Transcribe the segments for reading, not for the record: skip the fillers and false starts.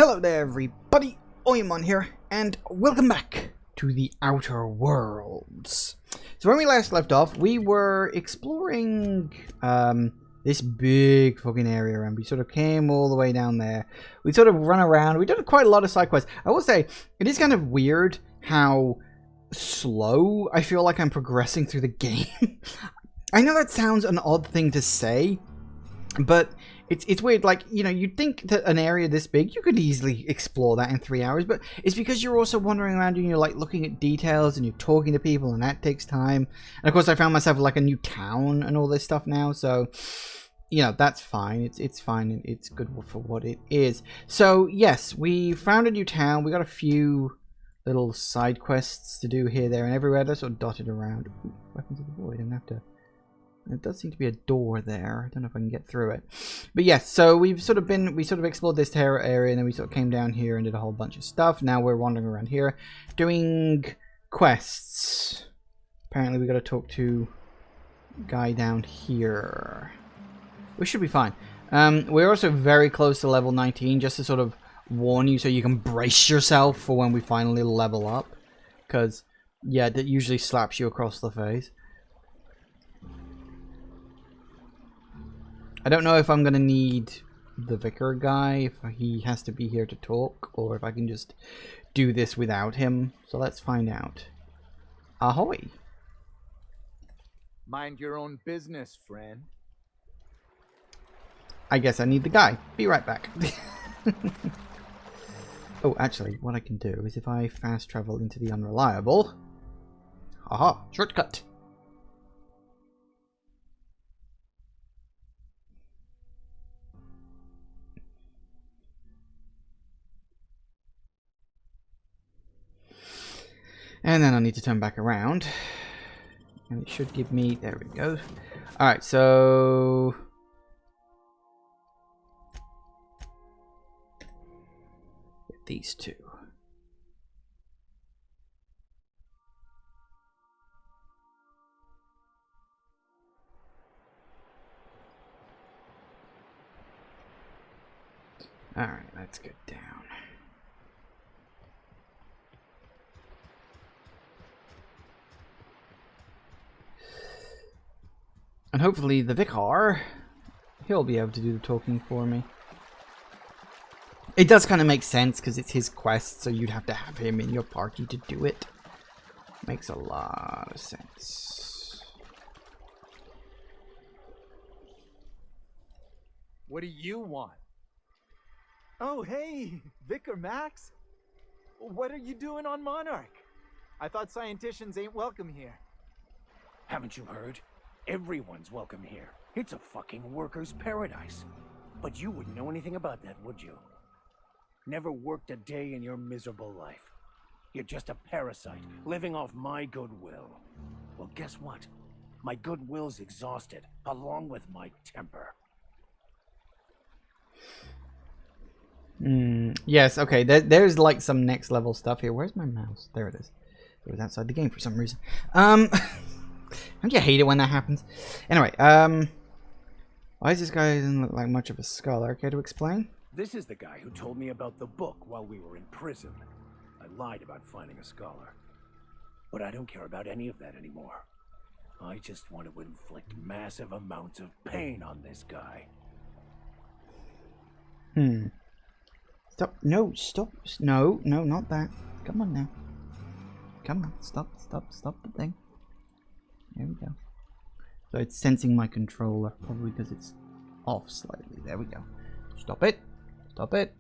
Hello there everybody, Oymon here, and welcome back to the Outer Worlds. So when we last left off, we were exploring this big fucking area, and we sort of came all the way down there. We sort of run around, we did quite a lot of side quests. I will say, it is kind of weird how slow I feel like I'm progressing through the game. I know that sounds an odd thing to say, but it's weird. Like, you know, you'd think that an area this big, you could easily explore that in 3 hours, but it's because you're also wandering around and you're like looking at details and you're talking to people, and that takes time. And of course I found myself like a new town and all this stuff now, so you know, that's fine. It's fine. It's good for what it is. So yes, we found a new town. We got a few little side quests to do here, there, and everywhere. They're sort of dotted around. Ooh, Weapons of the Void. I didn't have to. There does seem to be a door there. I don't know if I can get through it. But yes, so we sort of explored this terror area, and then we sort of came down here and did a whole bunch of stuff. Now we're wandering around here doing quests. Apparently we got to talk to a guy down here. We should be fine. We're also very close to level 19, just to sort of warn you so you can brace yourself for when we finally level up. Because, yeah, that usually slaps you across the face. I don't know if I'm going to need the vicar guy, if he has to be here to talk, or if I can just do this without him. So let's find out. Ahoy! Mind your own business, friend. I guess I need the guy. Be right back. Oh, actually, what I can do is if I fast travel into the Unreliable... Aha! Shortcut! And then I need to turn back around. And it should give me... There we go. Alright, so... Get these two. Alright, let's get down. And hopefully the vicar, he'll be able to do the talking for me. It does kind of make sense because it's his quest, so you'd have to have him in your party to do it. Makes a lot of sense. What do you want? Oh, hey, Vicar Max. What are you doing on Monarch? I thought scienticians ain't welcome here. Haven't you heard? Everyone's welcome here. It's a fucking worker's paradise. But you wouldn't know anything about that, would you? Never worked a day in your miserable life. You're just a parasite, living off my goodwill. Well, guess what? My goodwill's exhausted, along with my temper. Yes, okay, there's like some next level stuff here. Where's my mouse? There it is. It was outside the game for some reason. Don't you hate it when that happens? Anyway, why does this guy doesn't look like much of a scholar? Care to explain? This is the guy who told me about the book while we were in prison. I lied about finding a scholar. But I don't care about any of that anymore. I just want to inflict massive amounts of pain on this guy. Stop. No, stop. No, not that. Come on now. Come on, stop the thing. There we go. So it's sensing my controller, probably because it's off slightly. There we go. Stop it. Stop it.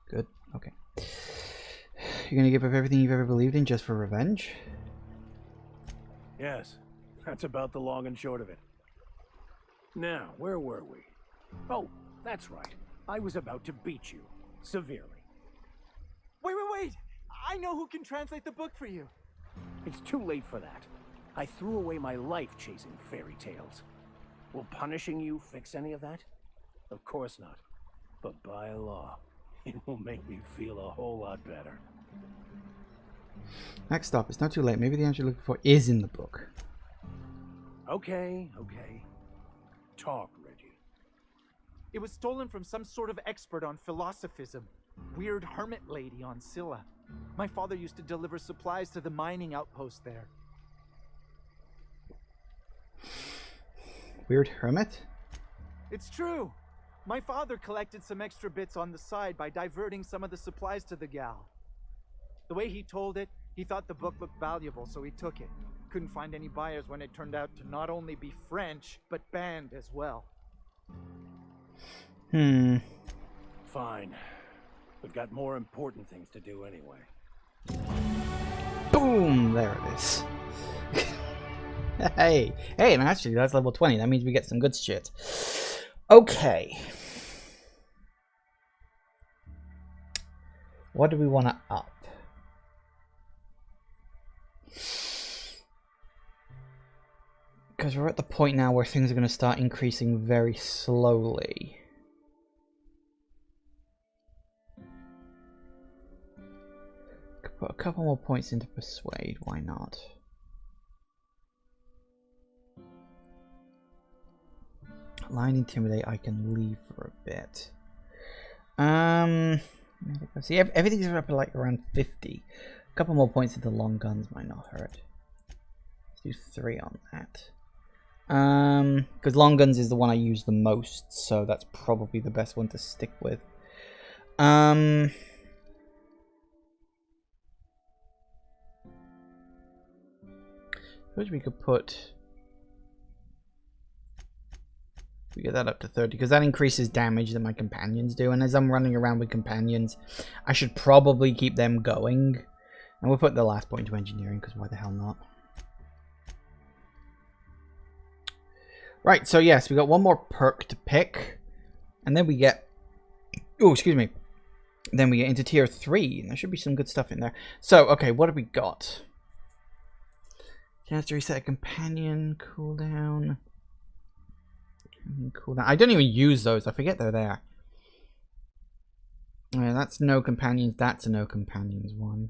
Good. Okay. You're gonna give up everything you've ever believed in just for revenge? Yes, that's about the long and short of it. Now, where were we? Oh, that's right. I was about to beat you. Severely. Wait! I know who can translate the book for you. It's too late for that. I threw away my life chasing fairy tales. Will punishing you fix any of that? Of course not. But by law, it will make me feel a whole lot better. Next stop. It's not too late. Maybe the answer you're looking for is in the book. Okay. Talk, Reggie. It was stolen from some sort of expert on philosophism. Weird hermit lady on Scylla. My father used to deliver supplies to the mining outpost there. Weird hermit? It's true. My father collected some extra bits on the side by diverting some of the supplies to the gal. The way he told it, he thought the book looked valuable, so he took it. Couldn't find any buyers when it turned out to not only be French, but banned as well. Fine. We've got more important things to do anyway. Boom! There it is. Hey, and actually that's level 20. That means we get some good shit. Okay. What do we want to up? Because we're at the point now where things are going to start increasing very slowly. Could put a couple more points into Persuade, why not? Line Intimidate I can leave for a bit. See, everything's up like around 50. A couple more points into Long Guns might not hurt. Let's do 3 on that. Because Long Guns is the one I use the most, so that's probably the best one to stick with. Which we could put... We get that up to 30 because that increases damage that my companions do, and as I'm running around with companions I should probably keep them going, and we'll put the last point to engineering because why the hell not. Right, so yes, we got one more perk to pick, and then we get, oh excuse me, then we get into tier 3, and there should be some good stuff in there. So okay, what have we got? Chance to reset a companion cooldown. Cooldown. I don't even use those. I forget they're there. Yeah, that's no companions. That's a no companions one.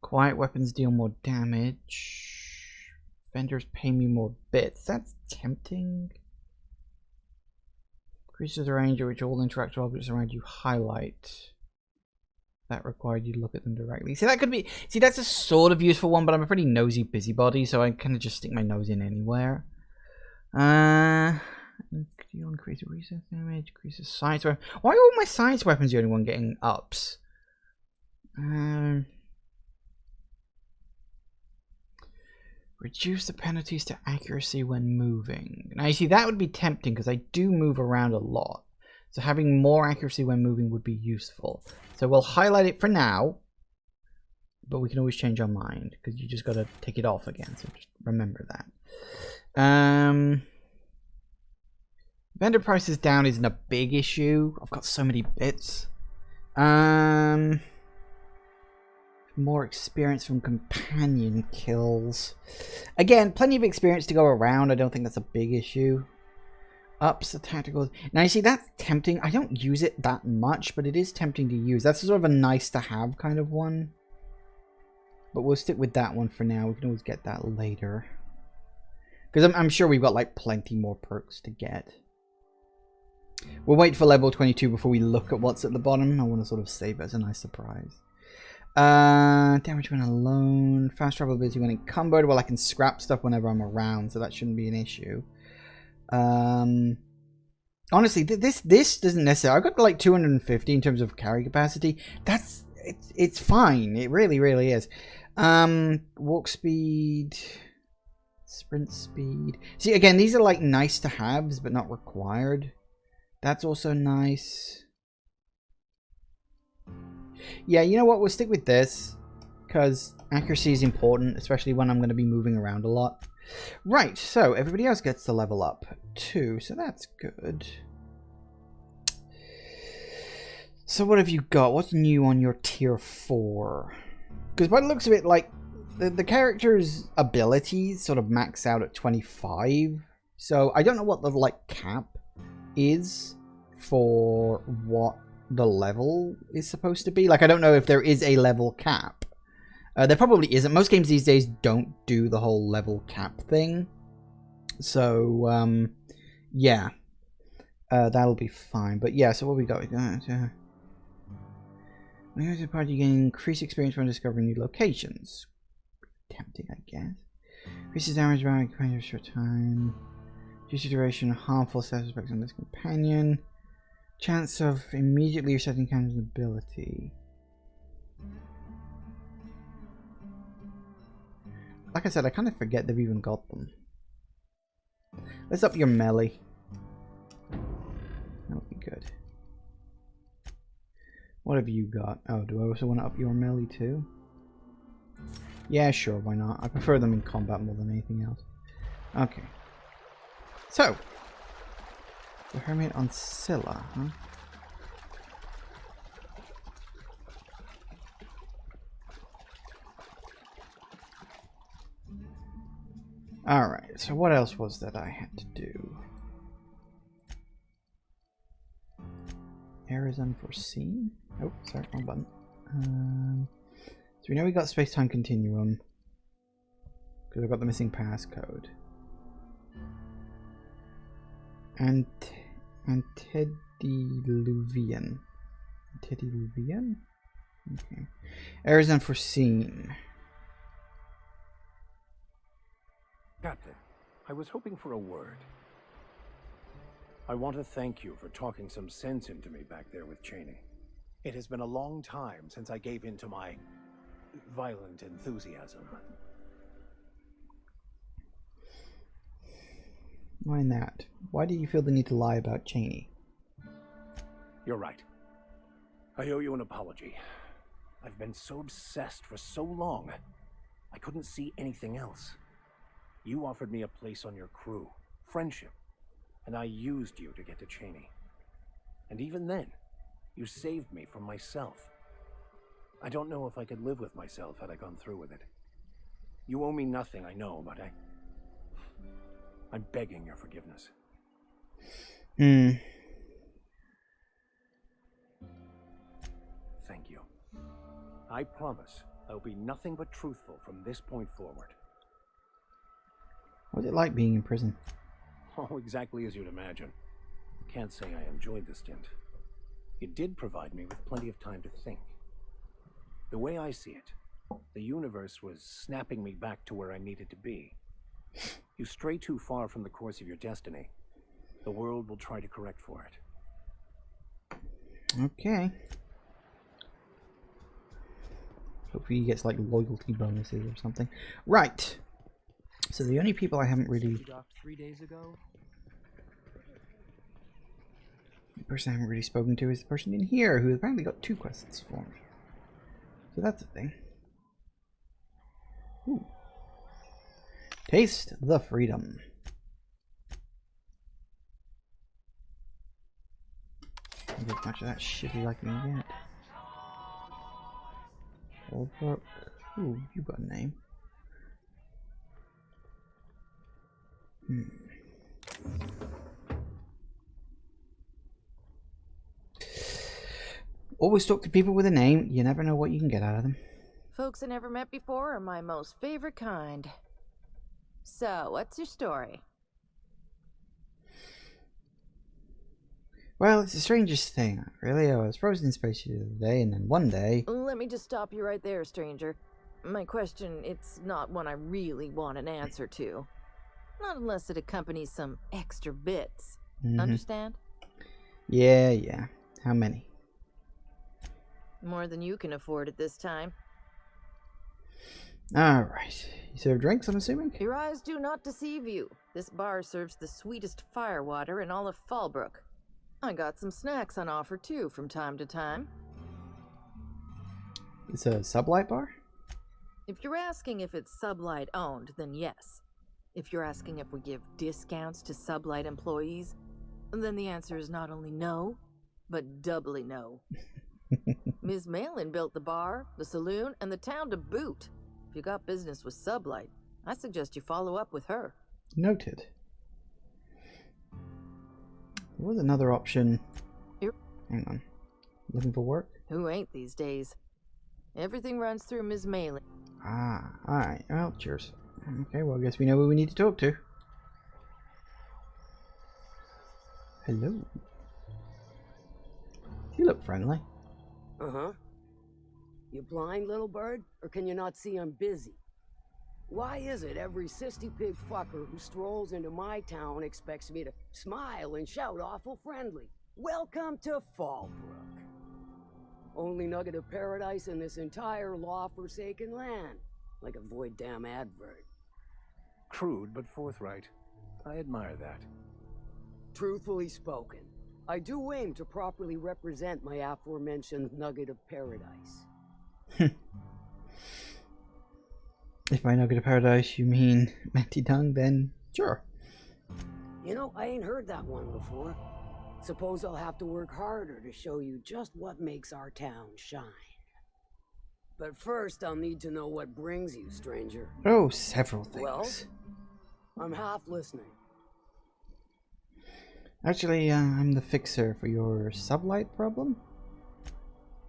Quiet weapons deal more damage. Vendors pay me more bits. That's tempting. Increases the range at which all interactive objects around you highlight. That required you to look at them directly. See, that could be. See, that's a sort of useful one, but I'm a pretty nosy busybody, so I kind of just stick my nose in anywhere. You increase reset damage, increases science weapon. Why are all my science weapons the only one getting ups? Reduce the penalties to accuracy when moving. Now you see that would be tempting because I do move around a lot. So having more accuracy when moving would be useful. So we'll highlight it for now. But we can always change our mind because you just got to take it off again. So just remember that. Vendor prices down isn't a big issue. I've got so many bits. More experience from companion kills. Again, plenty of experience to go around. I don't think that's a big issue. Ups the tactical. Now you see that's tempting. I don't use it that much, but it is tempting to use. That's sort of a nice to have kind of one. But we'll stick with that one for now. We can always get that later. Because I'm sure we've got like plenty more perks to get. We'll wait for level 22 before we look at what's at the bottom. I want to sort of save it as a nice surprise. Damage when alone. Fast travel ability when encumbered. Well, I can scrap stuff whenever I'm around, so that shouldn't be an issue. Honestly, this doesn't necessarily... I've got like 250 in terms of carry capacity. It's fine. It really is. Walk speed... Sprint speed. See, again, these are like nice to haves, but not required. That's also nice. Yeah, you know what? We'll stick with this because accuracy is important, especially when I'm going to be moving around a lot. Right, so everybody else gets to level up too, so that's good. So what have you got? What's new on your tier 4? Because by the looks of it, like, the character's abilities sort of max out at 25. So I don't know what the like cap is for what the level is supposed to be. Like, I don't know if there is a level cap. There probably isn't. Most games these days don't do the whole level cap thing. So, yeah. that'll be fine. But yeah, so what we got? When you're to the party, you gain increased experience when discovering new locations. Tempting, I guess. Increases damage by a short time. Reduces duration of harmful status effects on this companion. Chance of immediately resetting Cam's ability. Like I said, I kind of forget they've even got them. Let's up your melee. That'll be good. What have you got? Oh, do I also want to up your melee too? Yeah, sure, why not? I prefer them in combat more than anything else. Okay. So. The Hermit on Scylla, huh? Alright, so what else was that I had to do? Errors unforeseen? Oh, sorry, wrong button. So we know we got space-time continuum. Because I've got the missing passcode. Antediluvian. Antediluvian? Okay. Errors unforeseen. Captain, I was hoping for a word. I want to thank you for talking some sense into me back there with Cheney. It has been a long time since I gave in to my violent enthusiasm. Why not? Why do you feel the need to lie about Cheney? You're right. I owe you an apology. I've been so obsessed for so long, I couldn't see anything else. You offered me a place on your crew, friendship, and I used you to get to Cheney. And even then, you saved me from myself. I don't know if I could live with myself had I gone through with it. You owe me nothing, I know, but I'm begging your forgiveness. Thank you. I promise I'll be nothing but truthful from this point forward. What was it like being in prison? Oh, exactly as you'd imagine. Can't say I enjoyed the stint. It did provide me with plenty of time to think. The way I see it, the universe was snapping me back to where I needed to be. You stray too far from the course of your destiny, the world will try to correct for it. Okay. Hopefully he gets like loyalty bonuses or something. Right. So the only people I haven't really... 3 days ago. The person I haven't really spoken to is the person in here who apparently got 2 quests for me. So that's a thing. Ooh. Taste the freedom. I'll get as much of that shit as I can get. Holbrook. Ooh, you got a name. Always talk to people with a name. You never know what you can get out of them. Folks I never met before are my most favorite kind. So, what's your story? Well, it's the strangest thing, really. I was frozen in space the other day, and then one day... Let me just stop you right there, stranger. My question, it's not one I really want an answer to. Not unless it accompanies some extra bits. Understand? Yeah. How many? More than you can afford at this time. Alright. You serve drinks, I'm assuming? Your eyes do not deceive you. This bar serves the sweetest firewater in all of Fallbrook. I got some snacks on offer too from time to time. It's a sublight bar? If you're asking if it's Sublight owned, then yes. If you're asking if we give discounts to Sublight employees, then the answer is not only no, but doubly no. Ms. Malin built the bar, the saloon, and the town to boot. If you got business with Sublight, I suggest you follow up with her. Noted. There was another option. Hang on. Looking for work? Who ain't these days? Everything runs through Ms. Malin. Ah, alright. Well, cheers. Okay, well, I guess we know who we need to talk to. Hello. You look friendly. Uh-huh. You blind, little bird? Or can you not see I'm busy? Why is it every sissy pig fucker who strolls into my town expects me to smile and shout awful friendly? Welcome to Fallbrook. Only nugget of paradise in this entire law-forsaken land. Like a void damn advert. Crude but forthright. I admire that. Truthfully spoken, I do aim to properly represent my aforementioned nugget of paradise. If by nugget of paradise you mean Manti Tongue, then sure. You know, I ain't heard that one before. Suppose I'll have to work harder to show you just what makes our town shine. But first, I'll need to know what brings you, stranger. Oh, several things. Well, I'm half listening. Actually, I'm the fixer for your sublight problem.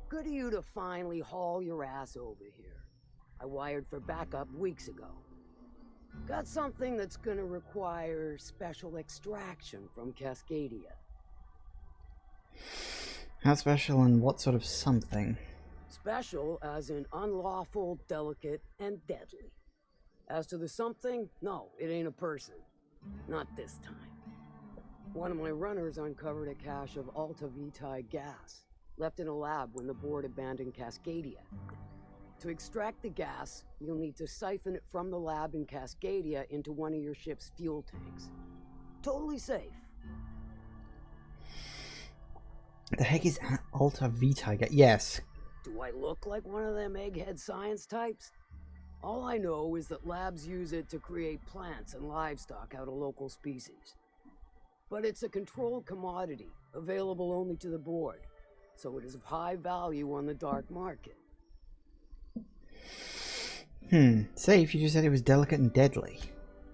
Good of you to finally haul your ass over here. I wired for backup weeks ago. Got something that's gonna require special extraction from Cascadia. How special and what sort of something? Special as in unlawful, delicate, and deadly. As to the something, no, it ain't a person. Not this time. One of my runners uncovered a cache of Alta Vitae gas, left in a lab when the board abandoned Cascadia. To extract the gas, you'll need to siphon it from the lab in Cascadia into one of your ship's fuel tanks. Totally safe. The heck is Alta Vitae? Yes. Do I look like one of them egghead science types? All I know is that labs use it to create plants and livestock out of local species. But it's a controlled commodity, available only to the board, so it is of high value on the dark market. Safe, you just said it was delicate and deadly.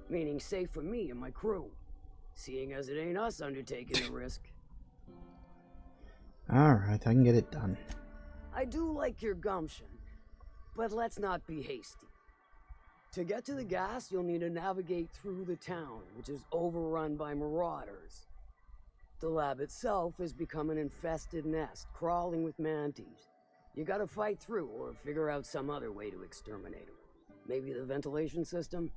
Meaning safe for me and my crew, seeing as it ain't us undertaking the risk. Alright, I can get it done. I do like your gumption, but let's not be hasty. To get to the gas, you'll need to navigate through the town, which is overrun by marauders. The lab itself has become an infested nest, crawling with manties. You gotta fight through or figure out some other way to exterminate them. Maybe the ventilation system?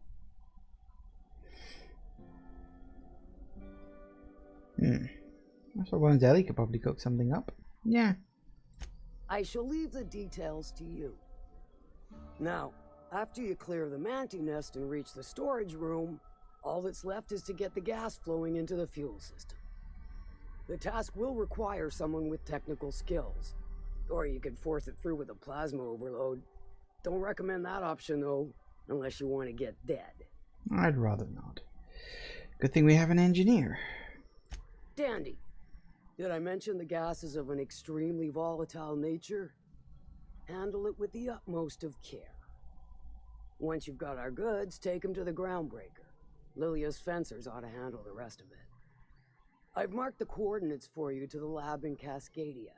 I suppose Ellie could probably cook something up. Yeah. I shall leave the details to you. Now, after you clear the mantis nest and reach the storage room, all that's left is to get the gas flowing into the fuel system. The task will require someone with technical skills, or you could force it through with a plasma overload. Don't recommend that option though, unless you want to get dead. I'd rather not. Good thing we have an engineer. Dandy. Did I mention the gas is of an extremely volatile nature? Handle it with the utmost of care. Once you've got our goods, take them to the groundbreaker. Lilia's fencers ought to handle the rest of it. I've marked the coordinates for you to the lab in Cascadia.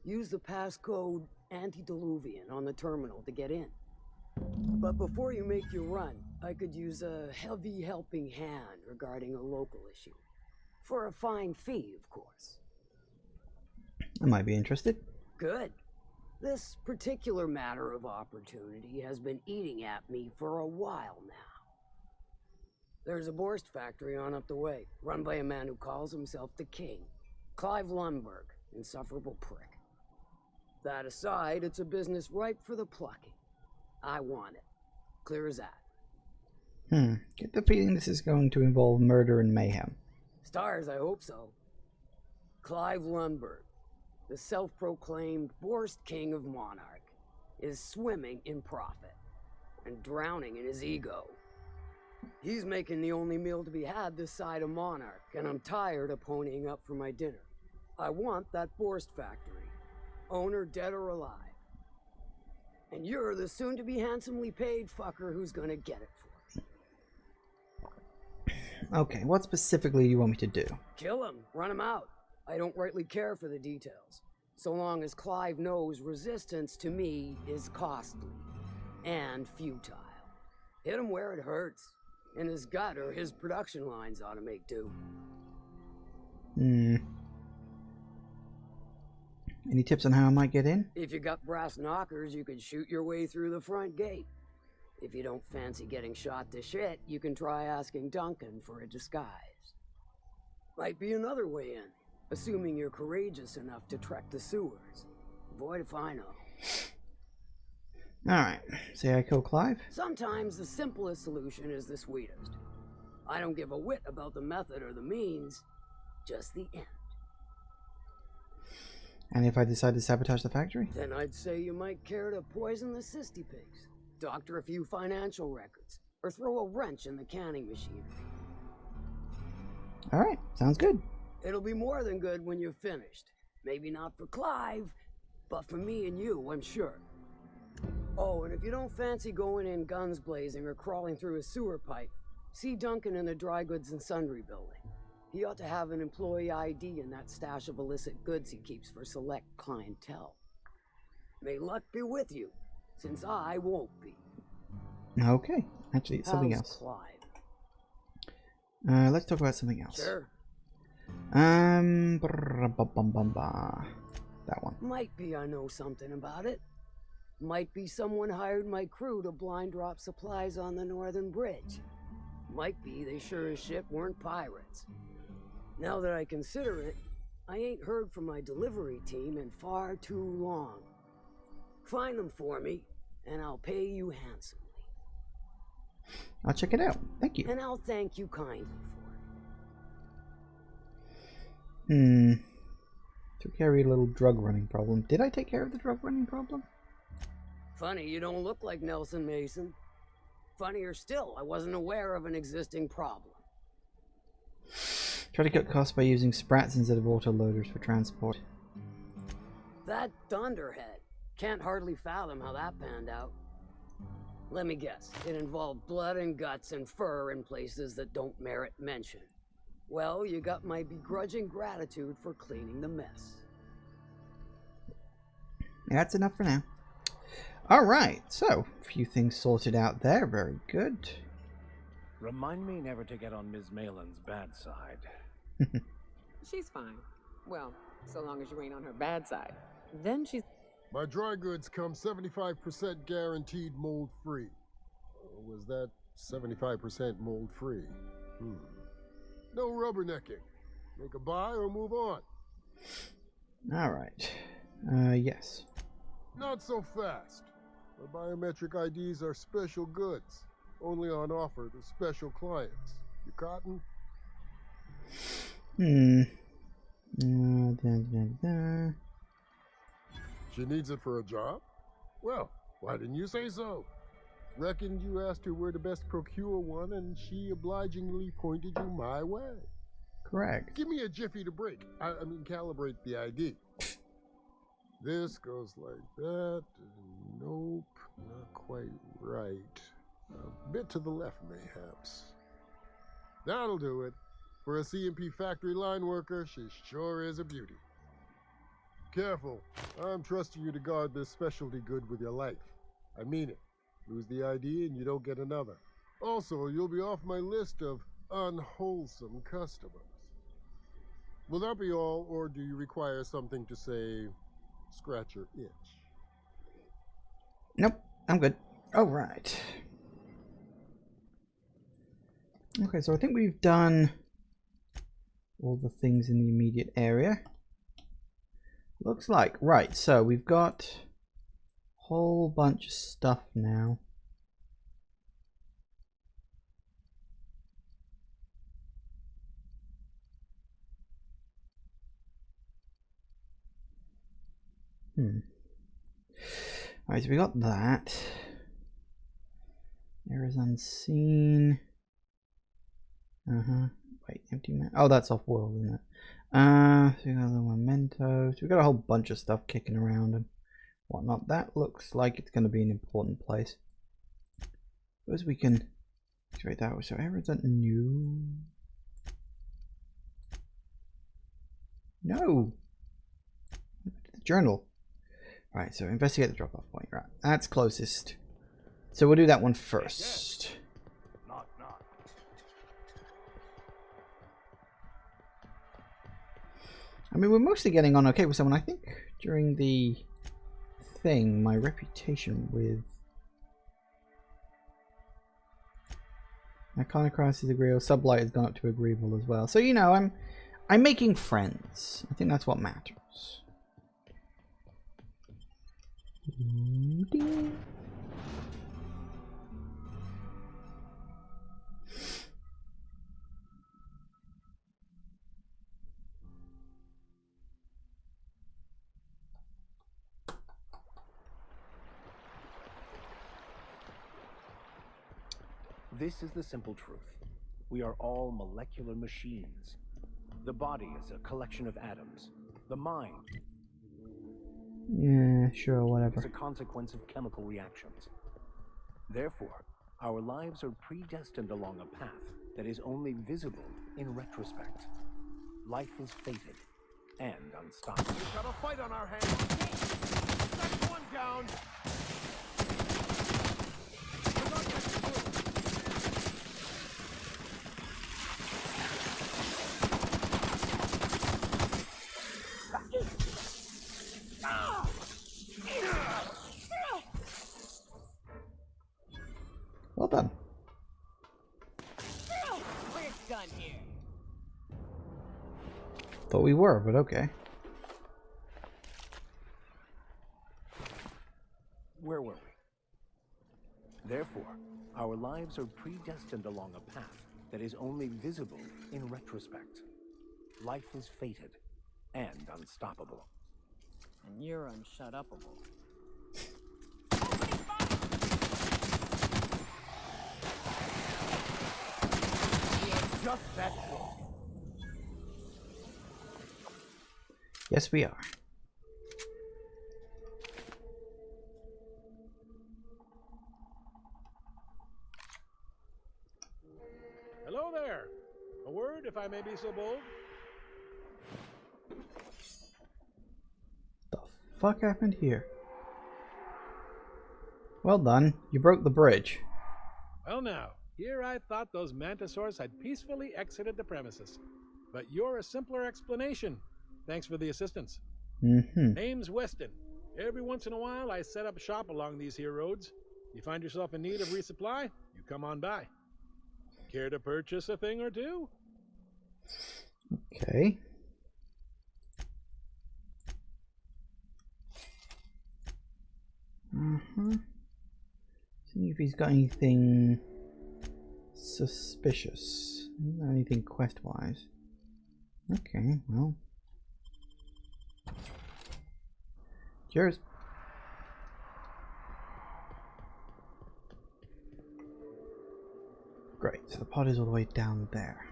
Use the passcode Antediluvian on the terminal to get in. But before you make your run, I could use a heavy helping hand regarding a local issue. For a fine fee, of course. I might be interested. Good. This particular matter of opportunity has been eating at me for a while now. There's a Borst factory on up the way, run by a man who calls himself the King. Clive Lundberg, insufferable prick. That aside, it's a business ripe for the plucking. I want it. Clear as that. Get the feeling this is going to involve murder and mayhem. Stars, I hope so. Clive Lundberg, the self-proclaimed Borst King of Monarch, is swimming in profit and drowning in his ego. He's making the only meal to be had this side of Monarch, and I'm tired of ponying up for my dinner. I want that Borst factory, owner dead or alive. And you're the soon-to-be handsomely paid fucker who's gonna get it for me. Okay, what specifically do you want me to do? Kill him, run him out. I don't rightly care for the details, so long as Clive knows resistance to me is costly and futile. Hit him where it hurts. In his gut or his production lines ought to make do. Hmm. Any tips on how I might get in? If you got brass knockers, you could shoot your way through the front gate. If you don't fancy getting shot to shit, you can try asking Duncan for a disguise. Might be another way in, assuming you're courageous enough to trek the sewers. Boy, if I know. Alright, say I kill Clive? Sometimes the simplest solution is the sweetest. I don't give a whit about the method or the means, just the end. And if I decide to sabotage the factory? Then I'd say you might care to poison the cysty pigs, doctor a few financial records, or throw a wrench in the canning machinery. Alright, sounds good. It'll be more than good when you're finished. Maybe not for Clive, but for me and you, I'm sure. Oh, and if you don't fancy going in guns blazing or crawling through a sewer pipe, see Duncan in the dry goods and sundry building. He ought to have an employee ID in that stash of illicit goods he keeps for select clientele. May luck be with you, since I won't be. Okay, actually, it's something How's else. Clive? Let's talk about something else. Sure. That one. Might be I know something about it. Might be someone hired my crew to blind drop supplies on the northern bridge. Might be they sure as shit weren't pirates. Now that I consider it, I ain't heard from my delivery team in far too long. Find them for me, and I'll pay you handsomely. I'll check it out. Thank you. And I'll thank you kindly for it. Took care of a little drug running problem. Did I take care of the drug running problem? Funny you don't look like Nelson Mason. Funnier still, I wasn't aware of an existing problem. Try to cut costs by using sprats instead of autoloaders for transport. That Thunderhead. Can't hardly fathom how that panned out. Let me guess, it involved blood and guts and fur in places that don't merit mention. Well, you got my begrudging gratitude for cleaning the mess. That's enough for now. Alright, so, a few things sorted out there. Very good. Remind me never to get on Ms. Malin's bad side. She's fine. Well, so long as you ain't on her bad side. Then she's... My dry goods come 75% guaranteed mold-free. Was that 75% mold-free? No rubbernecking. Make a buy or move on. Alright. Yes. Not so fast. My biometric IDs are special goods. Only on offer to special clients. You cotton? She needs it for a job? Well, why didn't you say so? Reckoned you asked her where to best procure one, and she obligingly pointed you my way. Correct. Give me a jiffy to break. I mean, calibrate the ID. This goes like that. Nope, not quite right. A bit to the left, mayhaps. That'll do it. For a CMP factory line worker, she sure is a beauty. Careful. I'm trusting you to guard this specialty good with your life. I mean it. Lose the ID and you don't get another. Also, you'll be off my list of unwholesome customers. Will that be all, or do you require something to say, scratch your itch? Nope, I'm good. Alright. Okay, so I think we've done all the things in the immediate area. Looks like. Right, so we've got a whole bunch of stuff now. Alright, so we got that. There is unseen. Wait, empty man. Oh, that's off world, isn't it? So we got the memento. So we got a whole bunch of stuff kicking around and whatnot. That looks like it's going to be an important place. Suppose we can activate that. So errors are new. No. Look at the journal. Right, so investigate the drop-off point. Right, that's closest. So we'll do that one first. Knock, knock. I mean, we're mostly getting on okay with someone. I think during the thing, my reputation with Iconoclast is agreeable. Sublight has gone up to agreeable as well. So you know, I'm making friends. I think that's what matters. Ding. This is the simple truth. We are all molecular machines. The body is a collection of atoms. The mind Yeah, sure, is whatever. a consequence of chemical reactions. Therefore, our lives are predestined along a path that is only visible in retrospect. Life is fated and unstoppable. We've got a fight on our hands. That's one down. Well done. We're done here. Thought we were, but okay. Where were we? Therefore, our lives are predestined along a path that is only visible in retrospect. Life is fated and unstoppable. And you're unshut-upable. Just that close. Yes, we are. Hello there. A word, if I may be so bold. The fuck happened here? Well done. You broke the bridge. Well now, here I thought those mantisaurs had peacefully exited the premises. But you're a simpler explanation. Thanks for the assistance. Mm-hmm. Name's Weston. Every once in a while, I set up shop along these here roads. You find yourself in need of resupply, you come on by. Care to purchase a thing or two? Okay. See if he's got anything suspicious. Not anything quest-wise. Okay, well. Cheers. Great, so the pod is all the way down there.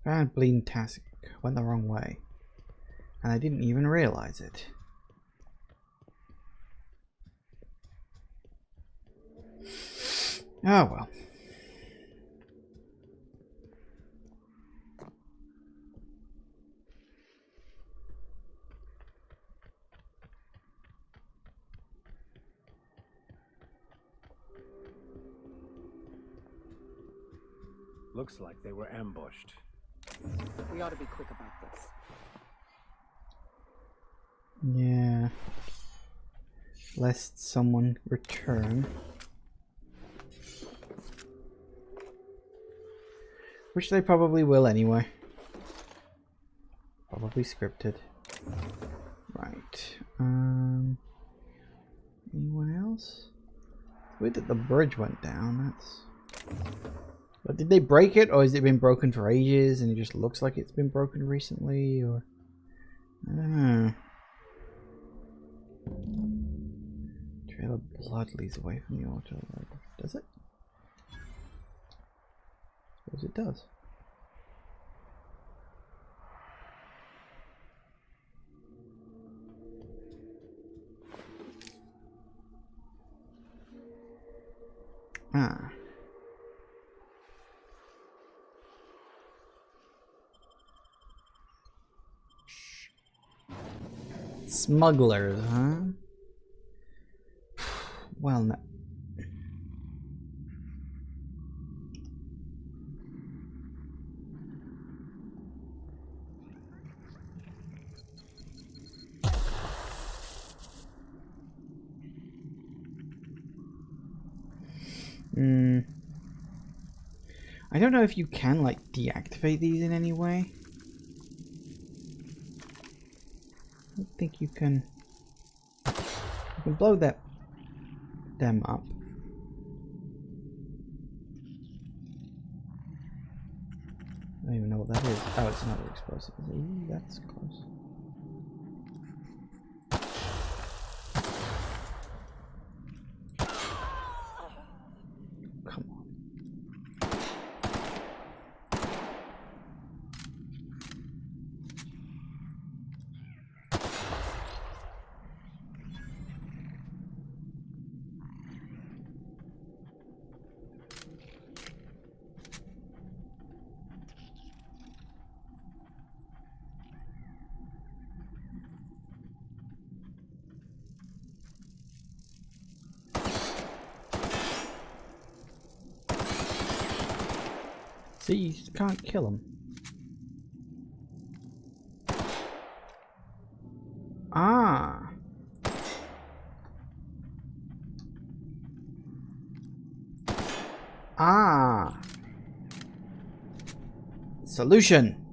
And bleeding Tastic went the wrong way. And I didn't even realize it. Oh well. Looks like they were ambushed. We ought to be quick about this. Yeah. Lest someone return. Which they probably will anyway. Probably scripted. Right. Anyone else? It's weird that the bridge went down. That's. But did they break it, or has it been broken for ages and it just looks like it's been broken recently, or I don't know. Trail of blood leads away from the altar. Does it? Suppose it does. Ah. Smugglers, huh? Well, no. I don't know if you can, like, deactivate these in any way. I don't think you can... You can blow them up. I don't even know what that is. Oh, it's another explosive. Ooh, that's close. Come on. See, you just can't kill them. Ah. Ah. Solution.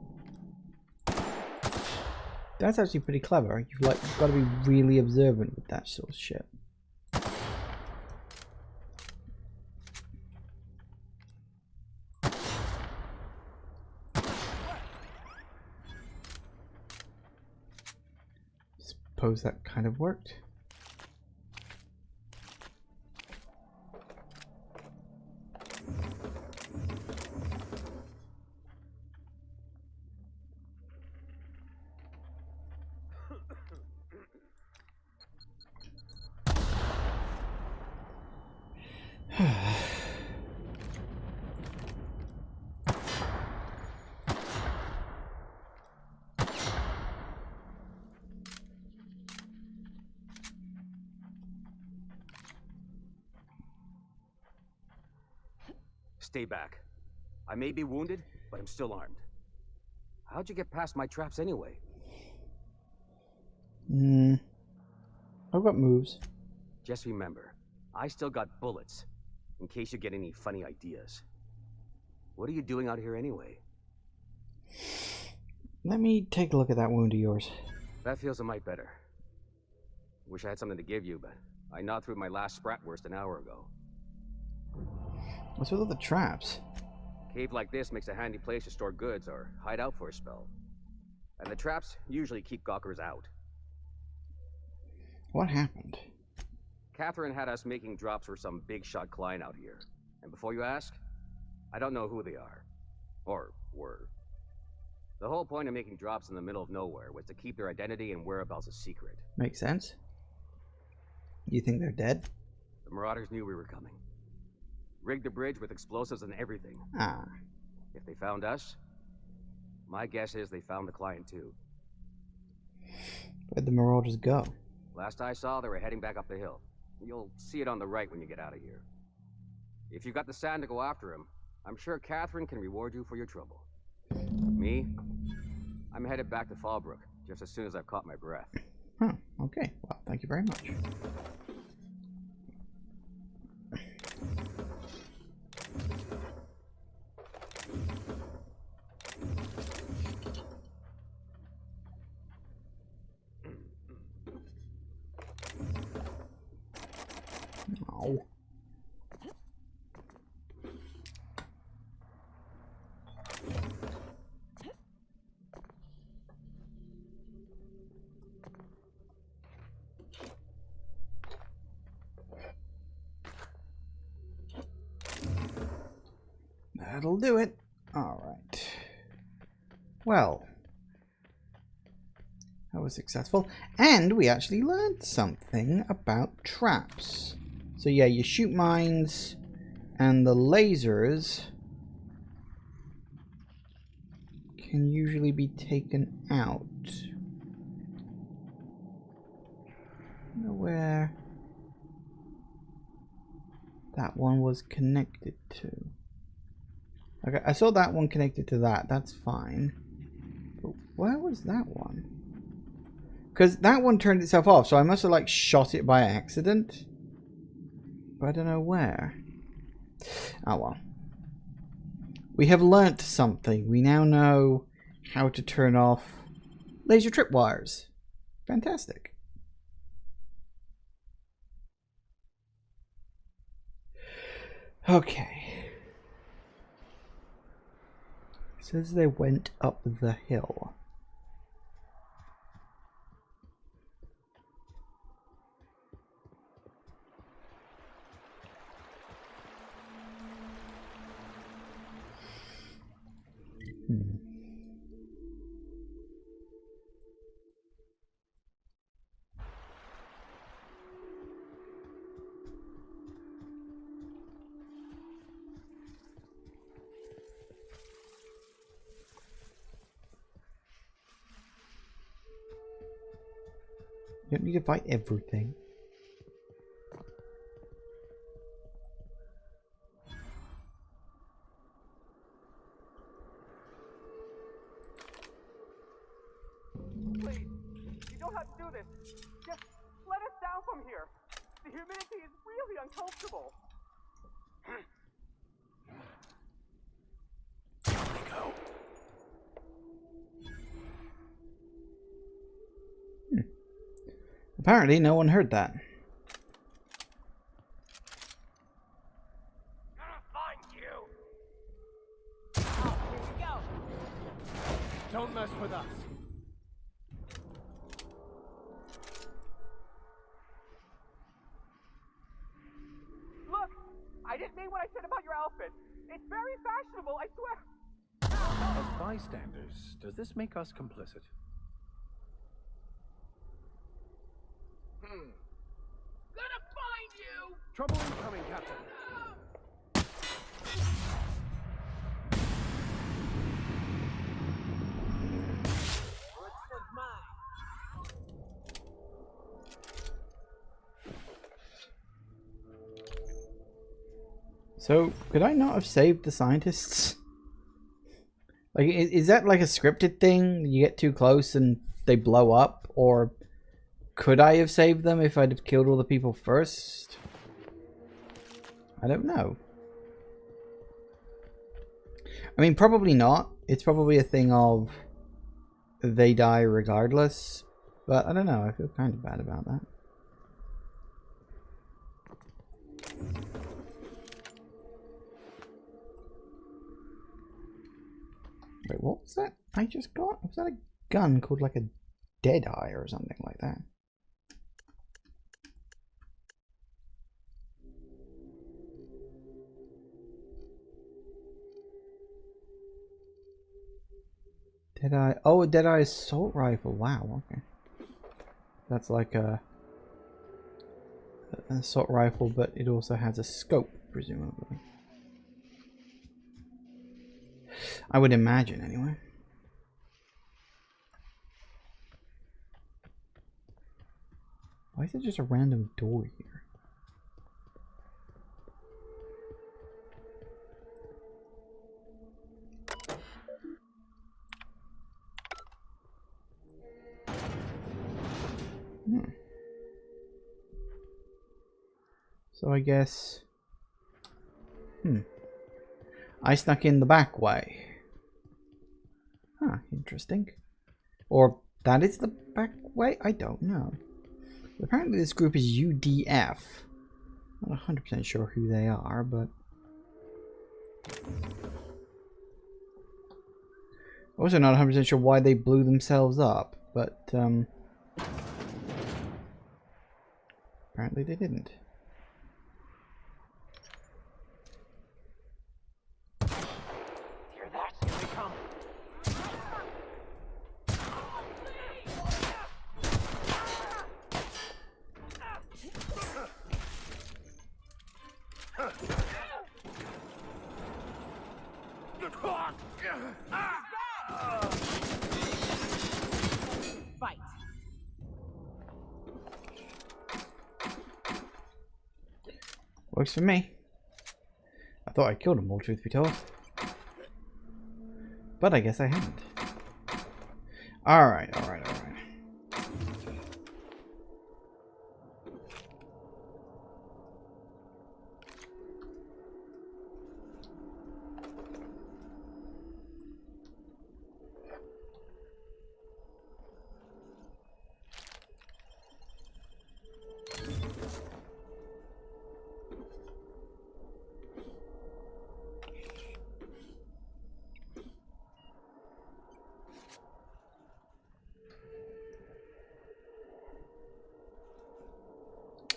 That's actually pretty clever. You've got to be really observant with that sort of shit. Suppose that kind of worked. Stay back. I may be wounded, but I'm still armed. How'd you get past my traps anyway? I've got moves. Just remember, I still got bullets, in case you get any funny ideas. What are you doing out here anyway? Let me take a look at that wound of yours. That feels a mite better. Wish I had something to give you, but I gnawed through my last Spratwurst an hour ago. What's with all the traps? Cave like this makes a handy place to store goods or hide out for a spell. And the traps usually keep gawkers out. What happened? Catherine had us making drops for some big shot client out here. And before you ask, I don't know who they are. Or were. The whole point of making drops in the middle of nowhere was to keep their identity and whereabouts a secret. Makes sense. You think they're dead? The Marauders knew we were coming. Rigged the bridge with explosives and everything. Ah. If they found us, my guess is they found the client too. Where'd the Marauders go? Last I saw, they were heading back up the hill. You'll see it on the right when you get out of here. If you've got the sand to go after him, I'm sure Catherine can reward you for your trouble. Me? I'm headed back to Fallbrook, just as soon as I've caught my breath. Huh, okay. Well, thank you very much. Oh. That'll do it. All right. Well, that was successful. And we actually learned something about traps. So yeah, you shoot mines and the lasers can usually be taken out. I don't know where that one was connected to. Okay, I saw that one connected to that. That's fine. But where was that one? Because that one turned itself off, so I must have like shot it by accident. But I don't know where. Oh well. We have learnt something. We now know how to turn off laser tripwires. Fantastic. Okay. It says they went up the hill. You don't need to fight everything. Please, you don't have to do this. Just let us down from here. The humidity is really uncomfortable. Here we go. Apparently, no one heard that. Find you. Here we go. Don't mess with us. Look, I didn't mean what I said about your outfit. It's very fashionable, I swear. As bystanders, does this make us complicit? Gonna find you! Trouble incoming, Captain. So, could I not have saved the scientists? Like, is that like a scripted thing? You get too close and they blow up? Or could I have saved them if I'd have killed all the people first? I don't know. I mean, probably not. It's probably a thing of they die regardless. But I don't know. I feel kind of bad about that. Wait, what was that I just got? Was that a gun called like a Deadeye or something like that? Deadeye. Oh, a Deadeye assault rifle. Wow, okay. That's like an assault rifle, but it also has a scope, presumably. I would imagine, anyway. Why is there just a random door here? So I guess... I snuck in the back way. Huh, interesting. Or that is the back way? I don't know. Apparently this group is UDF. Not 100% sure who they are, but... Also not 100% sure why they blew themselves up, but apparently they didn't. Hear that? Here they come. Fight. Works for me. I thought I killed them all, truth be told. But I guess I haven't. Alright, alright, alright.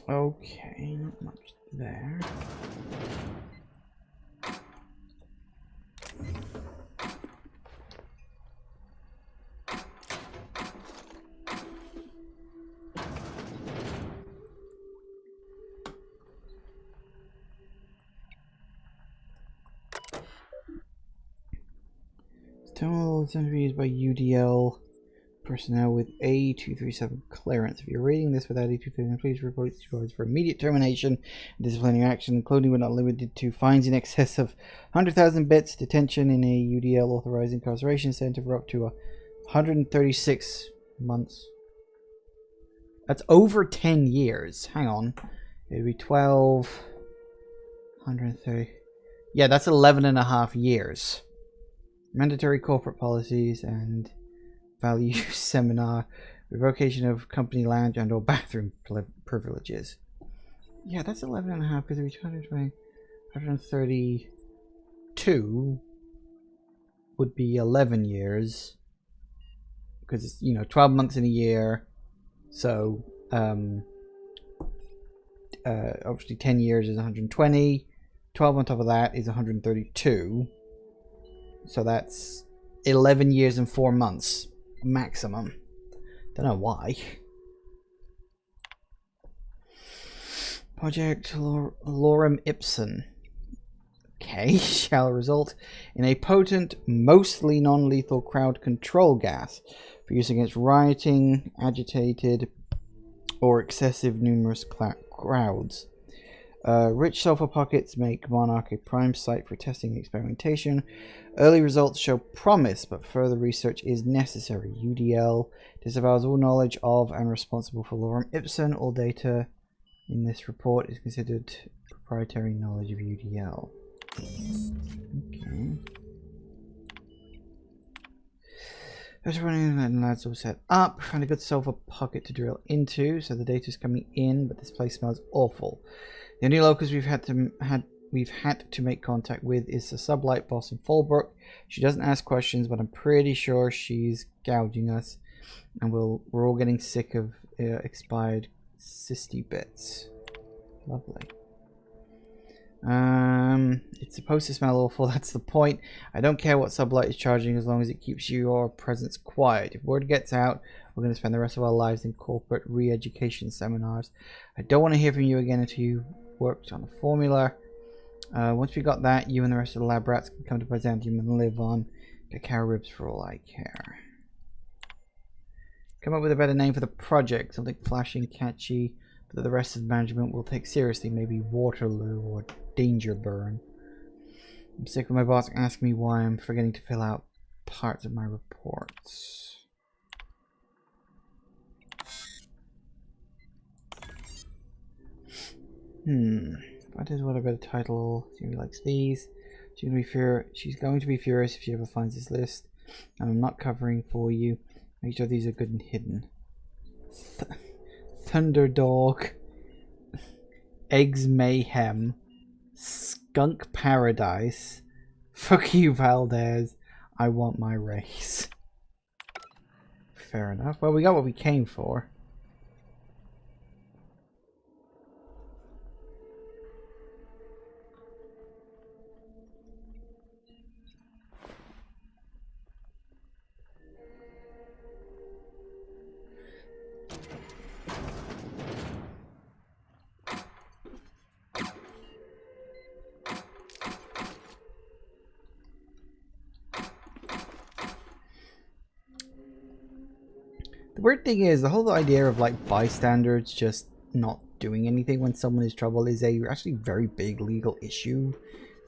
Okay, not much there. Terminal is to be used by UDL personnel with A237 clearance. If you're reading this without A237, please report to supervisor for immediate termination and disciplinary action, including but not limited to fines in excess of 100,000 bits, detention in a UDL authorized incarceration center for up to 136 months. That's over 10 years. Hang on. It'd be 12, 130. Yeah, that's 11.5 years. Mandatory corporate policies and value seminar, revocation of company lounge and or bathroom privileges. Yeah, that's 11.5 because we 132 would be 11 years because it's, you know, 12 months in a year. So obviously 10 years is 120. 12 on top of that is 132. So that's 11 years and 4 months maximum. Don't know why. Project Lorem Ipsum. Okay, shall result in a potent, mostly non-lethal crowd control gas for use against rioting, agitated, or excessive numerous crowds. Rich sulfur pockets make Monarch a prime site for testing and experimentation. Early results show promise, but further research is necessary. UDL disavows all knowledge of and responsible for Lorem Ipsum. All data in this report is considered proprietary knowledge of UDL. Okay. Just running and that's all set up. Found a good sulfur pocket to drill into, so the data is coming in, but this place smells awful. The only locals we've had to make contact with is the sublight boss in Fallbrook. She doesn't ask questions, but I'm pretty sure she's gouging us, and we're all getting sick of expired cysty bits. Lovely. It's supposed to smell awful. That's the point. I don't care what sublight is charging as long as it keeps your presence quiet. If word gets out, we're going to spend the rest of our lives in corporate re-education seminars. I don't want to hear from you again until you worked on a formula. Once we got that, you and the rest of the lab rats can come to Byzantium and live on cacao ribs for all I care. Come up with a better name for the project, something flashy and catchy that the rest of the management will take seriously. Maybe Waterloo or Danger Burn. I'm sick of my boss asking me why I'm forgetting to fill out parts of my reports. What is what a better title? She likes these. She's going to be furious if she ever finds this list. And I'm not covering for you. Make sure these are good and hidden. Thunderdog. Eggs Mayhem. Skunk Paradise. Fuck you, Valdez. I want my race. Fair enough. Well, we got what we came for. The weird thing is, the whole idea of like bystanders just not doing anything when someone is in trouble is a actually very big legal issue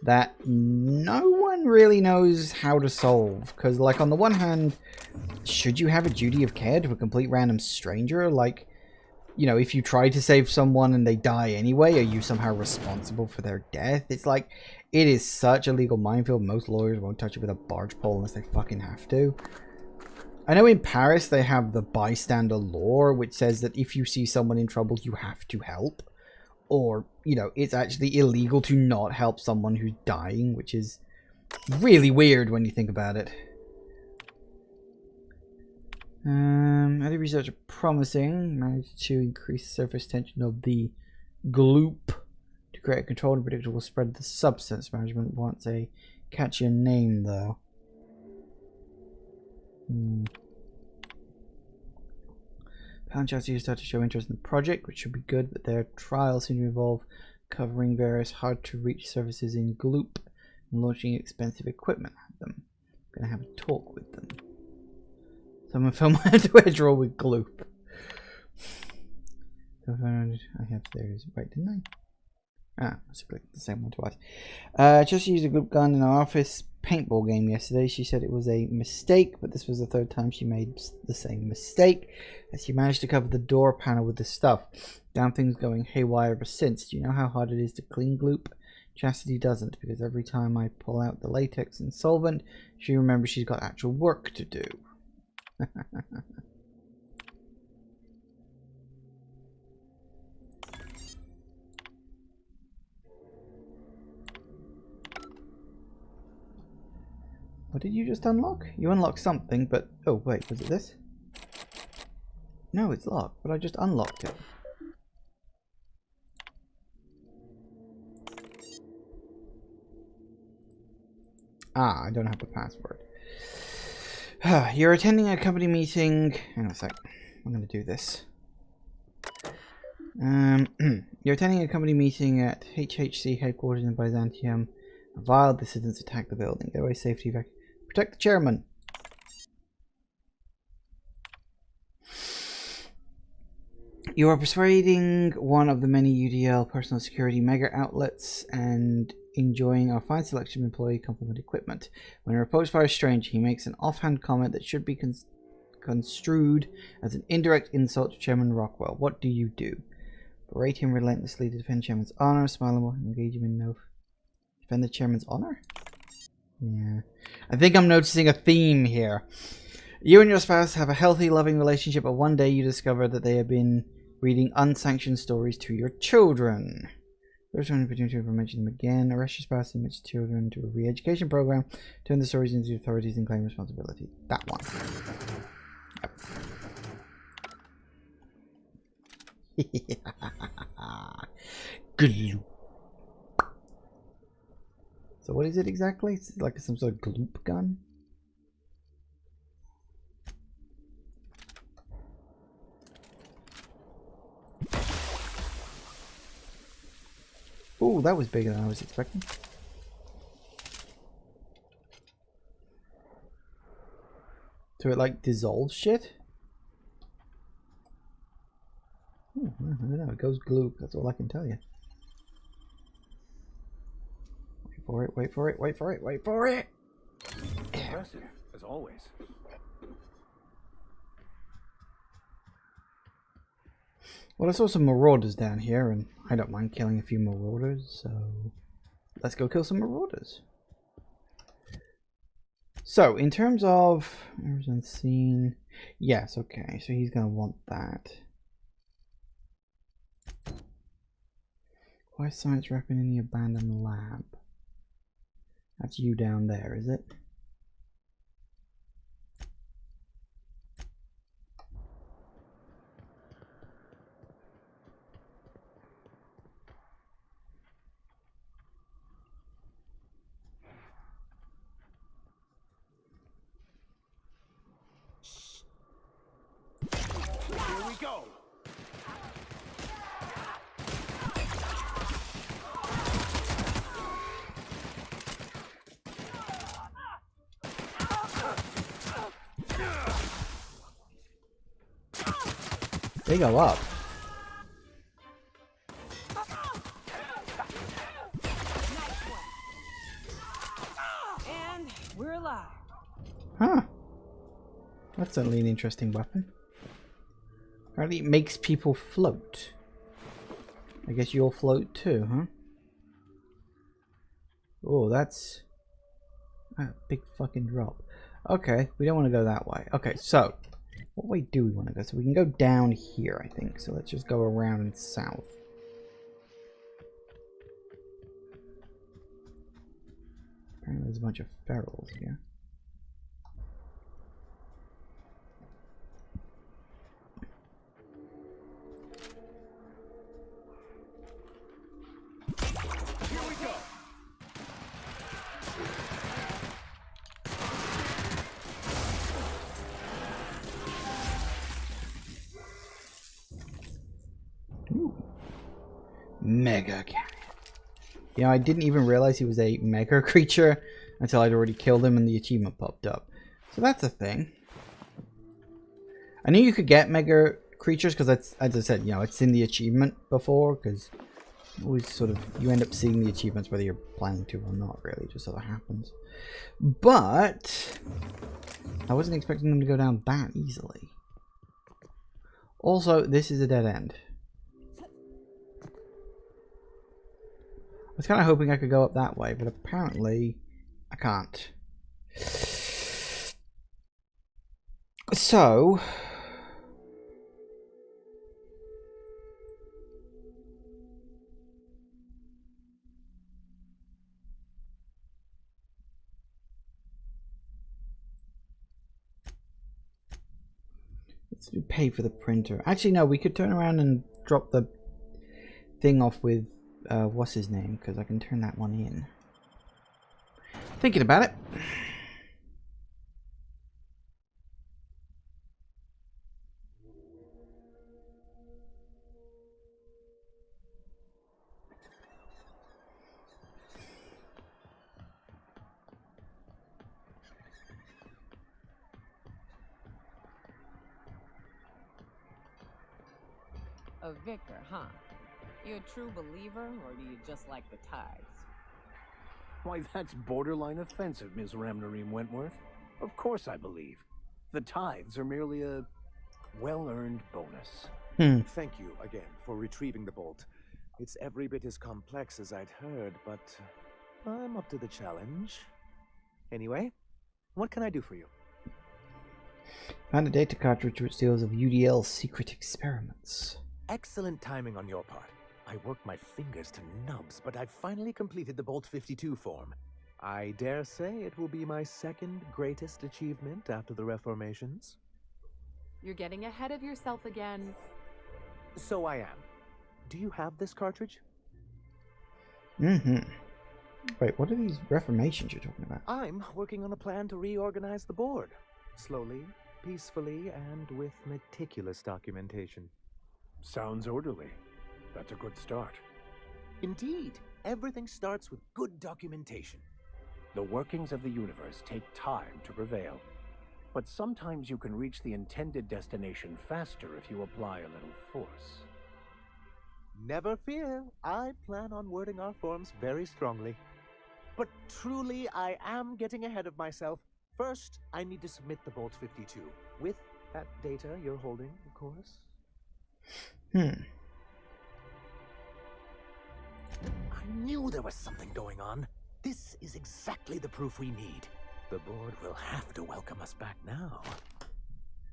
that no one really knows how to solve. Because like on the one hand, should you have a duty of care to a complete random stranger? Like, you know, if you try to save someone and they die anyway, are you somehow responsible for their death? It's like, it is such a legal minefield. Most lawyers won't touch it with a barge pole unless they fucking have to. I know in Paris they have the bystander law, which says that if you see someone in trouble, you have to help. Or, you know, it's actually illegal to not help someone who's dying, which is really weird when you think about it. Other research are promising. Managed to increase surface tension of the Gloop. To create a controlled and predictable spread of the substance. Management wants a catchier name, though. Pound Chelsea has started to show interest in the project, which should be good, but their trials seem to involve covering various hard-to-reach services in Gloop and launching expensive equipment at them. I'm going to have a talk with them. Someone film my hand-to-edge roll with Gloop. I have theirs right, didn't I? Ah, I must have clicked the same one twice. Just used a Gloop gun in our office paintball game yesterday. She said it was a mistake, but this was the third time she made the same mistake. As she managed to cover the door panel with the stuff. Damn thing's going haywire ever since. Do you know how hard it is to clean Gloop? Chastity doesn't, because every time I pull out the latex and solvent, she remembers she's got actual work to do. What did you just unlock? You unlocked something, but... Oh, wait, was it this? No, it's locked, but I just unlocked it. Ah, I don't have the password. You're attending a company meeting... Hang on a sec. I'm going to do this. You're attending a company meeting at HHC headquarters in Byzantium. A vile dissidents attack the building. Get away safety back. Protect the chairman. You are persuading one of the many UDL personal security mega outlets and enjoying our fine selection of employee complement equipment. When approached by a stranger, he makes an offhand comment that should be construed as an indirect insult to Chairman Rockwell. What do you do? Berate him relentlessly to defend Chairman's honor, smile and engage him in no... Defend the Chairman's honor? Yeah. I think I'm noticing a theme here. You and your spouse have a healthy, loving relationship, but one day you discover that they have been reading unsanctioned stories to your children. First one opportunity to mention them again. Arrest your spouse and admit your children to a re-education program. Turn the stories into the authorities and claim responsibility. That one. Yep. Gloop. So what is it exactly? It's like some sort of gloop gun? Oh, that was bigger than I was expecting. So it like dissolves shit? Oh, I don't know, it goes gloop, that's all I can tell you. Wait for it, wait for it, wait for it, wait for it! Impressive, as always. Well, I saw some marauders down here, and I don't mind killing a few marauders, so let's go kill some marauders. So, in terms of... There's unseen... Yes, okay, so he's going to want that. Why is science wrapping in the abandoned lab? That's you down there, is it? Here we go. They go up. And we're alive. Huh. That's certainly an interesting weapon. Apparently it makes people float. I guess you'll float too, huh? Oh, that's a big fucking drop. Okay, we don't want to go that way. Okay, so what way do we want to go? So we can go down here, I think. So let's just go around south. Apparently there's a bunch of ferals here. Ooh. Mega Cannon. You know, I didn't even realize he was a mega creature until I'd already killed him and the achievement popped up. So that's a thing. I knew you could get mega creatures because that's, as I said, you know, it's in the achievement before, because always sort of, you end up seeing the achievements whether you're planning to or not, really, just sort of happens. But I wasn't expecting them to go down that easily. Also, this is a dead end. I was kind of hoping I could go up that way, but apparently I can't. So let's pay for the printer. Actually, no, we could turn around and drop the thing off with what's his name, because I can turn that one in. Thinking about it. A vicar, huh? You a true believer, or do you just like the tithes? Why, that's borderline offensive, Ms. Ramnareem Wentworth. Of course I believe. The tithes are merely a well-earned bonus. Thank you again for retrieving the bolt. It's every bit as complex as I'd heard, but I'm up to the challenge. Anyway, what can I do for you? Found a data cartridge which deals with UDL's secret experiments. Excellent timing on your part. I worked my fingers to nubs, but I've finally completed the Bolt 52 form. I dare say it will be my second greatest achievement after the Reformations. You're getting ahead of yourself again. So I am. Do you have this cartridge? Wait, what are these reformations you're talking about? I'm working on a plan to reorganize the board. Slowly, peacefully, and with meticulous documentation. Sounds orderly. That's a good start. Indeed. Everything starts with good documentation. The workings of the universe take time to prevail. But sometimes you can reach the intended destination faster if you apply a little force. Never fear. I plan on wording our forms very strongly. But truly, I am getting ahead of myself. First, I need to submit the Bolt 52. With that data you're holding, of course. I knew there was something going on. This is exactly the proof we need. The board will have to welcome us back now.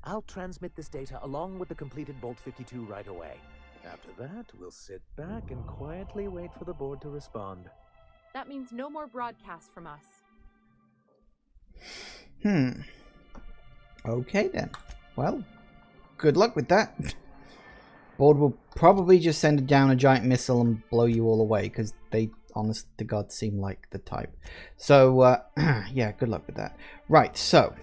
I'll transmit this data along with the completed Bolt 52 right away. After that, we'll sit back and quietly wait for the board to respond. That means no more broadcasts from us. Okay then. Well, good luck with that. Board will probably just send down a giant missile and blow you all away, because they, honest to God, seem like the type. So, yeah, good luck with that. Right, so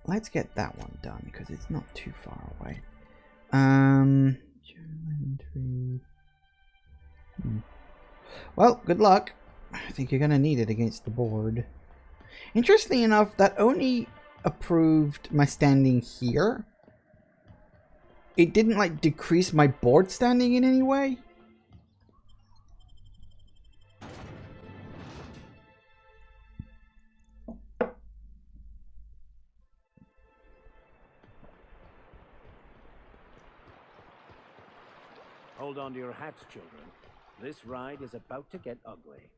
let's get that one done, because it's not too far away. Well, good luck. I think you're going to need it against the board. Interestingly enough, that only approved my standing here. It didn't, like, decrease my board standing in any way. Hold on to your hats, children. This ride is about to get ugly.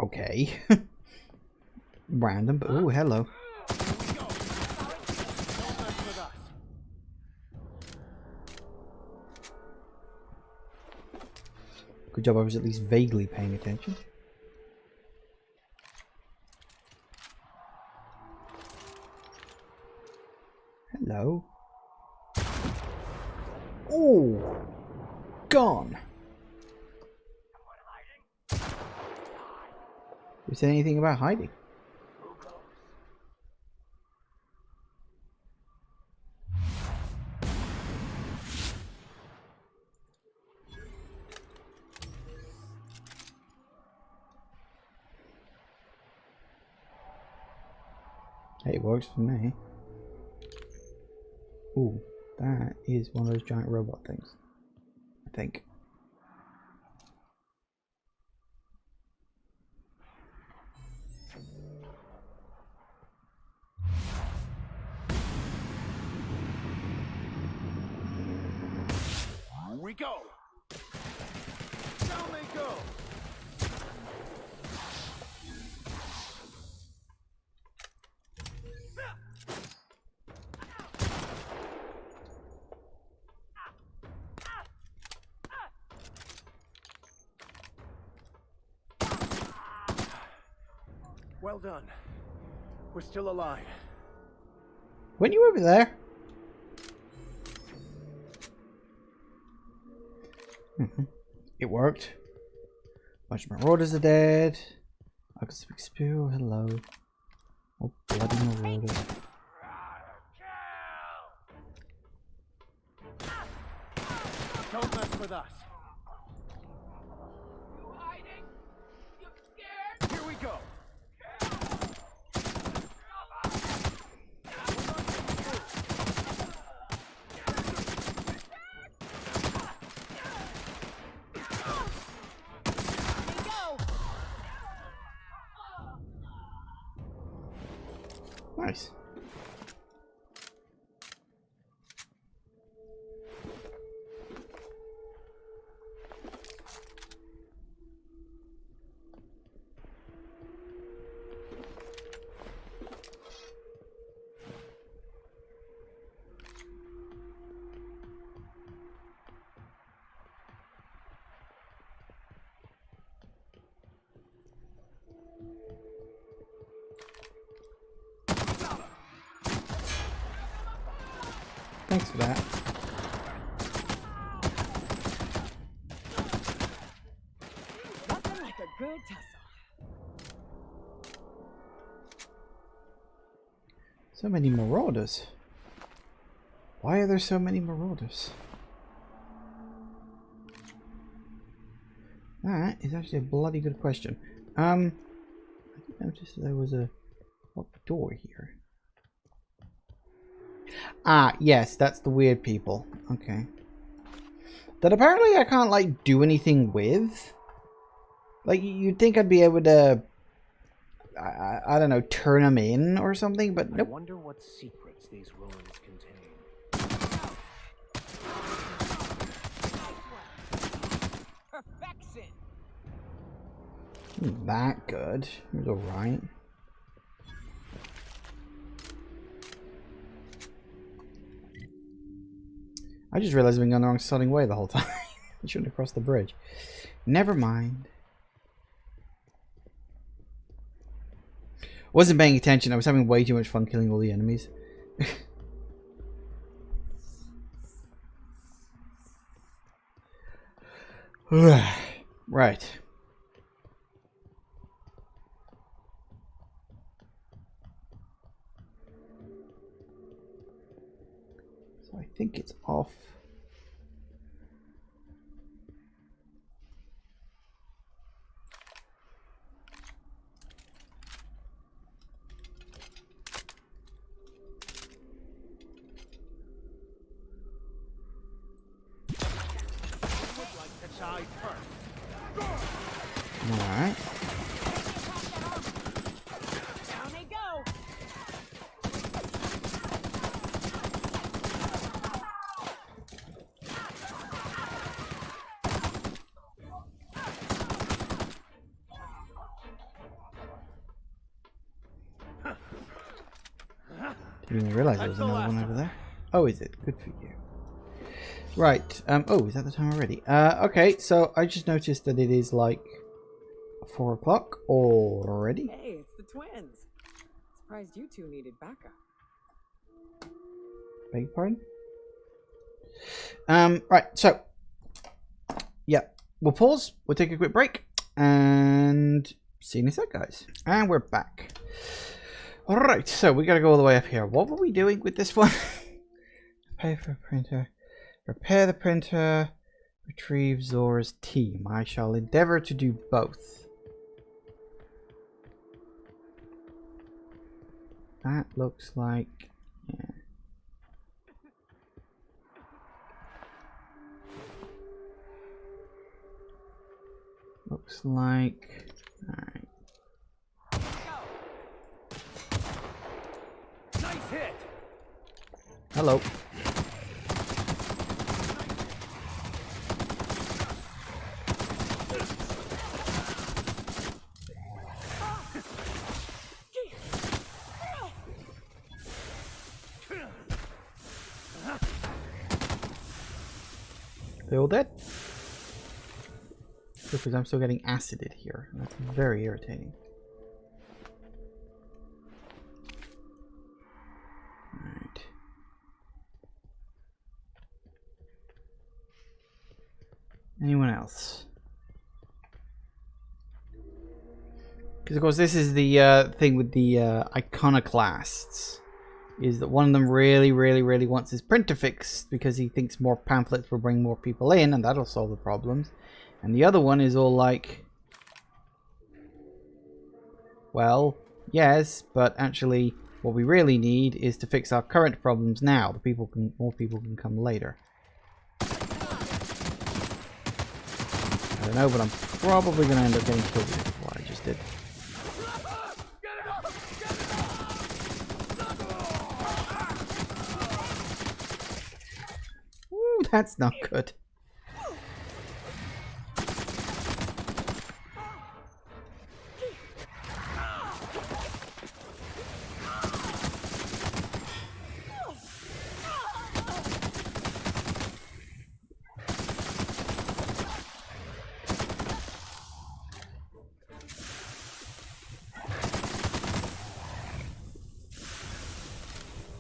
Okay. Random, but oh, hello. Good job, I was at least vaguely paying attention. Hello. Oh, gone. Who said anything about hiding? Hey, it works for me. Ooh, that is one of those giant robot things. I think. Here we go! Down they go! Well done. We're still alive. Weren't you over there? It worked. Bunch of marauders are dead. I can speak spew. Hello. Oh, bloody marauders. Don't mess with us. You hiding? You scared? Here we go. Nice. Thanks for that. Nothing like a good tussle. So many marauders. Why are there so many marauders? That is actually a bloody good question. I didn't notice there was a locked door here. Ah, yes, that's the weird people. Okay. That apparently I can't, like, do anything with. Like, you'd think I'd be able to, I don't know, turn them in or something, but nope. I wonder what secrets these ruins contain. Perfection. That good. It was alright. I just realized I've been going the wrong sodding way the whole time. I shouldn't have crossed the bridge. Never mind. Wasn't paying attention. I was having way too much fun killing all the enemies. Right. So I think it's off. Alright. Down they go. Didn't even realize there was another one over there. Oh, is it? Good for you. Right. Oh, is that the time already? Okay, so I just noticed that it is like 4 o'clock already. Hey, it's the twins. Surprised you two needed backup. Beg your pardon? Right, so yeah, we'll pause, we'll take a quick break, and see you in a sec, guys. And we're back. Alright, so we gotta go all the way up here. What were we doing with this one? Pay for a printer. Repair the printer. Retrieve Zora's team. I shall endeavor to do both. that looks like... yeah. Looks like... alright. Nice hit. Hello. They all dead? Because I'm still getting acided here. That's very irritating. Alright. Anyone else? Because of course this is the thing with the iconoclasts. Is that one of them really wants his printer fixed because he thinks more pamphlets will bring more people in and that'll solve the problems. And the other one is all like, well, yes, but actually what we really need is to fix our current problems now. More people can come later. I don't know, but I'm probably going to end up getting killed with what I just did. Ooh, that's not good.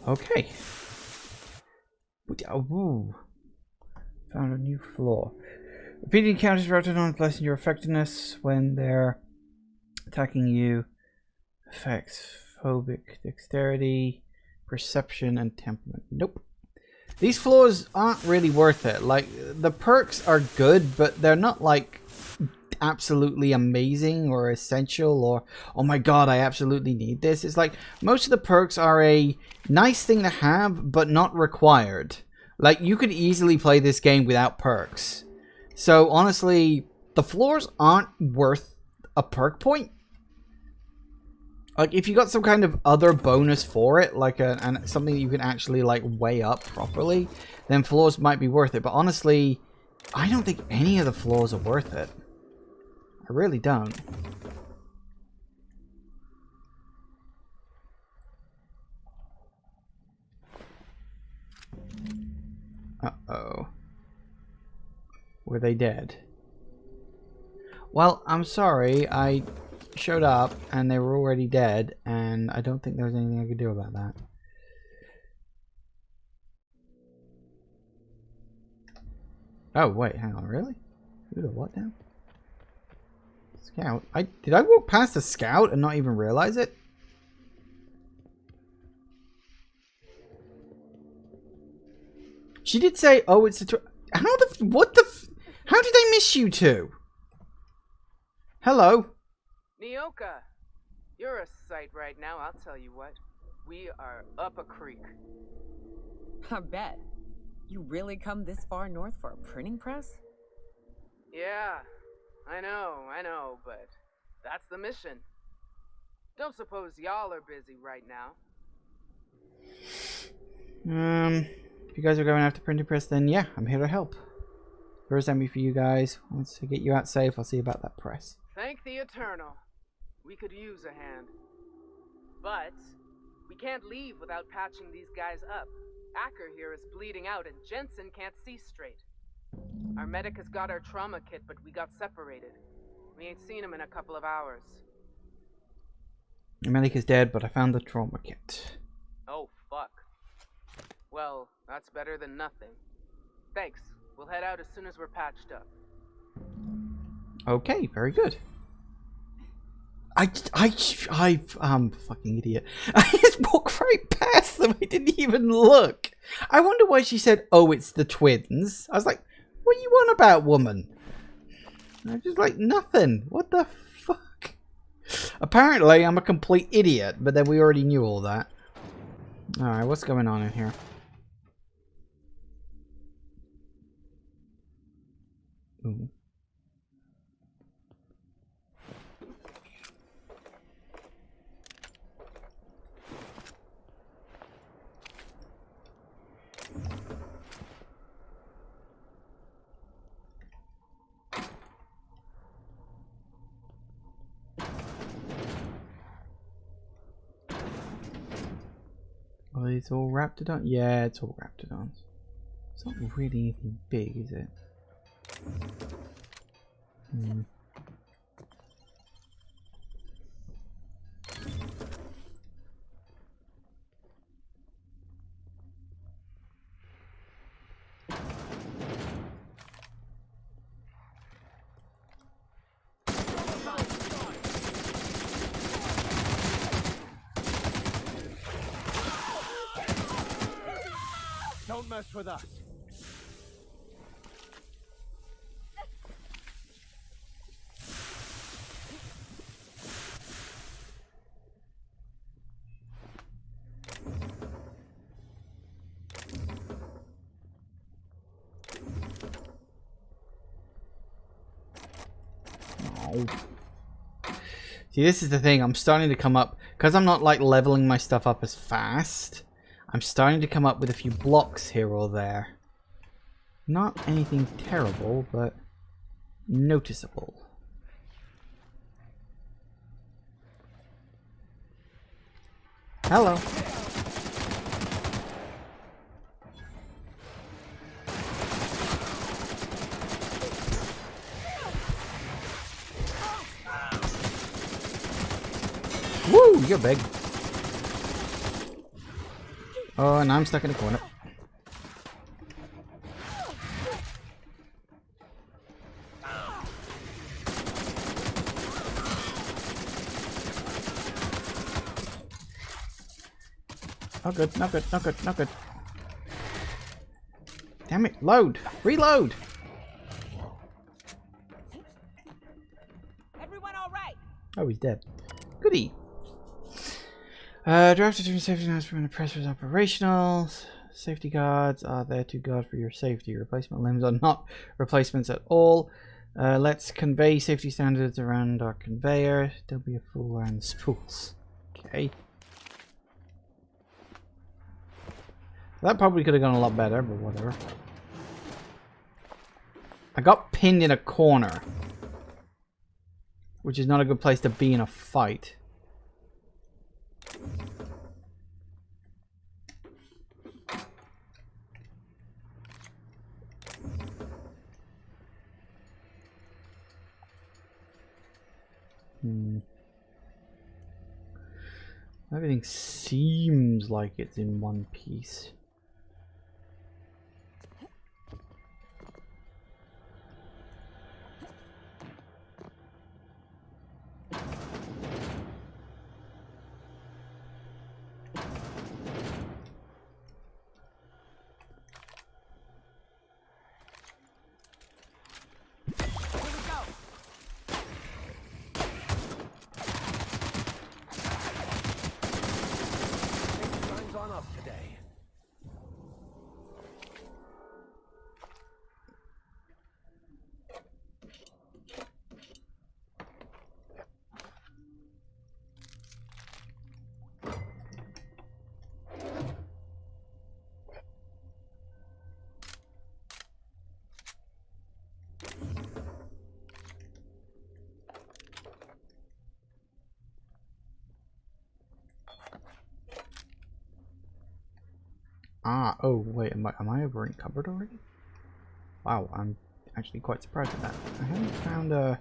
Okay. Ooh. Found a new flaw. Repeated encounters routed on lessen your effectiveness when they're attacking you. Effects phobic dexterity, perception, and temperament. Nope. These flaws aren't really worth it. Like, the perks are good, but they're not like absolutely amazing or essential or oh my god, I absolutely need this. It's like most of the perks are a nice thing to have, but not required. Like, you could easily play this game without perks. So honestly, the floors aren't worth a perk point. Like, if you got some kind of other bonus for it, like something that you can actually like weigh up properly, then floors might be worth it. But honestly, I don't think any of the floors are worth it. I really don't. Uh-oh. Were they dead? Well, I'm sorry. I showed up and they were already dead, and I don't think there was anything I could do about that. Oh, wait, hang on, really? Who the what now? Scout? Did I walk past a scout and not even realize it? She did say, oh, it's a how did I miss you two? Hello? Nyoka, you're a sight right now, I'll tell you what. We are up a creek. I bet. You really come this far north for a printing press? Yeah, I know, but that's the mission. Don't suppose y'all are busy right now. If you guys are going after printing press, then yeah, I'm here to help. First time for you guys. Once I get you out safe, I'll see about that press. Thank the Eternal. We could use a hand. But we can't leave without patching these guys up. Acker here is bleeding out and Jensen can't see straight. Our medic has got our trauma kit, but we got separated. We ain't seen him in a couple of hours. Your medic is dead, but I found the trauma kit. Oh, fuck. Well, that's better than nothing. Thanks. We'll head out as soon as we're patched up. Okay, very good. I'm fucking idiot. I just walked right past them. I didn't even look. I wonder why she said, oh, it's the twins. I was like, what are you on about, woman? I just like, nothing. What the fuck? Apparently, I'm a complete idiot, but then we already knew all that. Alright, what's going on in here? Ooh. Are these all Raptidons? Yeah, it's all Raptidons. It's not really anything big, is it? Hmm. Don't mess with us. Oh. See, this is the thing. I'm starting to come up, because I'm not like leveling my stuff up as fast. I'm starting to come up with a few blocks here or there. Not anything terrible, but noticeable. Hello. Woo, you're big. Oh, and I'm stuck in a corner. Not good, not good, not good, not good. Damn it, load! Reload! Everyone all right? Oh, he's dead. Goody. Director to safety notes when the pressure is operational. Safety guards are there to guard for your safety. Replacement limbs are not replacements at all. Let's convey safety standards around our conveyor. Don't be a fool around the spools. Okay. That probably could have gone a lot better, but whatever. I got pinned in a corner, which is not a good place to be in a fight. Everything seems like it's in one piece. Ah, oh wait, am I over encumbered already? Wow, I'm actually quite surprised at that. I haven't found a...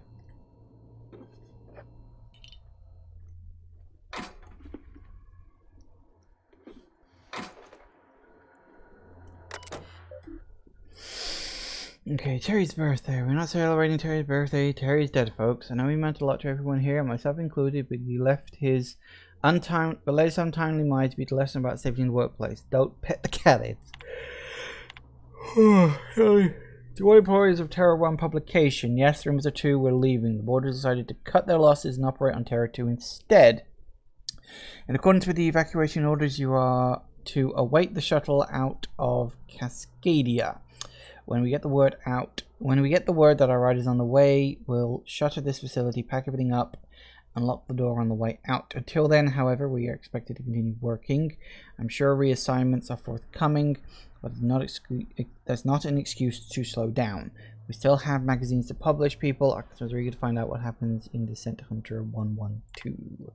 Okay, Terry's birthday. We're not celebrating Terry's birthday. Terry's dead, folks. I know he meant a lot to everyone here, myself included, but he left his untimely mind to be the lesson about safety in the workplace. Don't pet the cat. To all employees of Terra 1 publication, yes, Rimza 2 were leaving. The board decided to cut their losses and operate on Terra 2 instead. In accordance with the evacuation orders, you are to await the shuttle out of Cascadia. When we get the word that our ride is on the way, we'll shutter this facility, pack everything up, and lock the door on the way out. Until then, however, we are expected to continue working. I'm sure reassignments are forthcoming, but that's not an excuse to slow down. We still have magazines to publish, people. Our customers are eager to find out what happens in Descent Hunter 112.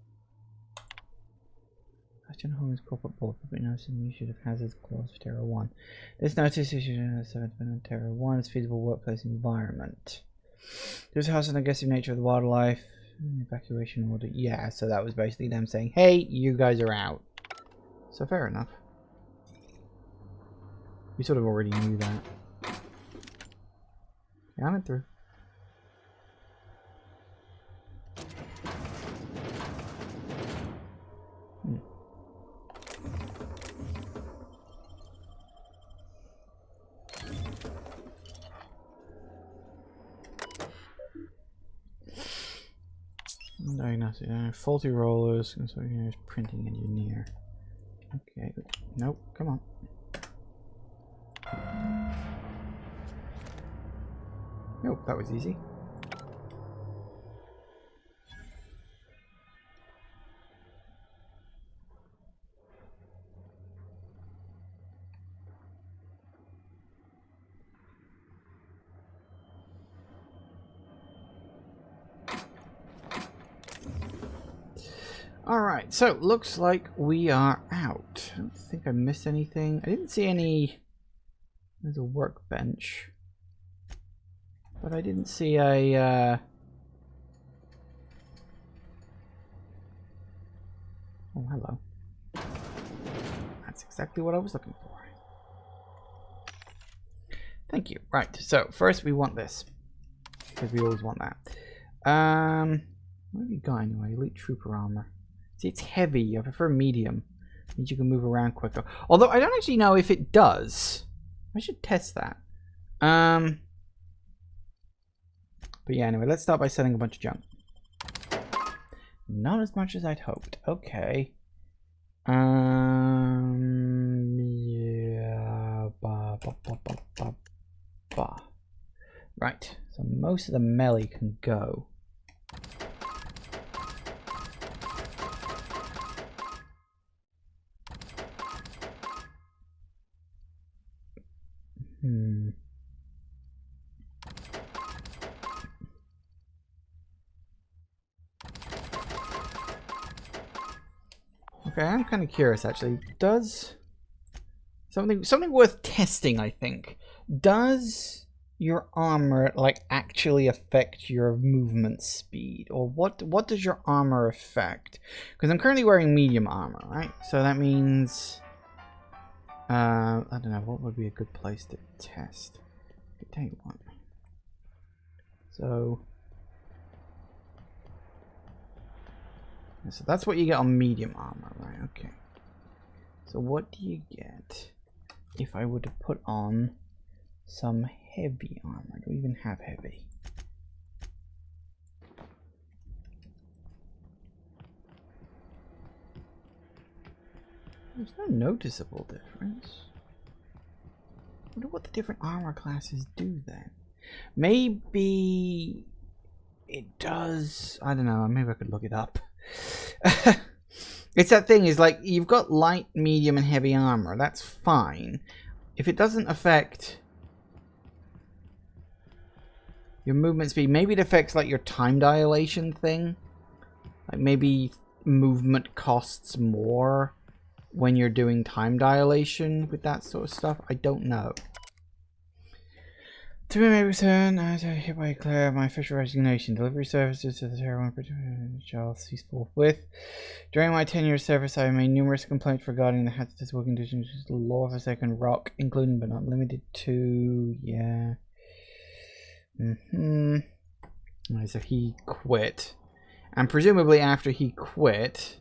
Question Home's corporate board public notice and issue of hazards clause for Terra 1. This notice issued on Terra 1 is feasible workplace environment. There's a house and aggressive nature of the wildlife. Evacuation order. Yeah, so that was basically them saying, hey, you guys are out. So fair enough. We sort of already knew that. Yeah, I went through. Diagnostic. Faulty rollers. And so here's printing engineer. Okay. Nope. Come on. Nope. That was easy. Alright, so looks like we are out. I don't think I missed anything. I didn't see any... There's a workbench. But I didn't see a... Oh, hello. That's exactly what I was looking for. Thank you. Right, so first we want this. Because we always want that. What have you got anyway? Elite Trooper Armor. See, it's heavy. I prefer medium. Means you can move around quicker. Although I don't actually know if it does. I should test that. But yeah, anyway, let's start by selling a bunch of junk. Not as much as I'd hoped. Okay. Yeah. Right. So most of the melee can go. Okay, I'm kind of curious actually. Does something worth testing, I think. Does your armor like actually affect your movement speed, or what does your armor affect? Because I'm currently wearing medium armor, right? So that means I don't know, what would be a good place to test? I could take one. So that's what you get on medium armor, right? Okay. So what do you get if I were to put on some heavy armor? Do we even have heavy? There's no noticeable difference. I wonder what the different armor classes do then. Maybe it does. I don't know. Maybe I could look it up. It's that thing, is like you've got light, medium, and heavy armor. That's fine. If it doesn't affect your movement speed, maybe it affects like your time dilation thing. Like maybe movement costs more when you're doing time dilation with that sort of stuff. I don't know. To be may return, I hereby declare my official resignation. Delivery services to the Terra 1 shall cease forthwith. During my 10-year service, I have made numerous complaints regarding the hazardous working conditions of the law of a second rock, including but not limited to, yeah. So he quit. And presumably after he quit,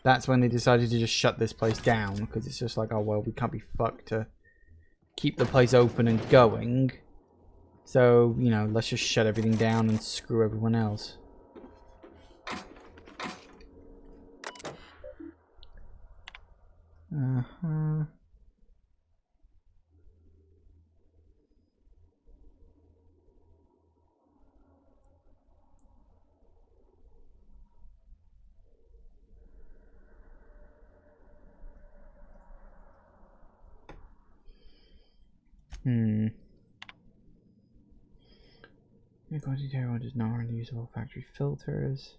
that's when they decided to just shut this place down, because it's just like, oh well, we can't be fucked to keep the place open and going. So, you know, let's just shut everything down and screw everyone else. Uh-huh. Your quantity terror does not run usable factory filters.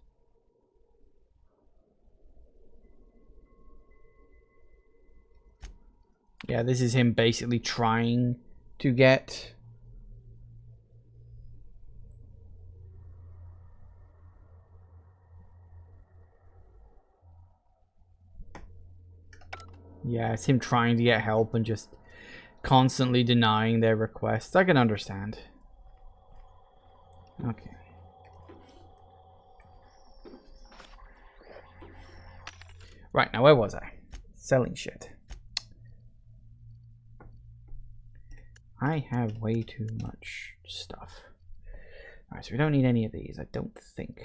Yeah, this is him basically trying to get yeah, it's him trying to get help and just constantly denying their requests. I can understand. Okay. Right, now where was I? Selling shit. I have way too much stuff. Alright, so we don't need any of these, I don't think.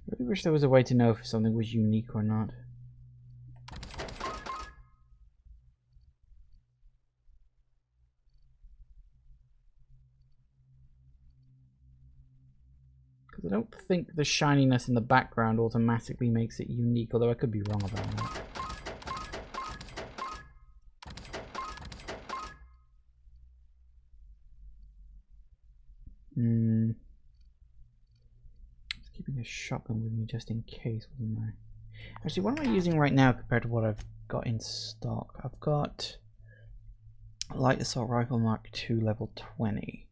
I really wish there was a way to know if something was unique or not. Because I don't think the shininess in the background automatically makes it unique, although I could be wrong about that. Keeping a shotgun with me just in case, wasn't I? Actually, what am I using right now compared to what I've got in stock? I've got a light assault rifle Mark II level 20.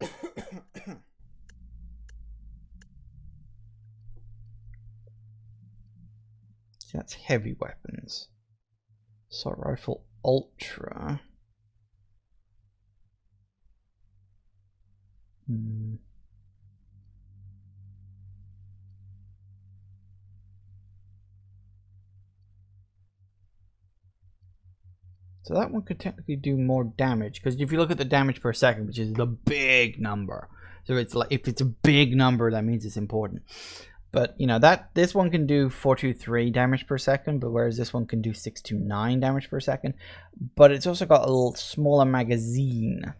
So that's heavy weapons. Assault rifle ultra. So that one could technically do more damage, because if you look at the damage per second, which is the big number, so it's like if it's a big number, that means it's important. But you know that this one can do 423 damage per second, but whereas this one can do 629 damage per second. But it's also got a little smaller magazine.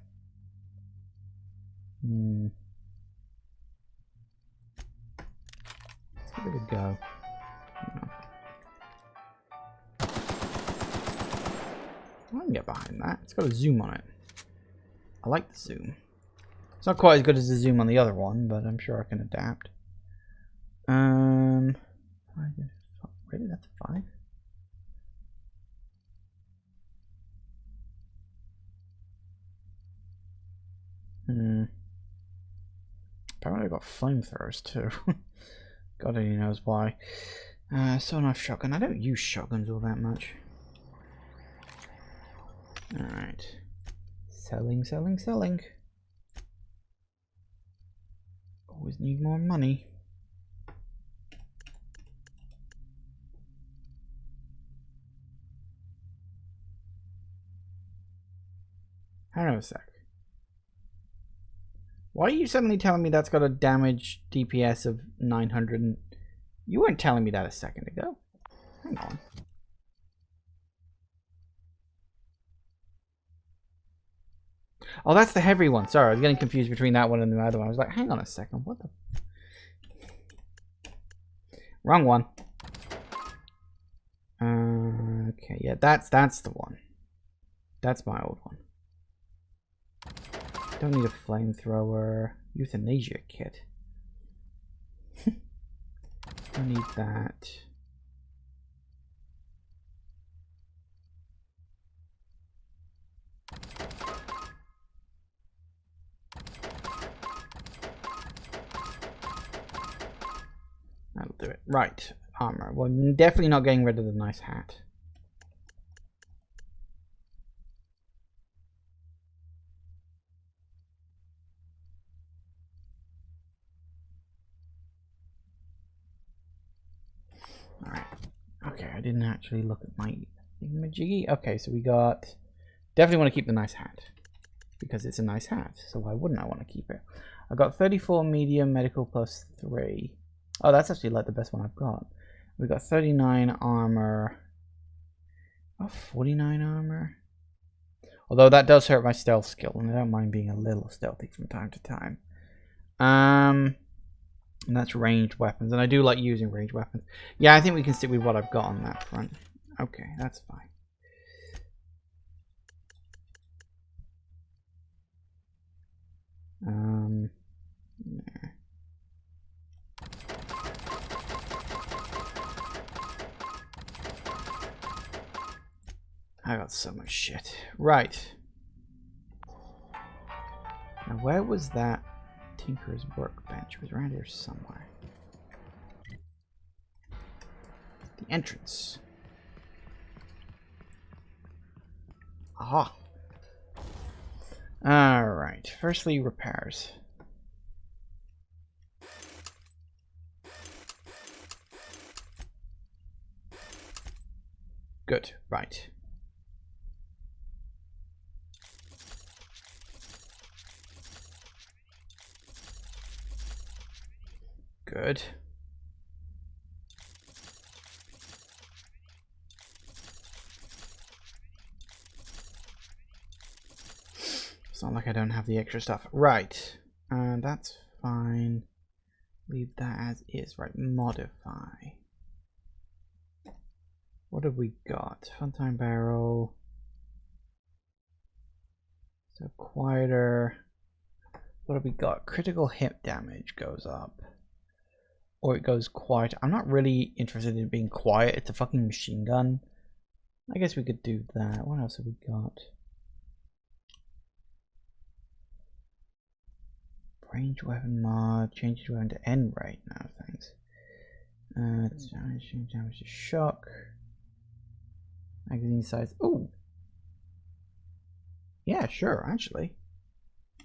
Let's give it a go. I can get behind that. It's got a zoom on it. I like the zoom. It's not quite as good as the zoom on the other one, but I'm sure I can adapt. Really, that's a 5. Apparently I got flamethrowers too. God only knows why. So knife shotgun. I don't use shotguns all that much. Alright. Selling, selling, selling. Always need more money. Hang on a sec. Why are you suddenly telling me that's got a damage DPS of 900? And you weren't telling me that a second ago. Hang on. Oh, that's the heavy one. Sorry, I was getting confused between that one and the other one. I was like, hang on a second. What the... Wrong one. Okay, yeah, that's the one. That's my old one. Don't need a flamethrower. Euthanasia kit. Don't need that. That'll do it. Right. Armor. Well, definitely not getting rid of the nice hat. I didn't actually look at my thingamajiggy. Okay, so we got... Definitely want to keep the nice hat. Because it's a nice hat. So why wouldn't I want to keep it? I got 34 medium, medical plus 3. Oh, that's actually like the best one I've got. We got 39 armor. Oh, 49 armor. Although that does hurt my stealth skill, and I don't mind being a little stealthy from time to time. And that's ranged weapons, and I do like using ranged weapons. Yeah, I think we can stick with what I've got on that front. Okay, that's fine. Yeah. I got so much shit. Right. Now, where was that Tinker's workbench? It was around here somewhere. The entrance. Aha. Alright. Firstly, repairs. Good. Right. Good. It's not like I don't have the extra stuff. Right. That's fine. Leave that as is. Right. Modify. What have we got? Funtime barrel. So quieter. What have we got? Critical hit damage goes up. Or it goes quiet. I'm not really interested in being quiet. It's a fucking machine gun. I guess we could do that. What else have we got? Range weapon mod. Change your weapon to end rate. No, thanks. Change damage to shock. Magazine size. Ooh. Yeah, sure, actually.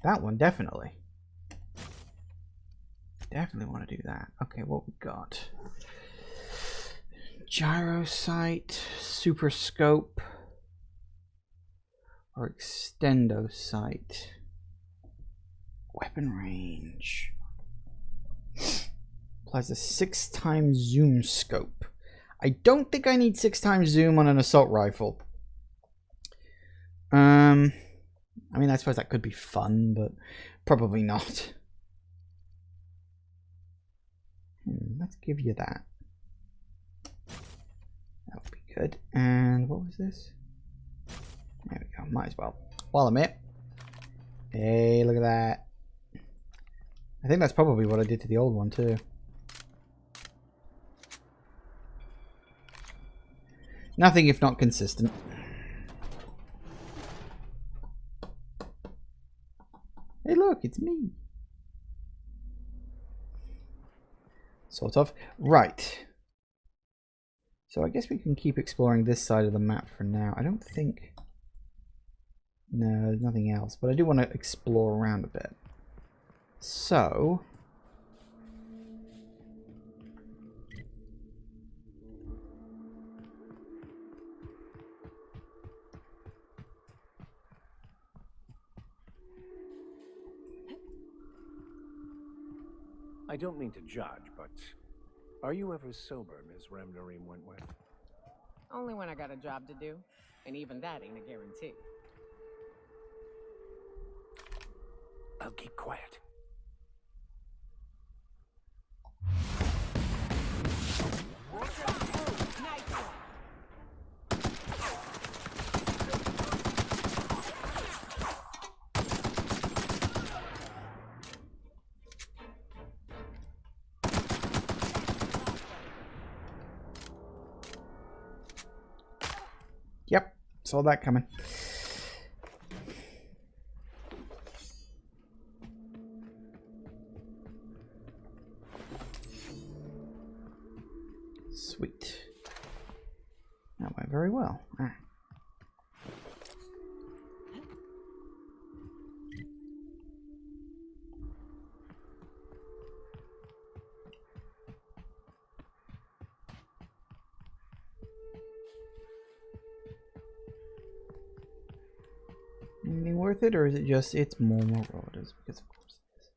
That one, definitely. Definitely want to do that. Okay, what we got? Gyro sight, super scope, or extendo sight. Weapon range. Applies a 6x zoom scope. I don't think I need 6x zoom on an assault rifle. I mean, I suppose that could be fun, but probably not. Let's give you that. That would be good. And what was this? There we go. Might as well. While I'm here. Hey, look at that. I think that's probably what I did to the old one too. Nothing if not consistent. Hey, look, it's me. Sort of. Right. So I guess we can keep exploring this side of the map for now. I don't think... No, there's nothing else. But I do want to explore around a bit. So... I don't mean to judge, but are you ever sober, Miss Remnarim Wentworth? Only when I got a job to do, and even that ain't a guarantee. I'll keep quiet. Yep, saw that coming. Sweet. That went very well. Ah. Anything worth it, or is it just it's more marauders? Because of course it is.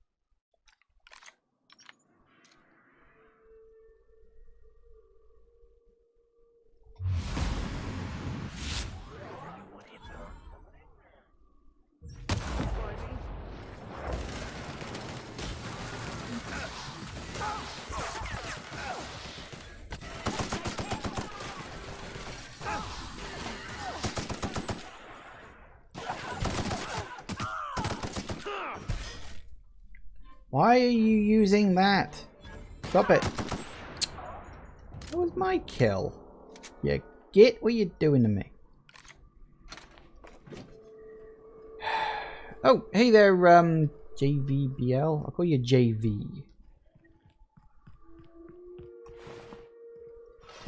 Why are you using that? Stop it. That was my kill. Yeah, get what you're doing to me. Oh, hey there, JVBL. I'll call you JV.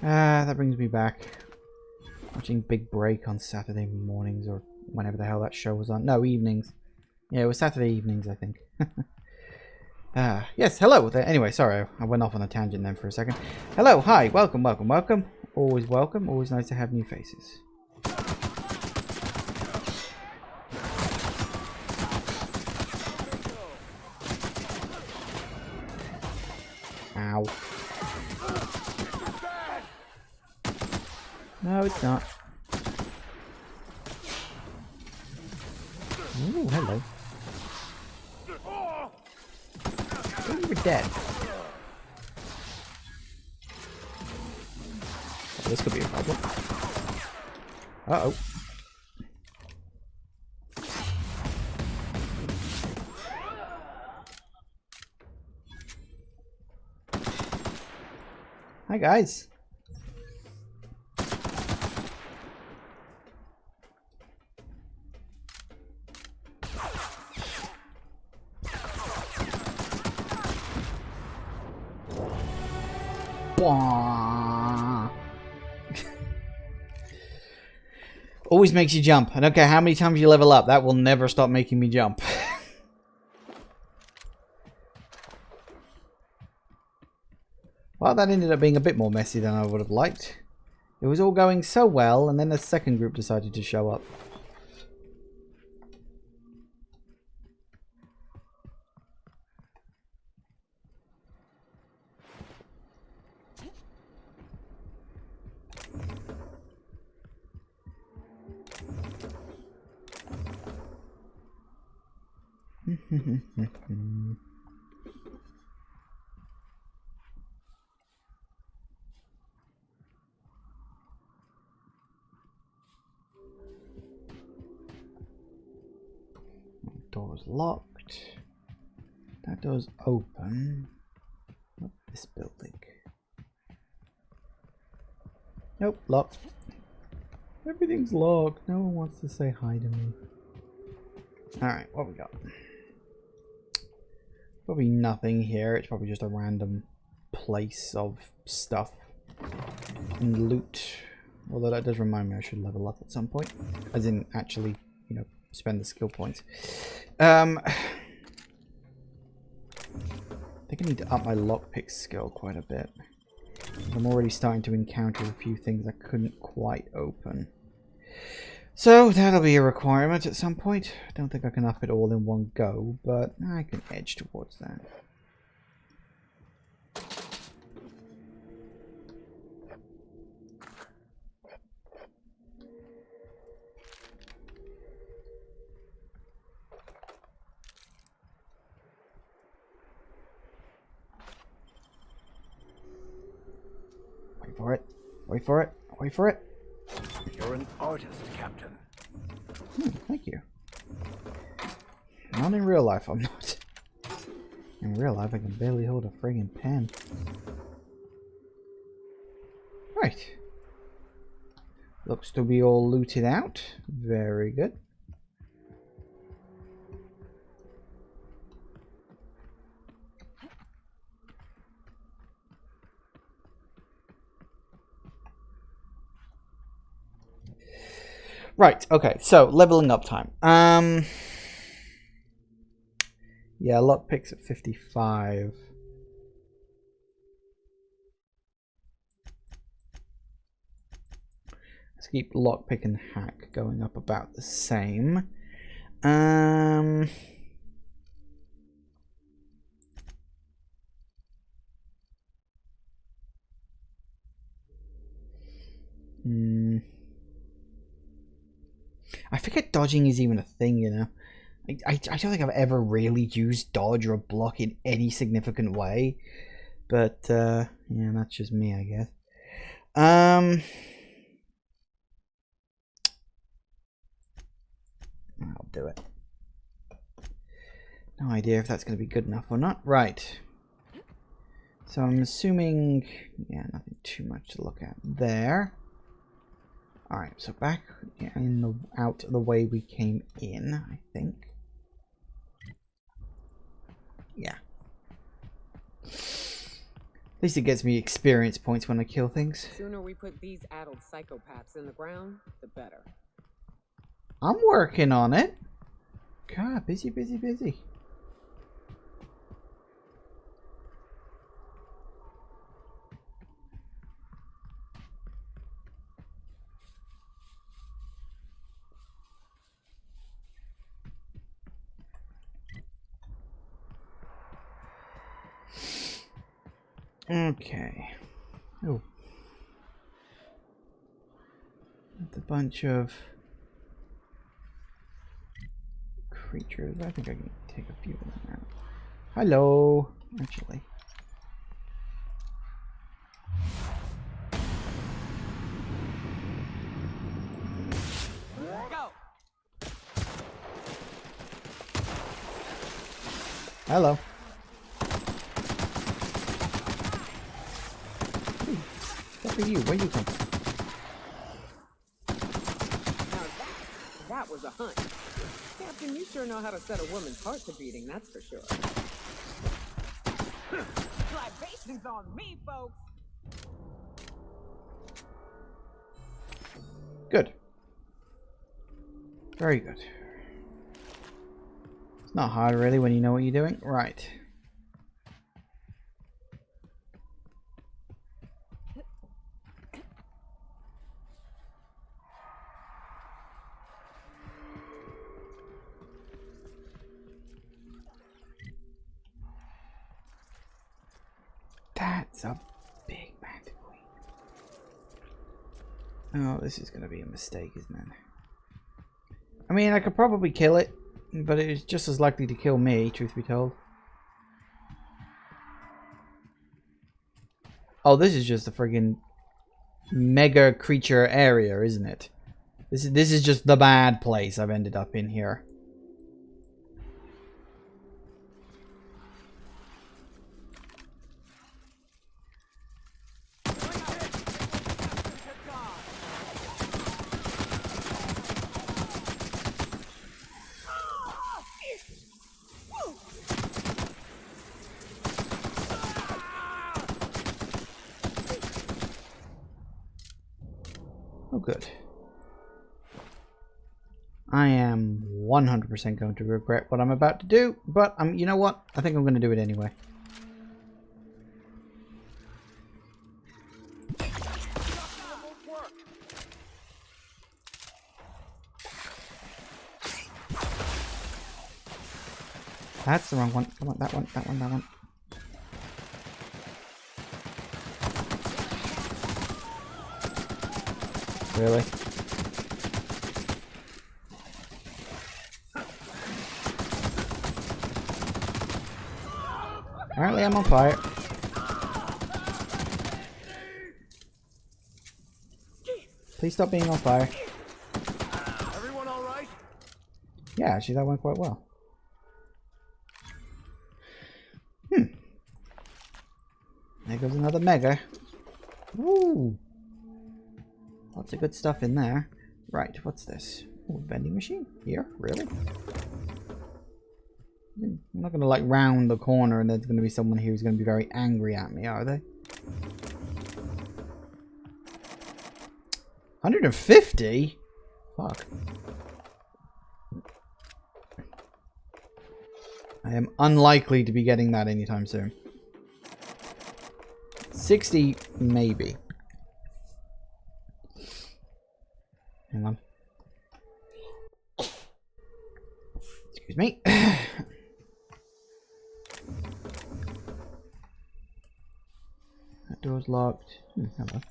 That brings me back. Watching Big Break on Saturday mornings, or whenever the hell that show was on. No, evenings. Yeah, it was Saturday evenings, I think. Yes, hello. Anyway, sorry, I went off on a tangent then for a second. Hello, hi, welcome, welcome, welcome. Always welcome, always nice to have new faces. Ow. No, it's not. Ooh, hello. Oh, you were dead. This could be a problem. Uh-oh. Hi, guys. Always makes you jump. I don't care how many times you level up, that will never stop making me jump. Well, that ended up being a bit more messy than I would have liked. It was all going so well, and then a second group decided to show up. Door's locked. That door's open. Not this building. Nope, locked. Everything's locked. No one wants to say hi to me. Alright, what we got? Probably nothing here. It's probably just a random place of stuff and loot. Although that does remind me I should level up at some point. As in actually, you know, spend the skill points. I think I need to up my lockpick skill quite a bit. I'm already starting to encounter a few things I couldn't quite open. So that'll be a requirement at some point. I don't think I can up it all in one go, but I can edge towards that. Wait for it. Wait for it. Wait for it. You're an artist, Captain. Thank you. Not in real life, I'm not. In real life, I can barely hold a friggin' pen. Right. Looks to be all looted out. Very good. Right, okay, so leveling up time. Yeah, lockpicks at 55. Let's keep lockpick and hack going up about the same. I forget dodging is even a thing, you know. I don't think I've ever really used dodge or block in any significant way. But, yeah, that's just me, I guess. I'll do it. No idea if that's going to be good enough or not. Right. So I'm assuming, yeah, nothing too much to look at there. Alright, so back in the out the way we came in, I think. Yeah. At least it gets me experience points when I kill things. The sooner we put these addled psychopaths in the ground, the better. I'm working on it. God, busy. Okay. Oh. That's a bunch of creatures. I think I can take a few of them out. Hello. Actually. Go. Hello. What are you? Where you come from? Now that was a hunt. Captain, you sure know how to set a woman's heart to beating, that's for sure. Libations on me, folks! Good. Very good. It's not hard really when you know what you're doing. Right. That's a big manticore. Oh, this is going to be a mistake, isn't it? I mean, I could probably kill it, but it is just as likely to kill me, truth be told. Oh, this is just a friggin' mega creature area, isn't it? This is just the bad place I've ended up in here. Oh, good. I am 100% going to regret what I'm about to do, but you know what? I think I'm going to do it anyway. That's the wrong one. Come on, that one, that one, that one. Really? Apparently I'm on fire. Please stop being on fire. Everyone all right? Yeah, actually that went quite well. There goes another mega. Woo! Lots of good stuff in there. Right, what's this? Ooh, vending machine? Here? Really? I'm not going to like round the corner and there's going to be someone here who's going to be very angry at me, are they? 150? Fuck. I am unlikely to be getting that anytime soon. 60, maybe. Hang on. Excuse me. That door's locked. Hello.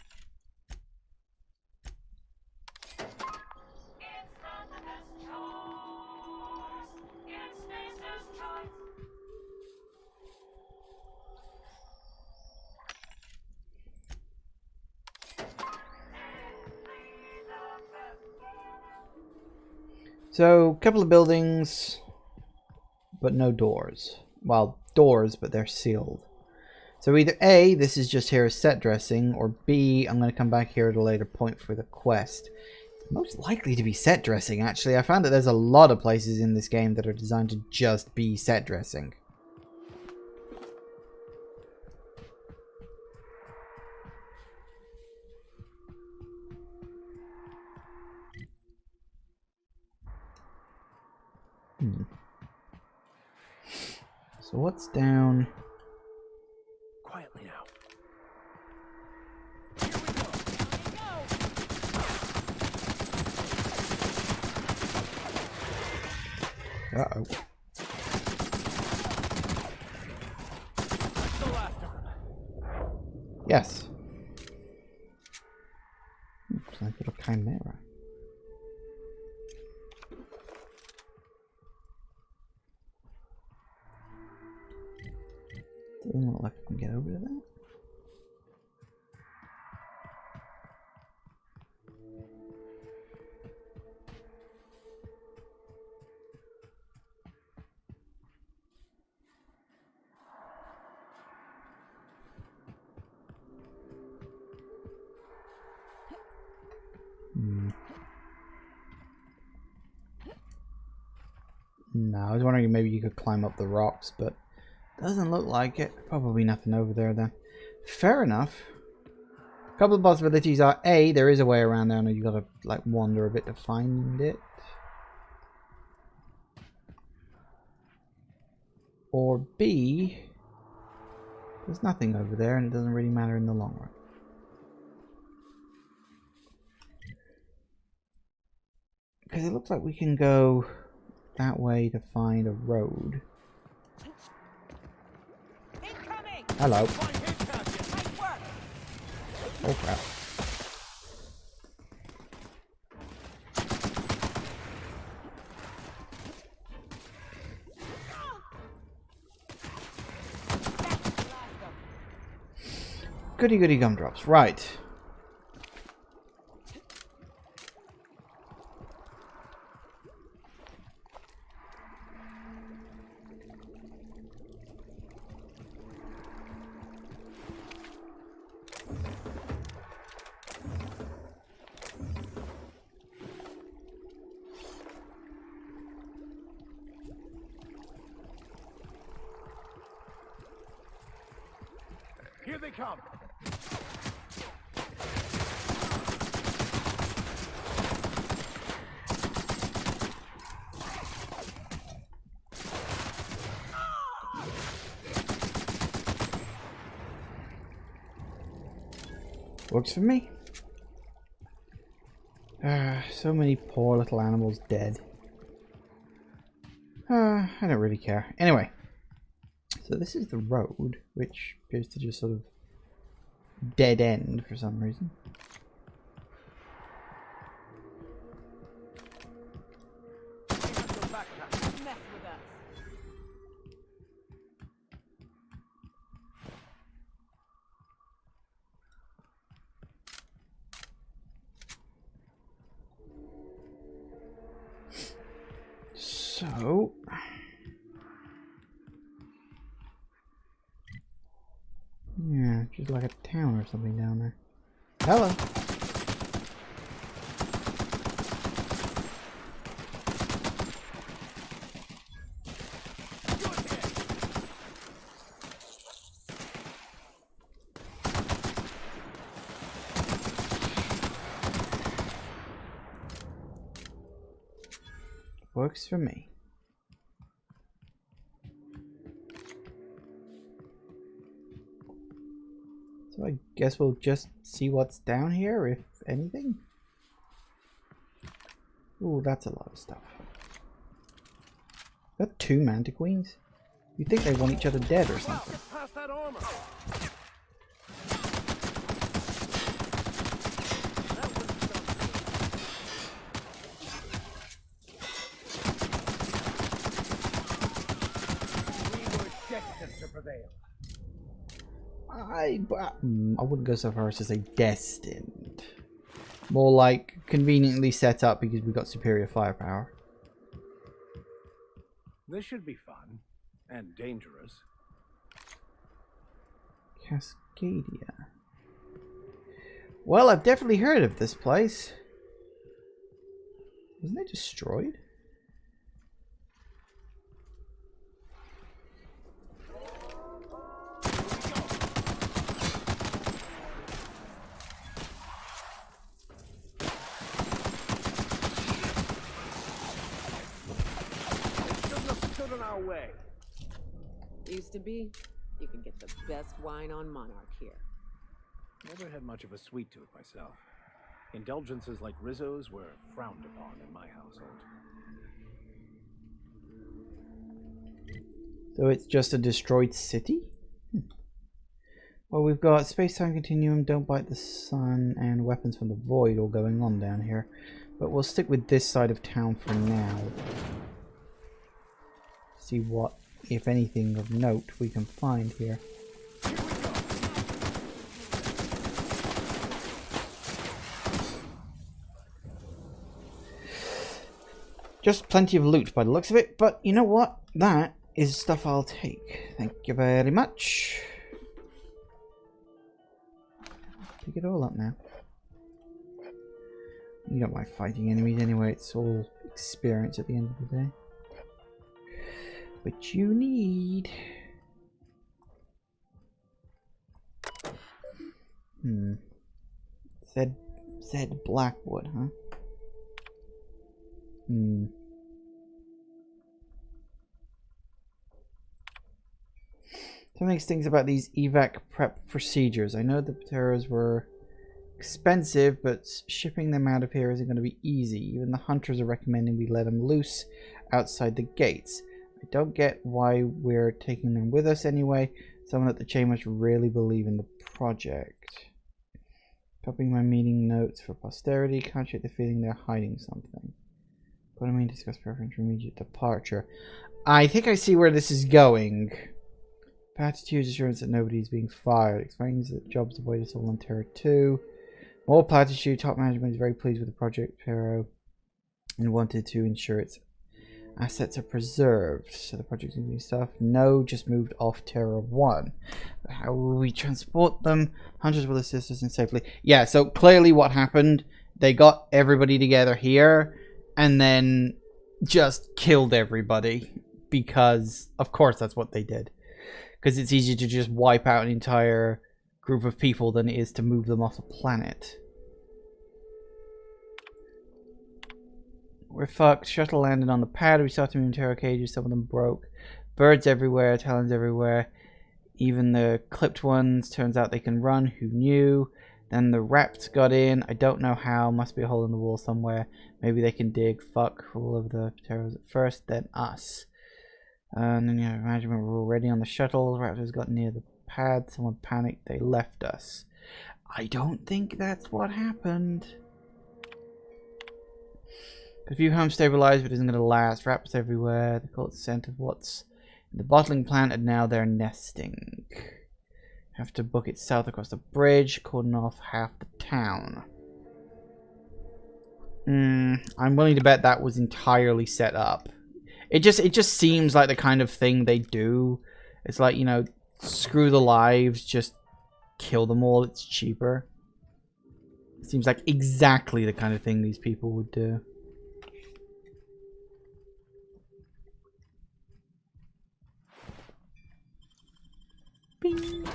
So, a couple of buildings, but no doors. Well, doors, but they're sealed. So either A, this is just here as set dressing, or B, I'm going to come back here at a later point for the quest. It's most likely to be set dressing, actually. I found that there's a lot of places in this game that are designed to just be set dressing. So what's down? Quietly now. Uh-oh. Yes. It's like a little chimera. Doesn't look like I can get over to that. No, I was wondering if maybe you could climb up the rocks, but doesn't look like it. Probably nothing over there then. Fair enough. A couple of possibilities are A, there is a way around there and you gotta like wander a bit to find it. Or B, there's nothing over there and it doesn't really matter in the long run. Because it looks like we can go that way to find a road. Hello. Oh crap. Goody goody gumdrops. Right. Here they come. Works for me. So many poor little animals dead. I don't really care. Anyway. So this is the road, which appears to just sort of dead end for some reason. So yeah, just like a town or something down there. Hello. Works for me. So I guess we'll just see what's down here, if anything. Ooh, that's a lot of stuff. That 2 Mantiqueens? You'd think they want each other dead or something. Pass that armor. To prevail. I wouldn't go so far as to say destined. More like conveniently set up because we got superior firepower. This should be fun and dangerous. Cascadia. Well, I've definitely heard of this place. Wasn't it destroyed? Way. Used to be, you could get the best wine on Monarch here. Never had much of a sweet tooth myself. Indulgences like Rizzo's were frowned upon in my household. So it's just a destroyed city? Well, we've got space-time continuum, don't bite the sun, and weapons from the void all going on down here. But we'll stick with this side of town for now. See what, if anything of note, we can find here. Just plenty of loot by the looks of it, but you know what? That is stuff I'll take. Thank you very much. Pick it all up now. You don't like fighting enemies anyway, it's all experience at the end of the day. What you need. Said Blackwood, huh? So many things about these evac prep procedures. I know the Pteros were expensive, but shipping them out of here isn't going to be easy. Even the hunters are recommending we let them loose outside the gates. I don't get why we're taking them with us anyway. Someone at the chain must really believe in the project. Copying my meeting notes for posterity. Can't shake the feeling they're hiding something. What I mean, discuss preference for immediate departure. I think I see where this is going. Platitude's assurance that nobody's being fired. Explains that jobs avoided all on Terra 2. More Platitude. Top management is very pleased with the project, Pero, and wanted to ensure its assets are preserved. So the project's going to be stuff. No, just moved off Terra 1. But how will we transport them? Hunters will assist us in safely. Yeah, so clearly what happened, they got everybody together here and then just killed everybody. Because, of course, that's what they did. Because it's easier to just wipe out an entire group of people than it is to move them off a planet. We're fucked. Shuttle landed on the pad. We started moving terror cages. Some of them broke. Birds everywhere. Talons everywhere. Even the clipped ones. Turns out they can run. Who knew? Then the rats got in. I don't know how. Must be a hole in the wall somewhere. Maybe they can dig. Fuck all of the terrors at first. Then us. And then you imagine we were already on the shuttle. The raptors got near the pad. Someone panicked. They left us. I don't think that's what happened. A few homes stabilized, but it isn't going to last. Raptors everywhere. They call it the scent of what's in the bottling plant, and now they're nesting. Have to book it south across the bridge, cordon off half the town. I'm willing to bet that was entirely set up. It just seems like the kind of thing they do. It's like, you know, screw the lives, just kill them all. It's cheaper. It seems like exactly the kind of thing these people would do. Bing.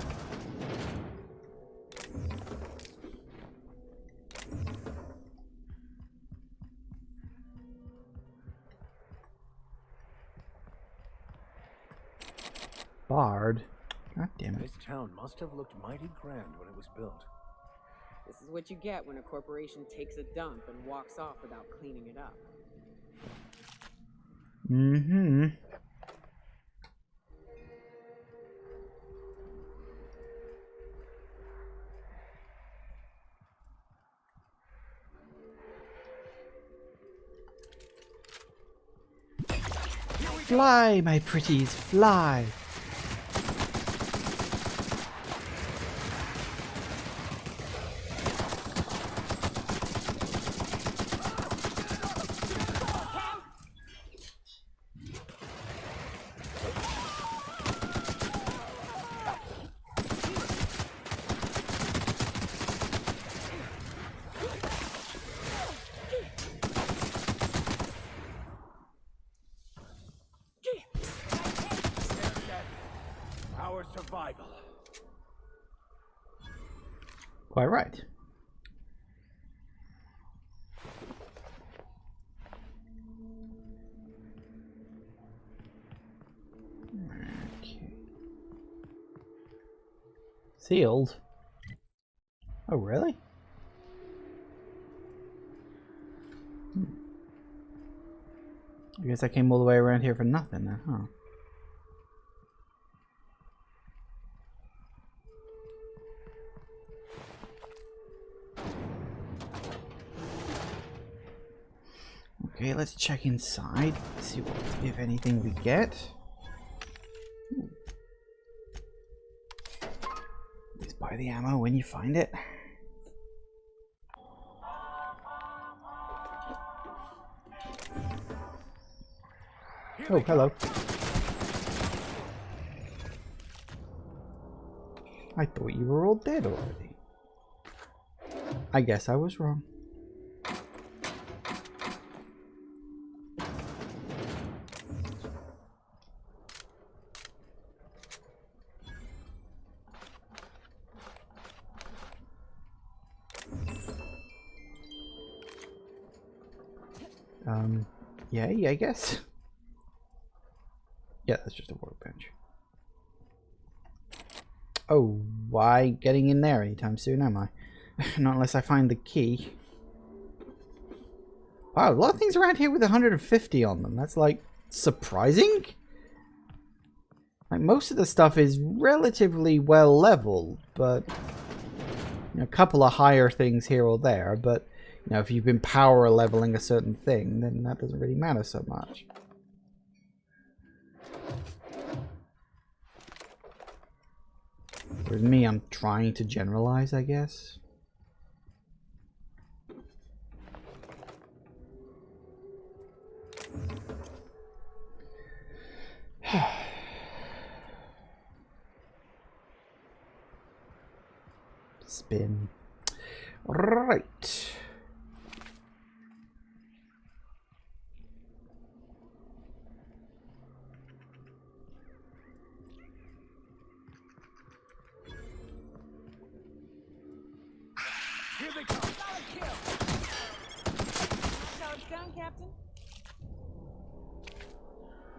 Bard. God damn it. This town must have looked mighty grand when it was built. This is what you get when a corporation takes a dump and walks off without cleaning it up. Fly, my pretties, fly. Our survival. Quite right. Okay. Sealed? Oh, really? I guess I came all the way around here for nothing then, huh? Okay, let's check inside, see what, if anything we get. Ooh. Please buy the ammo when you find it. Oh, hello. I thought you were all dead already. I guess I was wrong. Yay, I guess. Yeah, that's just a workbench. Oh, why getting in there anytime soon, am I? Not unless I find the key. Wow, a lot of things around here with 150 on them. That's like surprising. Like most of the stuff is relatively well leveled, but you know, a couple of higher things here or there, but you know, if you've been power leveling a certain thing, then that doesn't really matter so much. With me, I'm trying to generalize, I guess. Spin. Right. Here they come. Solid kill. Charge down, Captain.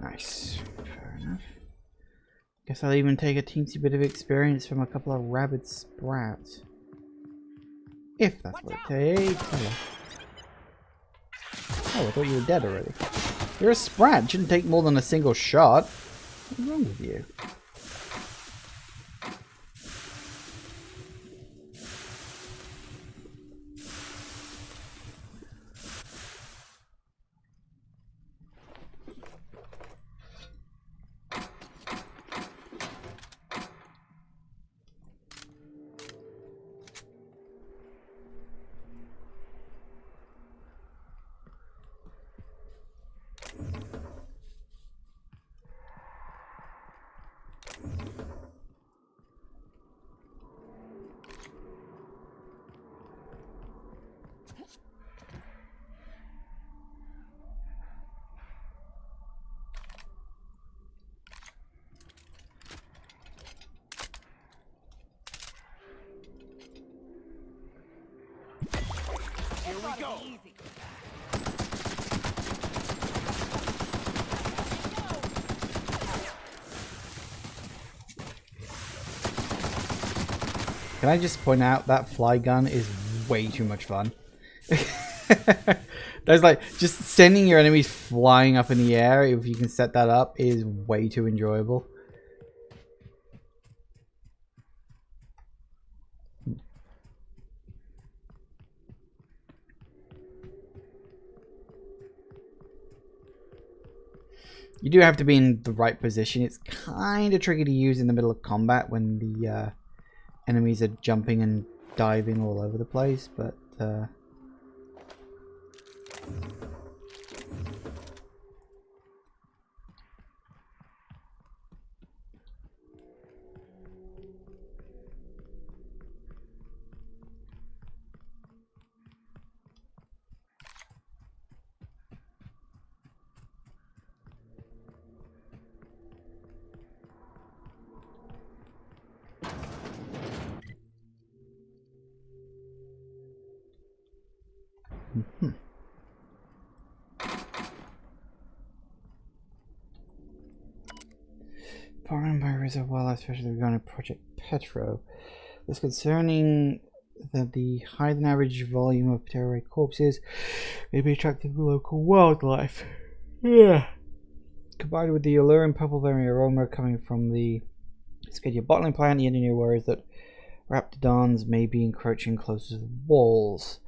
Nice. Fair enough. Guess I'll even take a teensy bit of experience from a couple of rabid sprats. If that's what it takes. Oh, I thought you were dead already. You're a sprat. Shouldn't take more than a single shot. What's wrong with you? Here we go. Can I just point out that fly gun is way too much fun. There's like just sending your enemies flying up in the air, if you can set that up, is way too enjoyable. You do have to be in the right position. It's kind of tricky to use in the middle of combat when the enemies are jumping and diving all over the place, but Foreign by Rizzo Wildlife, especially regarding Project Petro. It's concerning that the higher than average volume of Ptero corpses may be attracting the local wildlife. Yeah. Combined with the alluring purple berry aroma coming from the Scadia bottling plant, the engineer worries that raptidons may be encroaching closer to the walls.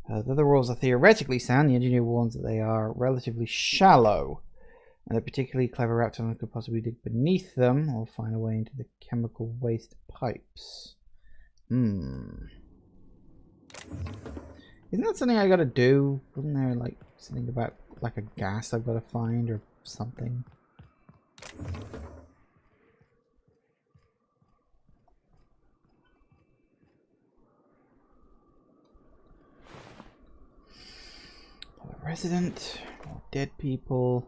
Though the walls are theoretically sound, the engineer warns that they are relatively shallow, and a particularly clever raptidon could possibly dig beneath them or find a way into the chemical waste pipes. Isn't that something I gotta do? Wasn't there like something about like a gas I've gotta find or something? A resident, more dead people.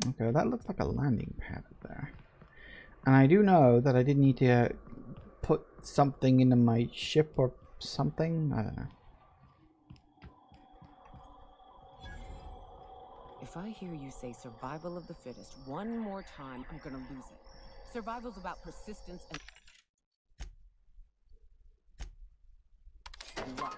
Okay, that looks like a landing pad there. And I do know that I did need to put something into my ship or something. I don't know. If I hear you say survival of the fittest one more time, I'm gonna lose it. Survival's about persistence and luck.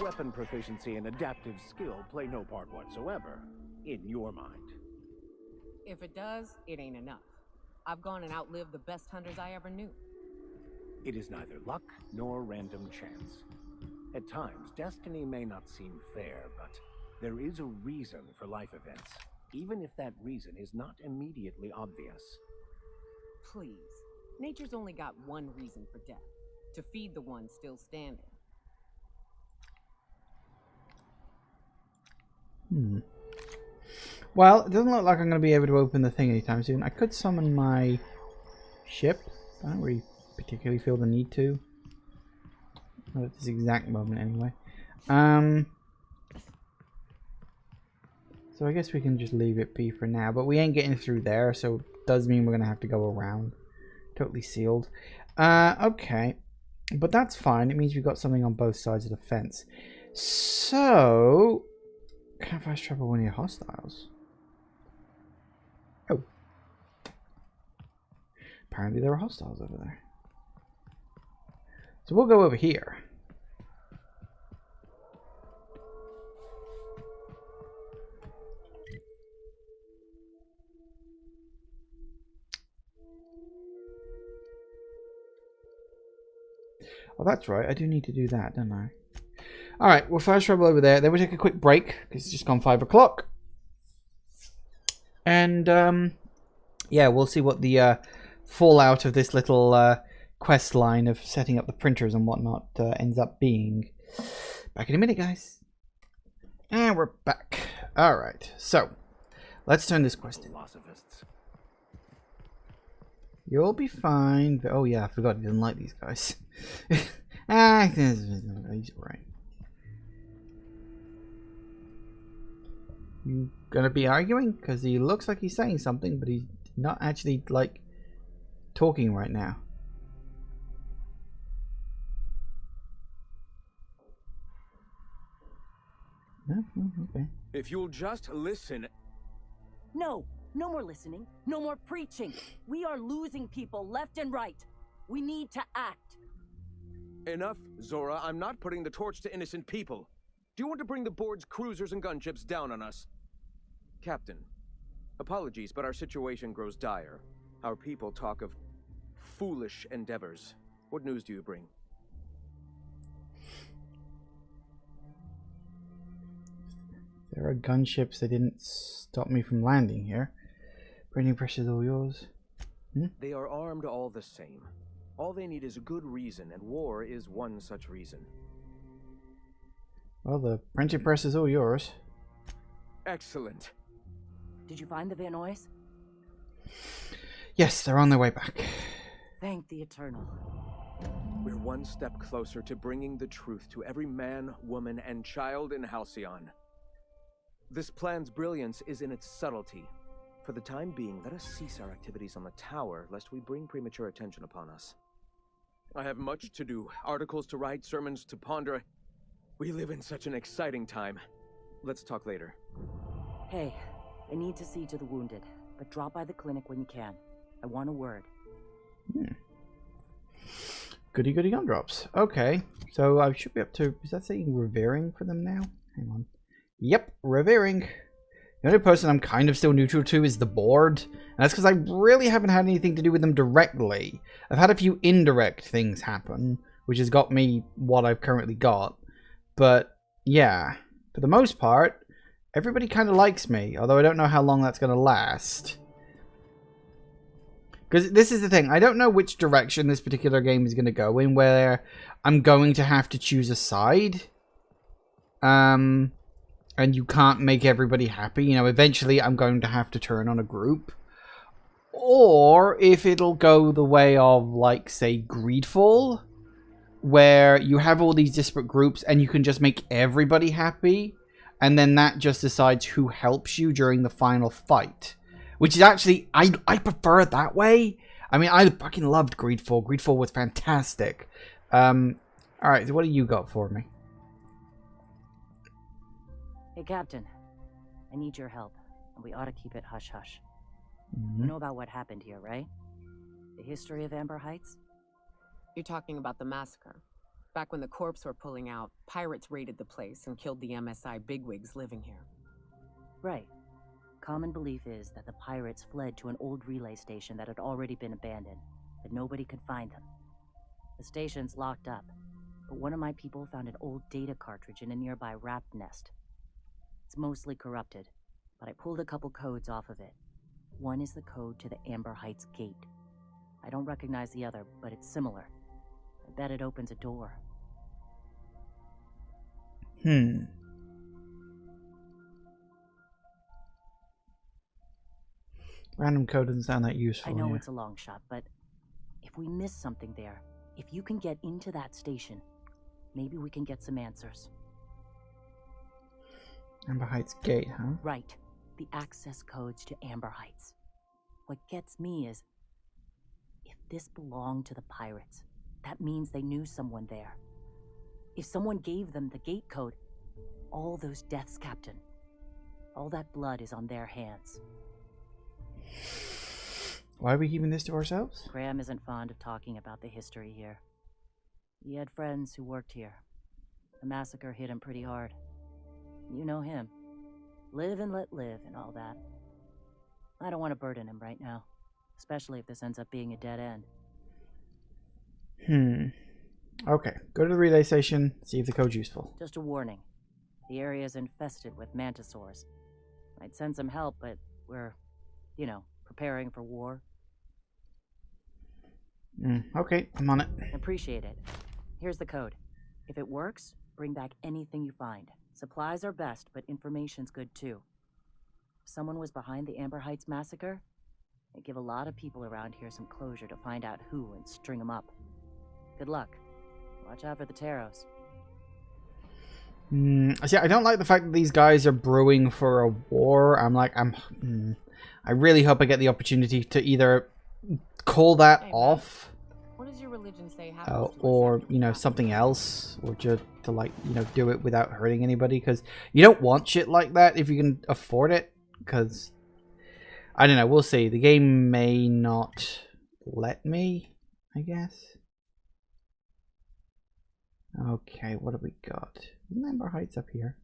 Weapon proficiency and adaptive skill play no part whatsoever, in your mind. If it does, it ain't enough. I've gone and outlived the best hunters I ever knew. It is neither luck nor random chance. At times, destiny may not seem fair, but there is a reason for life events, even if that reason is not immediately obvious. Please. Nature's only got one reason for death. To feed the one still standing. Well, it doesn't look like I'm going to be able to open the thing anytime soon. I could summon my ship. I don't really particularly feel the need to. Not at this exact moment, anyway. So I guess we can just leave it be for now. But we ain't getting through there, so it does mean we're going to have to go around. Totally sealed. Okay. But that's fine. It means we've got something on both sides of the fence. So... Can fast travel when you're hostiles? Oh. Apparently there are hostiles over there. So we'll go over here. Oh, that's right. I do need to do that, don't I? Alright, we'll fast travel over there. Then we'll take a quick break, because it's just gone 5 o'clock. And, yeah, we'll see what the fallout of this little quest line of setting up the printers and whatnot ends up being. Back in a minute, guys. And we're back. Alright, so, let's turn this quest in. You'll be fine. Oh, yeah, I forgot he doesn't like these guys. He's right. You gonna be arguing? Because he looks like he's saying something, but he's not actually, like, talking right now. Okay. If you'll just listen... No, no more listening. No more preaching. We are losing people left and right. We need to act. Enough, Zora. I'm not putting the torch to innocent people. Do you want to bring the board's cruisers and gunships down on us? Captain, apologies, but our situation grows dire. Our people talk of foolish endeavors. What news do you bring? There are gunships that didn't stop me from landing here. Printing pressure's all yours. They are armed all the same. All they need is a good reason, and war is one such reason. Well, the printing press is all yours. Excellent. Did you find the Vanois? Yes, they're on their way back. Thank the Eternal. We're one step closer to bringing the truth to every man, woman, and child in Halcyon. This plan's brilliance is in its subtlety. For the time being, let us cease our activities on the tower, lest we bring premature attention upon us. I have much to do, articles to write, sermons to ponder. We live in such an exciting time. Let's talk later. Hey, I need to see to the wounded, but drop by the clinic when you can. I want a word. Goody goody gumdrops. Okay, so I should be up to, is that saying revering for them now? Hang on. Yep, revering. The only person I'm kind of still neutral to is the board, and that's because I really haven't had anything to do with them directly. I've had a few indirect things happen, which has got me what I've currently got. But yeah, for the most part, everybody kind of likes me, although I don't know how long that's going to last. Because this is the thing, I don't know which direction this particular game is going to go in, where I'm going to have to choose a side. And you can't make everybody happy. You know, eventually I'm going to have to turn on a group. Or if it'll go the way of, like, say, Greedfall, where you have all these disparate groups and you can just make everybody happy, and then that just decides who helps you during the final fight. Which is actually, I prefer it that way. I mean, I fucking loved Greedfall. Greedfall was fantastic. Alright, so what do you got for me? Hey, Captain. I need your help, and we ought to keep it hush-hush. You know about what happened here, right? The history of Amber Heights? You're talking about the massacre. Back when the corps were pulling out, pirates raided the place and killed the MSI bigwigs living here. Right. Common belief is that the pirates fled to an old relay station that had already been abandoned, but nobody could find them. The station's locked up, but one of my people found an old data cartridge in a nearby raft nest. It's mostly corrupted, but I pulled a couple codes off of it. One is the code to the Amber Heights gate. I don't recognize the other, but it's similar. I bet it opens a door. Random code doesn't sound that useful. I know it's a long shot, but if we miss something there, if you can get into that station, maybe we can get some answers. Amber Heights gate, huh? Right. The access codes to Amber Heights. What gets me is, if this belonged to the pirates, that means they knew someone there. If someone gave them the gate code, all those deaths, Captain, all that blood is on their hands. Why are we keeping this to ourselves? Graham isn't fond of talking about the history here. He had friends who worked here. The massacre hit him pretty hard. You know him. Live and let live and all that. I don't want to burden him right now, especially if this ends up being a dead end. Okay, go to the relay station, see if the code's useful. Just a warning. The area is infested with mantisaurs. I'd send some help, but we're, you know, preparing for war. Okay, I'm on it. Appreciate it. Here's the code. If it works, bring back anything you find. Supplies are best, but information's good too. If someone was behind the Amber Heights massacre, it'd give a lot of people around here some closure to find out who and string them up. Good luck. Watch out for the Taros. See, I don't like the fact that these guys are brewing for a war. I really hope I get the opportunity to either call that off. What does your religion say happens to Or, you know, something else. Or just to, like, you know, do it without hurting anybody. Because you don't want shit like that if you can afford it. Because, I don't know, we'll see. The game may not let me, I guess. Okay, what have we got? Isn't Amber Heights up here?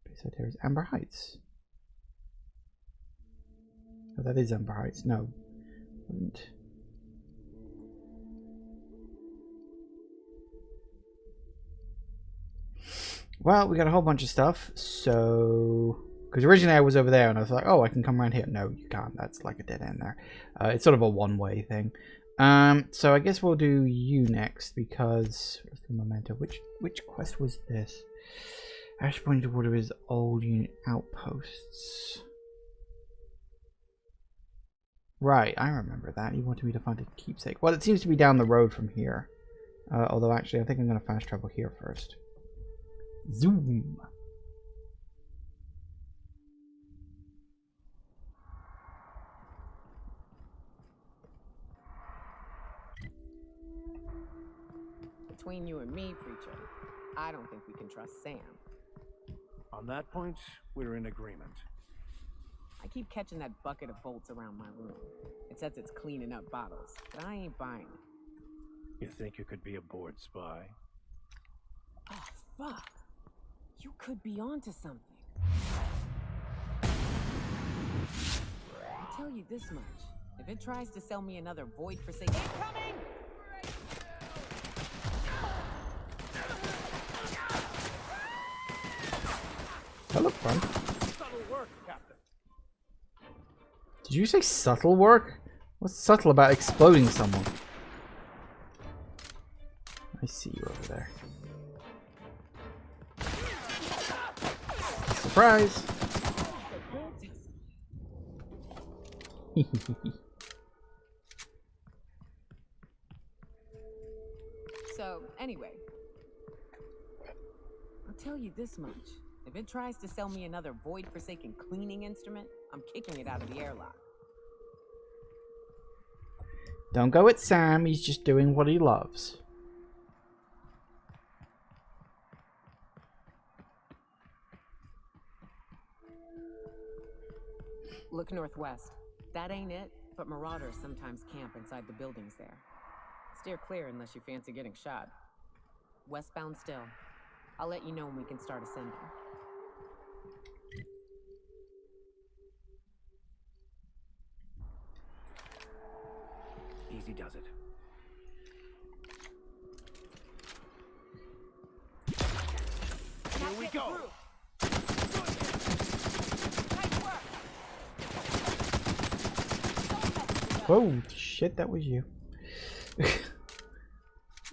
Beside there is Amber Heights. Oh, that is Amber Heights. No. Wouldn't. Well, we got a whole bunch of stuff, so... Because originally I was over there and I was like, oh, I can come around here. No, you can't. That's like a dead end there. It's sort of a one-way thing. So I guess we'll do you next because... Where's the memento? Which quest was this? Ash pointed toward his old unit outposts. Right, I remember that. He wanted me to find a keepsake. Well, it seems to be down the road from here. Although, actually, I think I'm going to fast travel here first. Zoom! Between you and me, Preacher, I don't think we can trust Sam. On that point, we're in agreement. I keep catching that bucket of bolts around my room. It says it's cleaning up bottles, but I ain't buying it. You think you could be a bored spy? Oh, fuck. You could be onto something. I'll tell you this much. If it tries to sell me another void-forsaken... Incoming! That looked fun. Subtle work, Captain. Did you say subtle work? What's subtle about exploding someone? I see you over there. Surprise! So, anyway, I'll tell you this much. If it tries to sell me another void-forsaken cleaning instrument, I'm kicking it out of the airlock. Don't go at Sam, he's just doing what he loves. Look northwest. That ain't it, but marauders sometimes camp inside the buildings there. Steer clear unless you fancy getting shot. Westbound still. I'll let you know when we can start ascending. Easy does it. Here we go! Whoa, shit, that was you.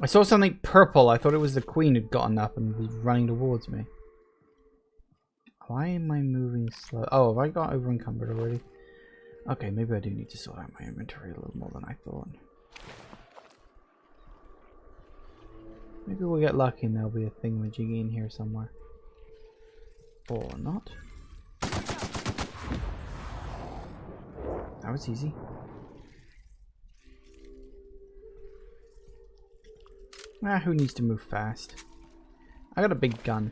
I saw something purple. I thought it was the queen who'd gotten up and was running towards me. Why am I moving slow? Oh, have I got over encumbered already? Okay, maybe I do need to sort out my inventory a little more than I thought. Maybe we'll get lucky and there'll be a thingamajiggy in here somewhere. Or not. That was easy. Ah, who needs to move fast? I got a big gun.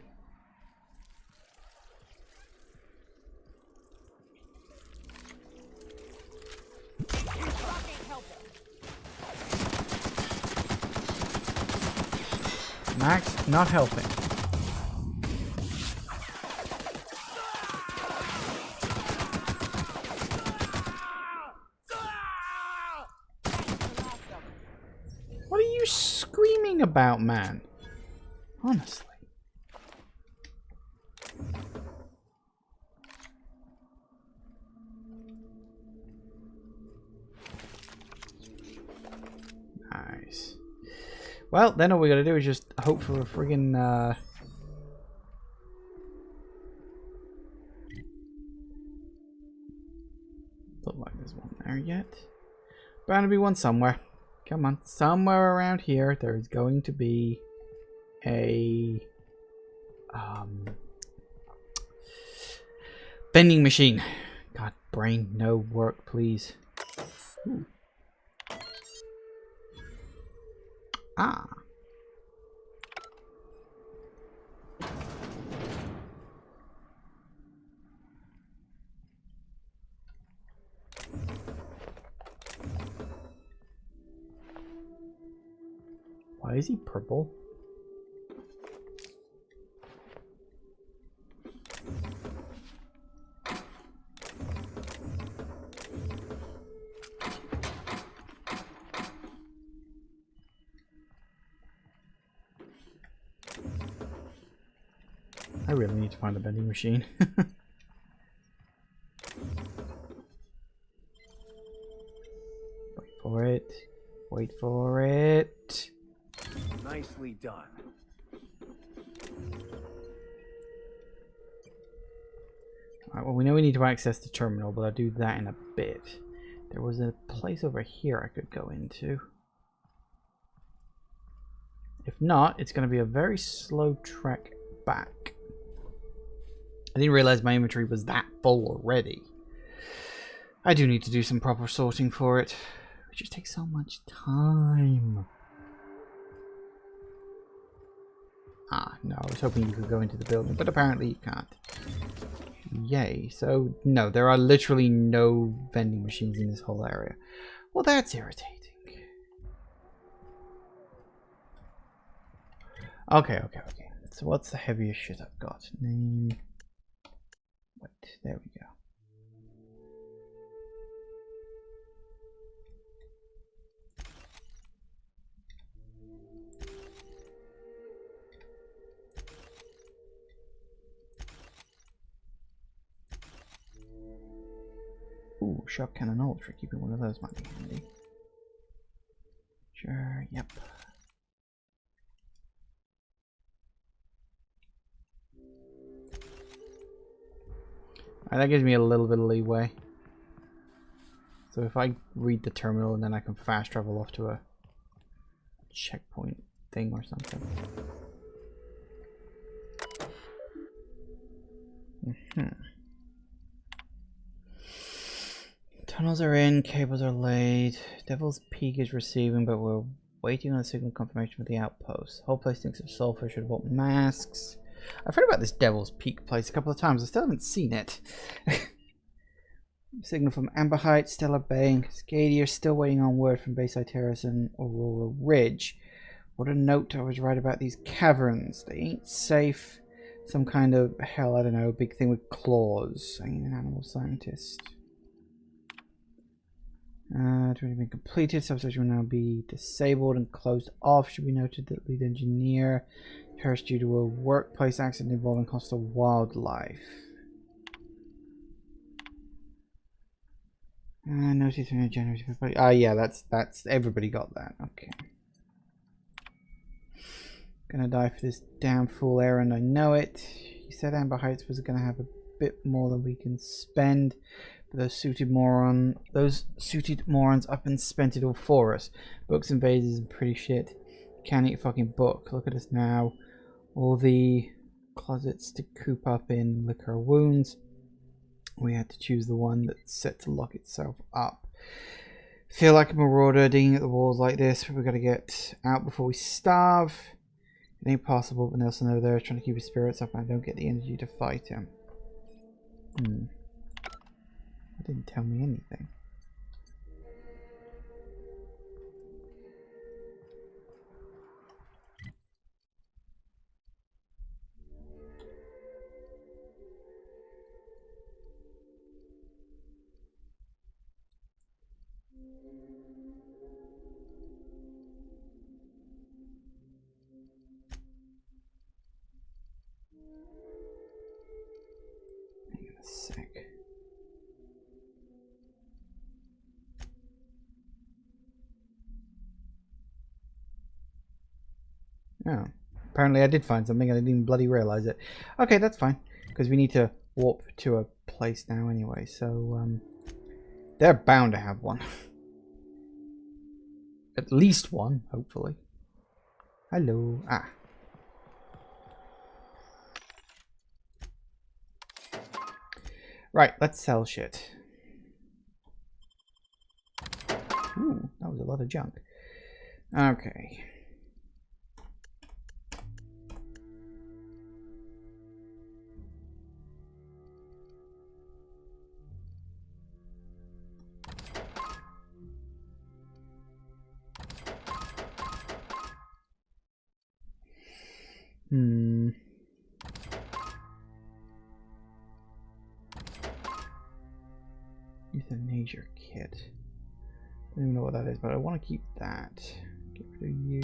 Max, not helping. What are you screaming about, man? Honestly. Nice. Well, then all we gotta do is just hope for a friggin' look like there's one there yet. Bound to be one somewhere. Come on, somewhere around here there is going to be a vending machine. God, brain, no work, please. Ooh. Ah. Why is he purple? I really need to find a vending machine. Wait for it. Wait for it. Nicely done. Alright, well, we know we need to access the terminal, but I'll do that in a bit. There was a place over here I could go into. If not, it's going to be a very slow trek back. I didn't realize my inventory was that full already. I do need to do some proper sorting for it. It just takes so much time. Ah, no, I was hoping you could go into the building, but apparently you can't. Yay. So, no, there are literally no vending machines in this whole area. Well, that's irritating. Okay. So what's the heaviest shit I've got? Name. Wait, there we go. Ooh, shock cannon ultra. Keeping one of those might be handy. Sure, yep. Alright, that gives me a little bit of leeway. So if I read the terminal and then I can fast travel off to a checkpoint thing or something. Tunnels are in, cables are laid. Devil's Peak is receiving, but we're waiting on a signal confirmation for the outpost. Whole place thinks of sulfur, should have bought masks. I've heard about this Devil's Peak place a couple of times. I still haven't seen it. Signal from Amber Heights, Stellar Bay, and Cascadia. Still waiting on word from Bayside Terrace and Aurora Ridge. What a note I was right about these caverns. They ain't safe. Some kind of, hell, I don't know, big thing with claws. I ain't an animal scientist. To be completed. Substation will now be disabled and closed off. Should be noted that lead engineer perished due to a workplace accident involving hostile wildlife. Notice from January. Yeah, that's everybody got that. Okay. Gonna die for this damn fool errand. I know it. He said Amber Heights was gonna have a bit more than we can spend. But those suited morons up and spent it all for us. Books and vases and pretty shit. Can't eat a fucking book. Look at us now. All the closets to coop up in, lick our wounds. We had to choose the one that's set to lock itself up. Feel like a marauder digging at the walls like this, but we gotta get out before we starve. It ain't possible, but Nelson over there is trying to keep his spirits up and I don't get the energy to fight him. It didn't tell me anything. Hang on a sec. Oh, apparently I did find something. I didn't even bloody realize it. Okay, that's fine, because we need to warp to a place now anyway. So they're bound to have one. At least one, hopefully. Hello. Ah. Right, let's sell shit. Ooh, that was a lot of junk. Okay. Euthanasia kit. I don't even know what that is, but I want to keep that. Get rid of you.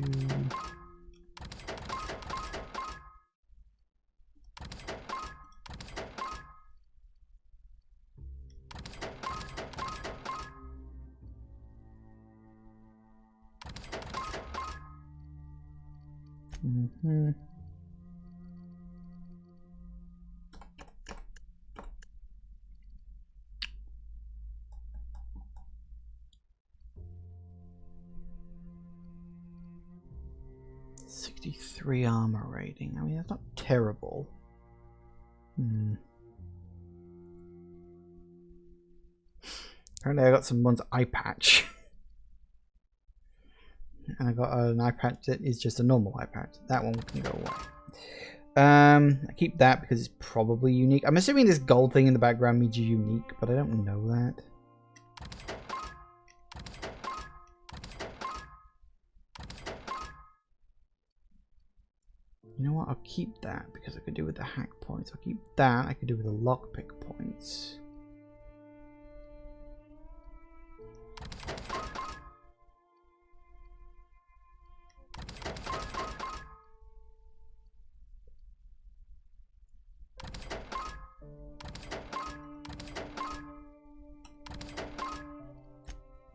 Mm-hmm. .63 armor rating. I mean, that's not terrible. Apparently I got someone's eye patch. And I got an eye patch that is just a normal eye patch. That one can go away. I keep that because it's probably unique. I'm assuming this gold thing in the background means unique, but I don't know that. You know what? I'll keep that because I could do with the hack points. I'll keep that. I could do with the lockpick points.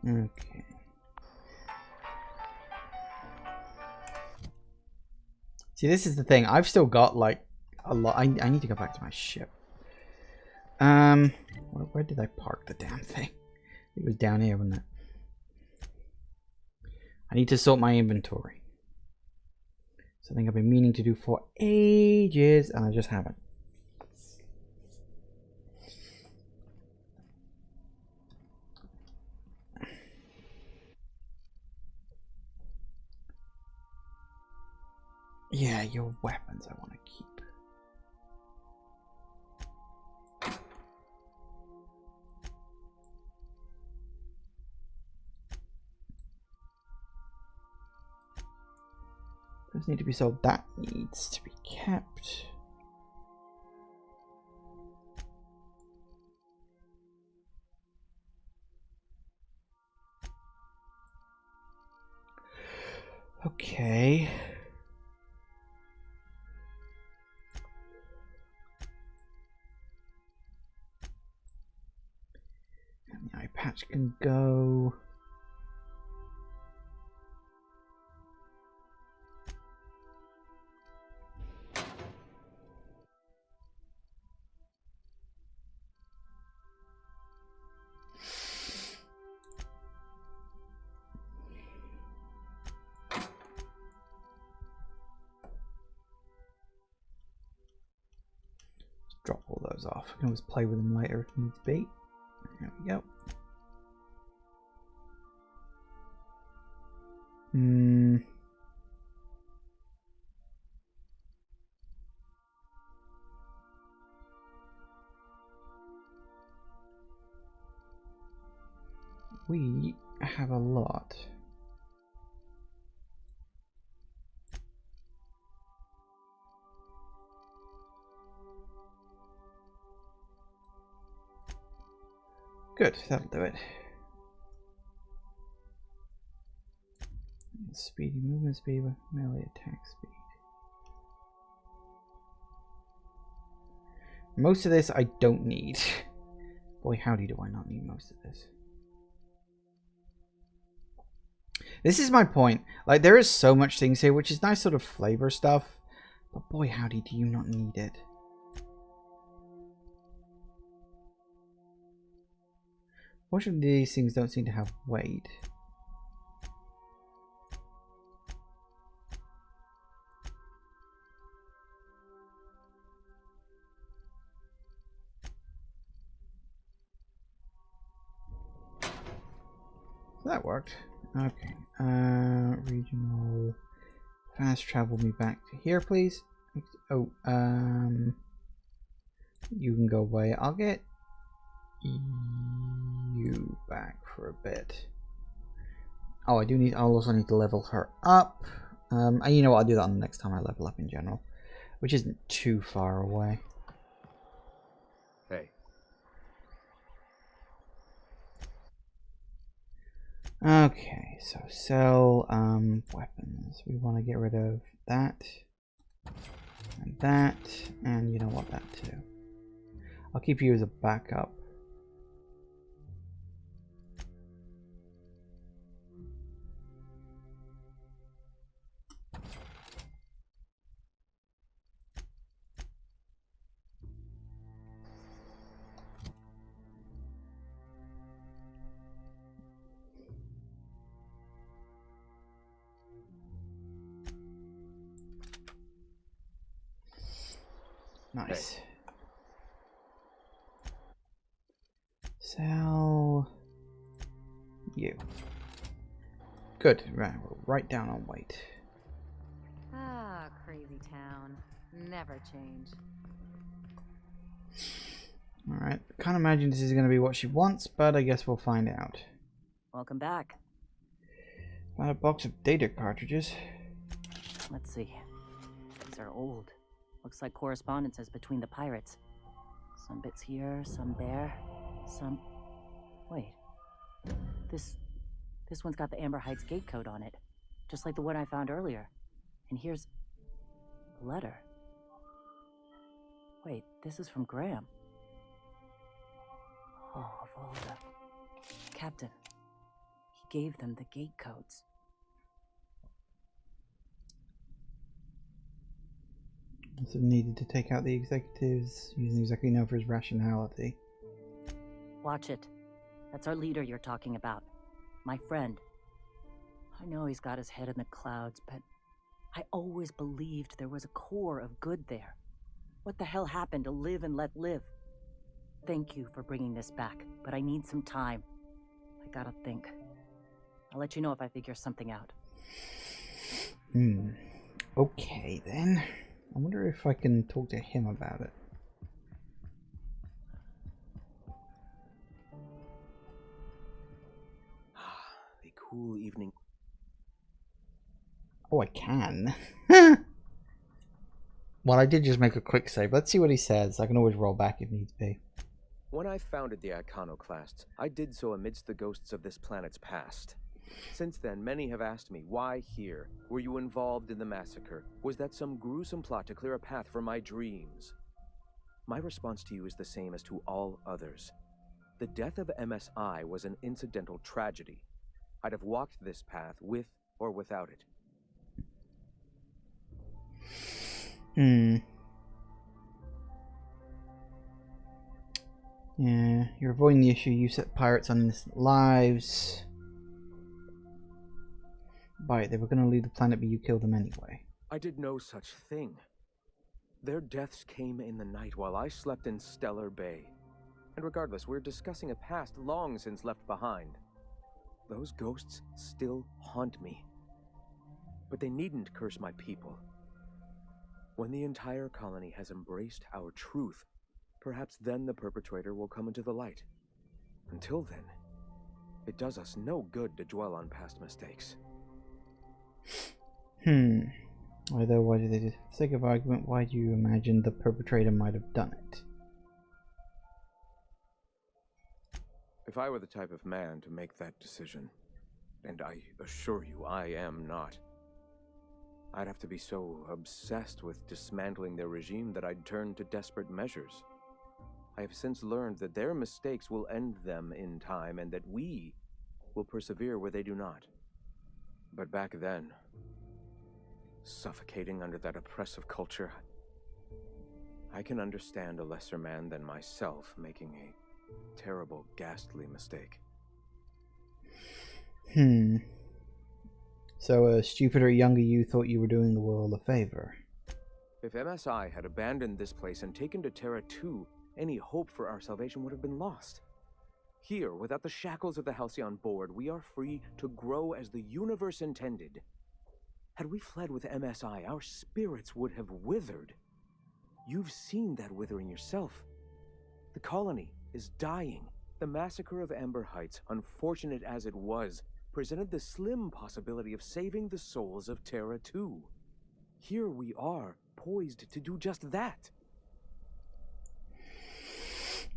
Okay. See, this is the thing. I've still got like a lot. I need to go back to my ship. Where did I park the damn thing? It was down here, wasn't it? I need to sort my inventory. Something I've been meaning to do for ages, and I just haven't. Yeah, your weapons I want to keep. Those need to be sold. That needs to be kept. Okay. And the eye patch can go. Drop all those off. I can always play with them later if needs be. There we go. We have a lot. Good, that'll do it. Speedy movement speed with melee attack speed. Most of this I don't need. Boy, howdy do I not need most of this. This is my point. Like, there is so much things here, which is nice sort of flavor stuff. But boy, howdy do you not need it. Fortunately, these things don't seem to have weight. So that worked. Okay. Regional. Fast travel me back to here, please. Oh, you can go away. I'll get you back for a bit. Oh, I'll also need to level her up. And you know what, I'll do that on the next time I level up in general, which isn't too far away. Hey. Okay, so sell weapons. We want to get rid of that and that, and you know what, that too. I'll keep you as a backup. Nice. Hey. Sell you. Good. Right, we're right down on weight. Ah, crazy town. Never change. Alright. Can't imagine this is going to be what she wants, but I guess we'll find out. Welcome back. Found a box of data cartridges. Let's see. These are old. Looks like correspondences between the pirates. Some bits here, some there, some... Wait. This one's got the Amber Heights gate code on it. Just like the one I found earlier. And here's... a letter. Wait, this is from Graham. Oh, of all the... Captain. He gave them the gate codes. Also needed to take out the executives, using exactly now for his rationality. Watch it. That's our leader you're talking about. My friend. I know he's got his head in the clouds, but I always believed there was a core of good there. What the hell happened to live and let live? Thank you for bringing this back, but I need some time. I gotta think. I'll let you know if I figure something out. Okay, then. I wonder if I can talk to him about it. The cool evening. Oh, I can. Well, I did just make a quick save. Let's see what he says. I can always roll back if needs be. When I founded the Iconoclasts, I did so amidst the ghosts of this planet's past. Since then, many have asked me, why here? Were you involved in the massacre? Was that some gruesome plot to clear a path for my dreams? My response to you is the same as to all others. The death of MSI was an incidental tragedy. I'd have walked this path with or without it. Yeah, you're avoiding the issue. You set pirates on innocent lives. Right, they were going to leave the planet, but you killed them anyway. I did no such thing. Their deaths came in the night while I slept in Stellar Bay. And regardless, we're discussing a past long since left behind. Those ghosts still haunt me. But they needn't curse my people. When the entire colony has embraced our truth, perhaps then the perpetrator will come into the light. Until then, it does us no good to dwell on past mistakes. Although, why did they, for the sake of argument, why do you imagine the perpetrator might have done it? If I were the type of man to make that decision, and I assure you I am not, I'd have to be so obsessed with dismantling their regime that I'd turn to desperate measures. I have since learned that their mistakes will end them in time, and that we will persevere where they do not. But back then, suffocating under that oppressive culture, I can understand a lesser man than myself making a terrible, ghastly mistake. So a stupider, younger you thought you were doing the world a favor. If MSI had abandoned this place and taken to Terra 2, any hope for our salvation would have been lost. Here, without the shackles of the Halcyon Board, we are free to grow as the universe intended. Had we fled with MSI, our spirits would have withered. You've seen that withering yourself. The colony is dying. The massacre of Amber Heights, unfortunate as it was, presented the slim possibility of saving the souls of Terra 2. Here we are, poised to do just that.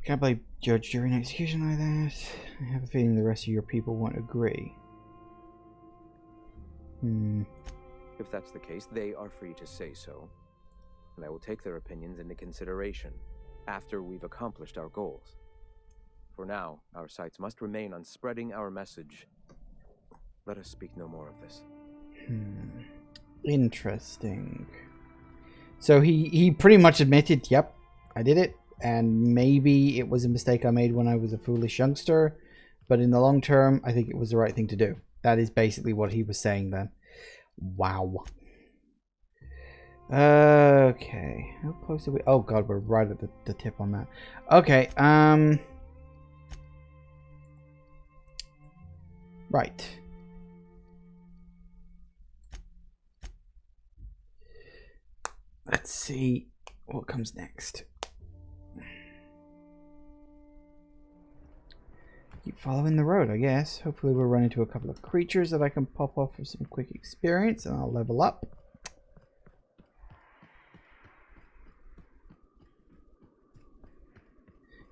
Can't play judge, jury, and execution like that. I have a feeling the rest of your people won't agree. If that's the case, they are free to say so. And I will take their opinions into consideration after we've accomplished our goals. For now, our sights must remain on spreading our message. Let us speak no more of this. Interesting. So he pretty much admitted, yep, I did it. And maybe it was a mistake I made when I was a foolish youngster. But in the long term, I think it was the right thing to do. That is basically what he was saying then. Wow. Okay. How close are we? Oh god, we're right at the tip on that. Okay, right. Let's see what comes next. Keep following the road, I guess. Hopefully we'll run into a couple of creatures that I can pop off for some quick experience and I'll level up.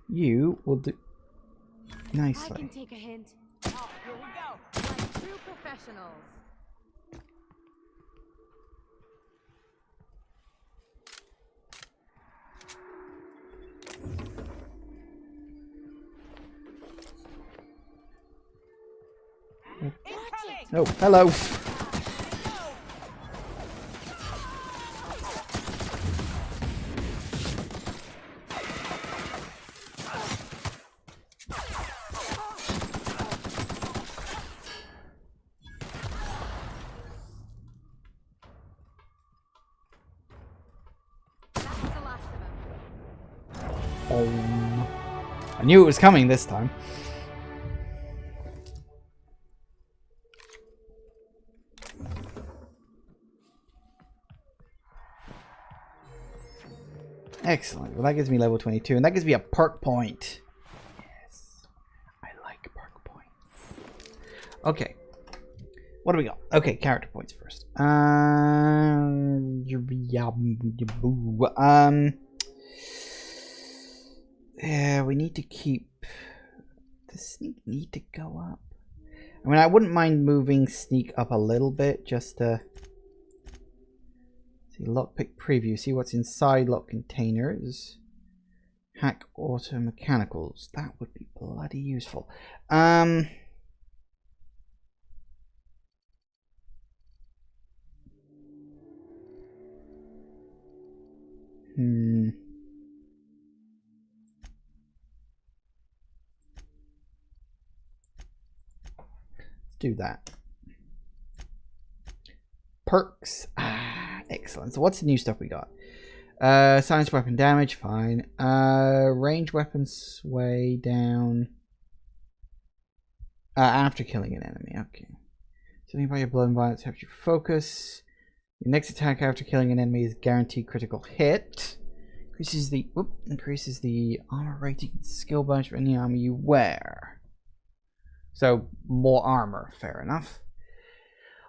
You will do nicely. I can take a hint. Oh, here we go. Like true professionals. Oh, hello. I knew it was coming this time. Excellent. Well, that gives me level 22, and that gives me a perk point. Yes. I like perk points. Okay. What do we got? Okay, character points first. Yeah, we need to keep... Does sneak need to go up? I mean, I wouldn't mind moving sneak up a little bit, just to... See, lockpick preview. See what's inside lock containers. Hack auto mechanicals. That would be bloody useful. Let's do that. Perks. Excellent. So what's the new stuff we got? Science weapon damage, fine. Range weapon sway down after killing an enemy. Okay. Something about your blood and violence helps you focus. Your next attack after killing an enemy is guaranteed critical hit. Increases the armor rating and skill bonus for any armor you wear. So more armor, fair enough.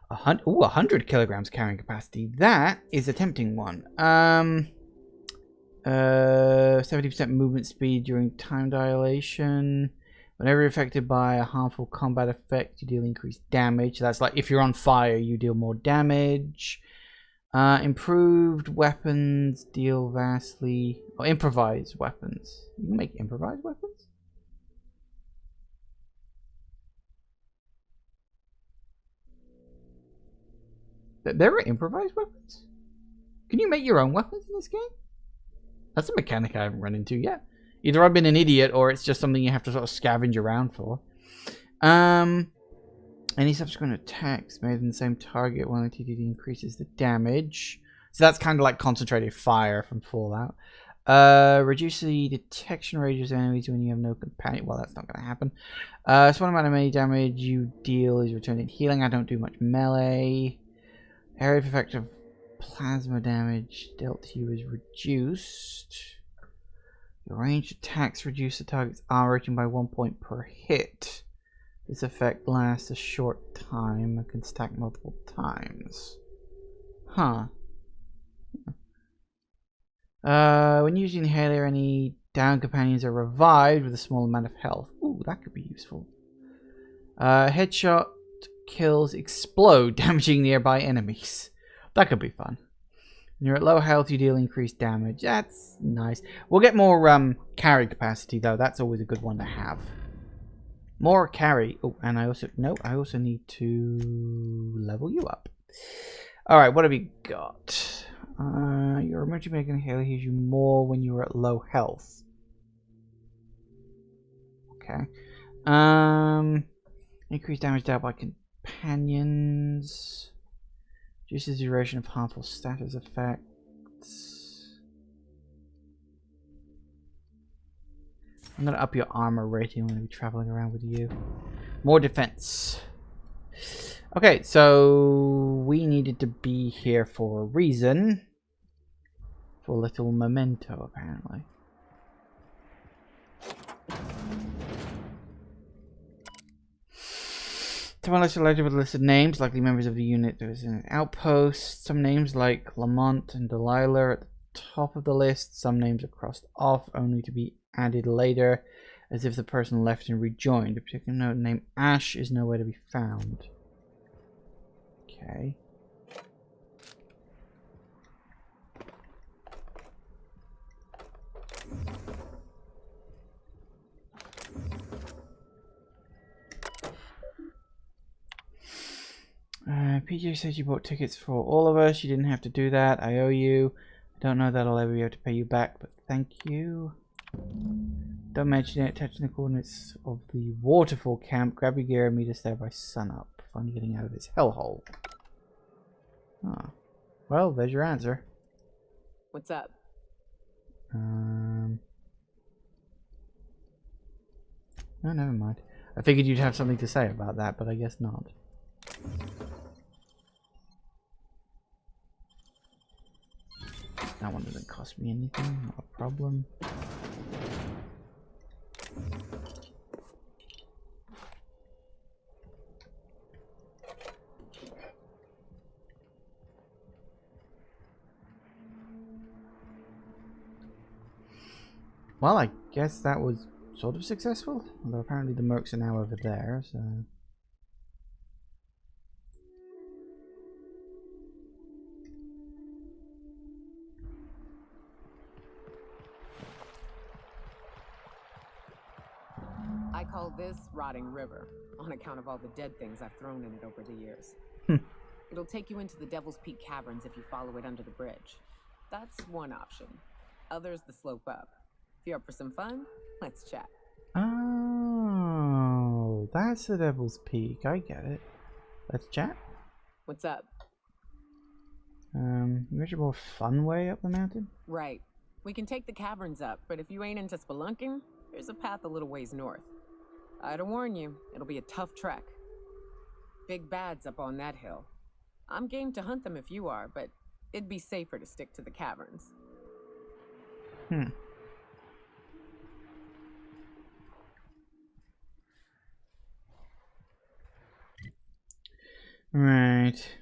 100 kilograms carrying capacity. That is a tempting one. 70% movement speed during time dilation. Whenever you're affected by a harmful combat effect, you deal increased damage. That's like if you're on fire, you deal more damage. Improved weapons deal vastly... Or improvised weapons. You can make improvised weapons? There are improvised weapons? Can you make your own weapons in this game? That's a mechanic I haven't run into yet. Either I've been an idiot or it's just something you have to sort of scavenge around for. Any subsequent attacks made in the same target while the TDD increases the damage. So that's kind of like concentrated fire from Fallout. Reduce the detection radius of enemies when you have no companion. Well, that's not going to happen. So one amount of melee damage you deal is returned in healing. I don't do much melee. Area of effective plasma damage dealt to you is reduced. Your ranged attacks reduce the target's armor rating by 1 point per hit. This effect lasts a short time and can stack multiple times. Huh. When using Inhaler, any down companions are revived with a small amount of health. Ooh, that could be useful. Headshot kills explode, damaging nearby enemies. That could be fun. When you're at low health, you deal increased damage. That's nice. We'll get more carry capacity, though. That's always a good one to have. More carry. Oh, and I also need to level you up. Alright, what have you got? Your emergency medical inhaler heals you more when you're at low health. Okay. Increased damage dealt by companions. Reduces the duration of harmful status effects. defense. I'm gonna up your armor rating when we traveling around with you. More defense. Okay, so we needed to be here for a reason. For a little memento, apparently. Someone else selected with a list of names, likely members of the unit. There is an outpost. Some names like Lamont and Delilah are at the top of the list. Some names are crossed off, only to be added later, as if the person left and rejoined. A particular note named Ash is nowhere to be found. Okay. PJ said you bought tickets for all of us. You didn't have to do that. I owe you. I don't know that I'll ever be able to pay you back, but thank you. Don't mention it. Touching the coordinates of the waterfall camp. Grab your gear and meet us there by sunup. Finally getting out of this hellhole. Oh. Well, there's your answer. What's up? No, never mind. I figured you'd have something to say about that, but I guess not. That one doesn't cost me anything, not a problem. Well, I guess that was sort of successful, although apparently the mercs are now over there, so... I call this Rotting River, on account of all the dead things I've thrown in it over the years. It'll take you into the Devil's Peak Caverns if you follow it under the bridge. That's one option. Others the slope up. If you're up for some fun, let's chat. Oh, that's the Devil's Peak. I get it. Let's chat. What's up? There's a more fun way up the mountain? Right. We can take the caverns up, but if you ain't into spelunking, there's a path a little ways north. I'd warn you, it'll be a tough trek. Big bads up on that hill. I'm game to hunt them if you are, but it'd be safer to stick to the caverns. Right.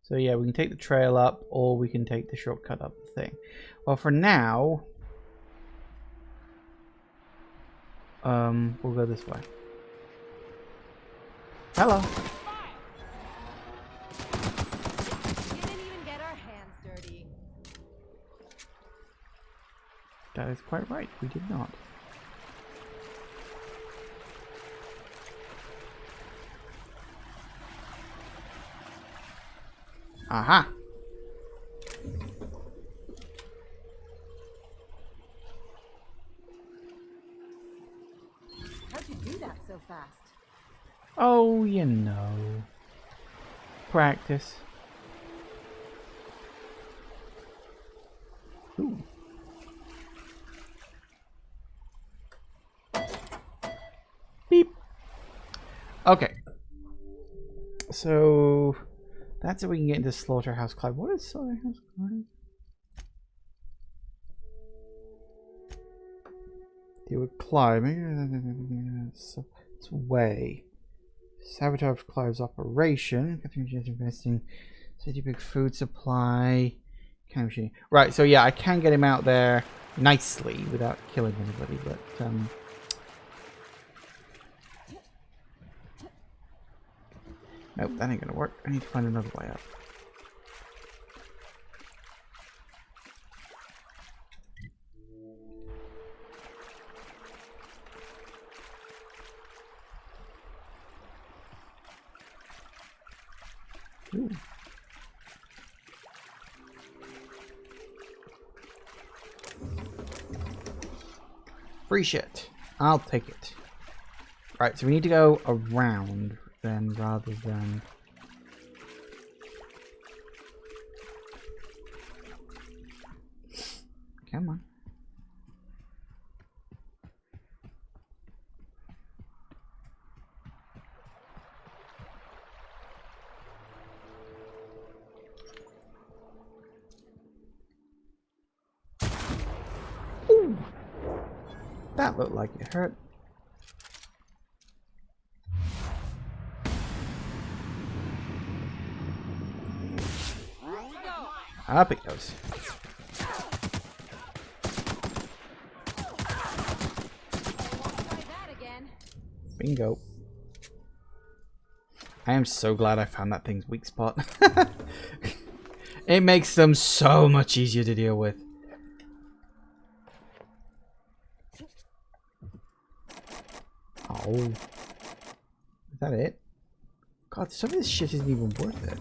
So yeah, we can take the trail up, or we can take the shortcut up the thing. Well, for now, we'll go this way. Hello. Didn't even get our hands dirty. That is quite right. We did not. Aha. How'd you do that so fast? Oh, you know. Practice. Ooh. Beep. Okay. So that's how we can get into Slaughterhouse Clive. What is Slaughterhouse Clive? Deal with Clive. It's way. Sabotage Clive's operation. Catherine just investing. City big food supply. Kind of machine. Right, so yeah, I can get him out there nicely without killing anybody, but nope, that ain't gonna work. I need to find another way up. Ooh. Free shit. I'll take it. Right, so we need to go around then rather than... Come on. Ooh. That looked like it hurt. Up it goes. Bingo. I am so glad I found that thing's weak spot. It makes them so much easier to deal with. Oh. Is that it? God, some of this shit isn't even worth it.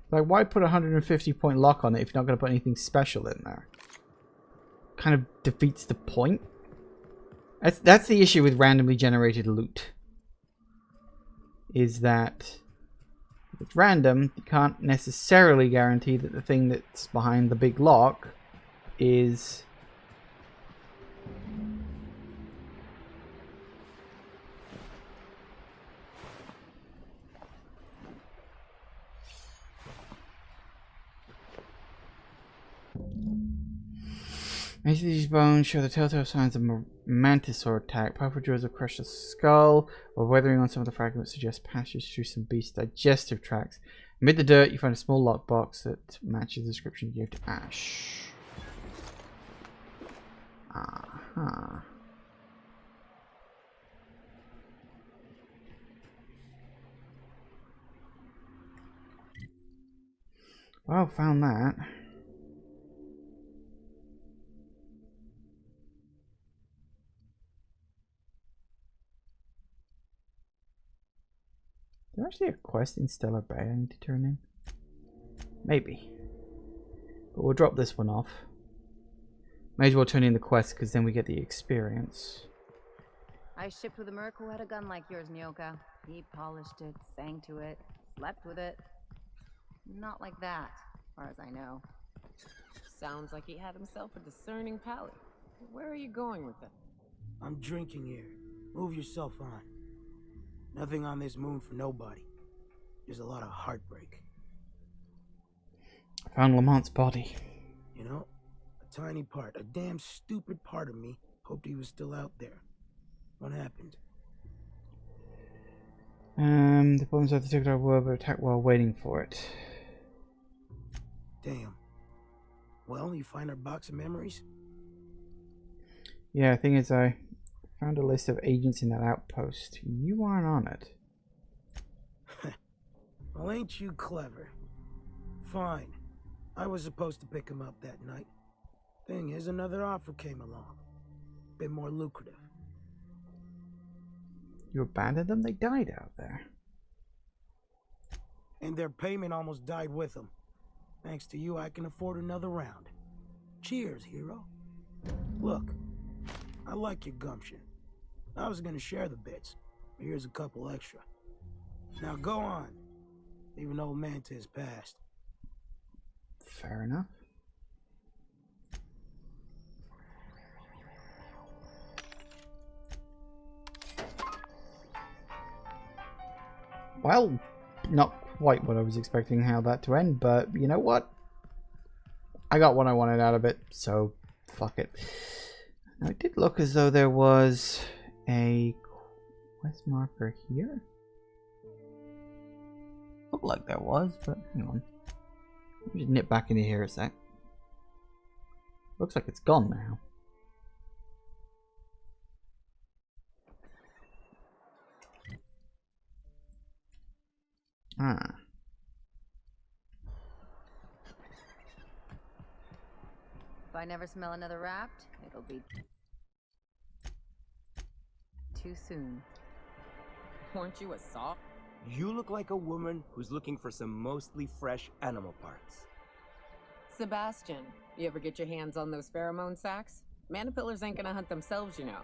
Like, why put a 150-point lock on it if you're not going to put anything special in there? Kind of defeats the point. That's the issue with randomly generated loot. Is that if it's random, you can't necessarily guarantee that the thing that's behind the big lock is... Most of these bones show the telltale signs of a mantisaur attack. Powerful jaws have crushed the skull, while weathering on some of the fragments suggests passage through some beast's digestive tracts. Amid the dirt, you find a small lockbox that matches the description you gave to Ash. Aha. Well, found that. Is there actually a quest in Stellar Bay I need to turn in? Maybe. But we'll drop this one off. May as well turn in the quest because then we get the experience. I shipped with a merc who had a gun like yours, Nyoka. He polished it, sang to it, slept with it. Not like that, as far as I know. Sounds like he had himself a discerning palate. Where are you going with it? I'm drinking here. Move yourself on. Nothing on this moon for nobody. There's a lot of heartbreak. I found Lamont's body. You know, a tiny part, a damn stupid part of me hoped he was still out there. What happened? The bombs of the ticket were but attacked while waiting for it. Damn. Well, you find our box of memories? Yeah, the thing is, I found a list of agents in that outpost. You aren't on it. Well, ain't you clever? Fine. I was supposed to pick him up that night. Thing is, another offer came along. Bit more lucrative. You abandoned them? They died out there. And their payment almost died with them. Thanks to you, I can afford another round. Cheers, hero. Look, I like your gumption. I was gonna share the bits, but here's a couple extra. Now go on. Leave old man to his past. Fair enough. Well, not quite what I was expecting how that to end, but you know what? I got what I wanted out of it, so fuck it. Now, it did look as though there was a quest marker here. Looked like there was, but hang on. Let me just nip back into here a sec. Looks like it's gone now. Ah. If I never smell another raft, it'll be too soon. Weren't you a soft? You look like a woman who's looking for some mostly fresh animal parts. Sebastian, you ever get your hands on those pheromone sacs? Manipillars ain't gonna hunt themselves, you know.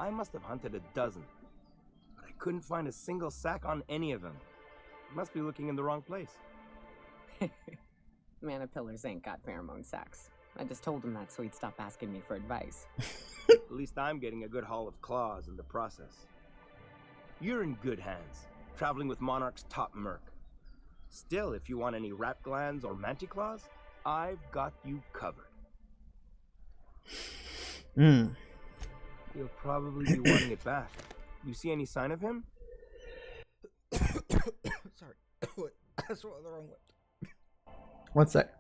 I must have hunted a dozen. couldn't find a single sack on any of them. Must be looking in the wrong place. Mana pillars ain't got pheromone sacks. I just told him that so he'd stop asking me for advice. At least I'm getting a good haul of claws in the process. You're in good hands, traveling with Monarch's top merc. Still, if you want any rat glands or manticlaws, I've got you covered. Hmm. You'll probably be wanting it back. You see any sign of him? Sorry. That's what the wrong way. One sec.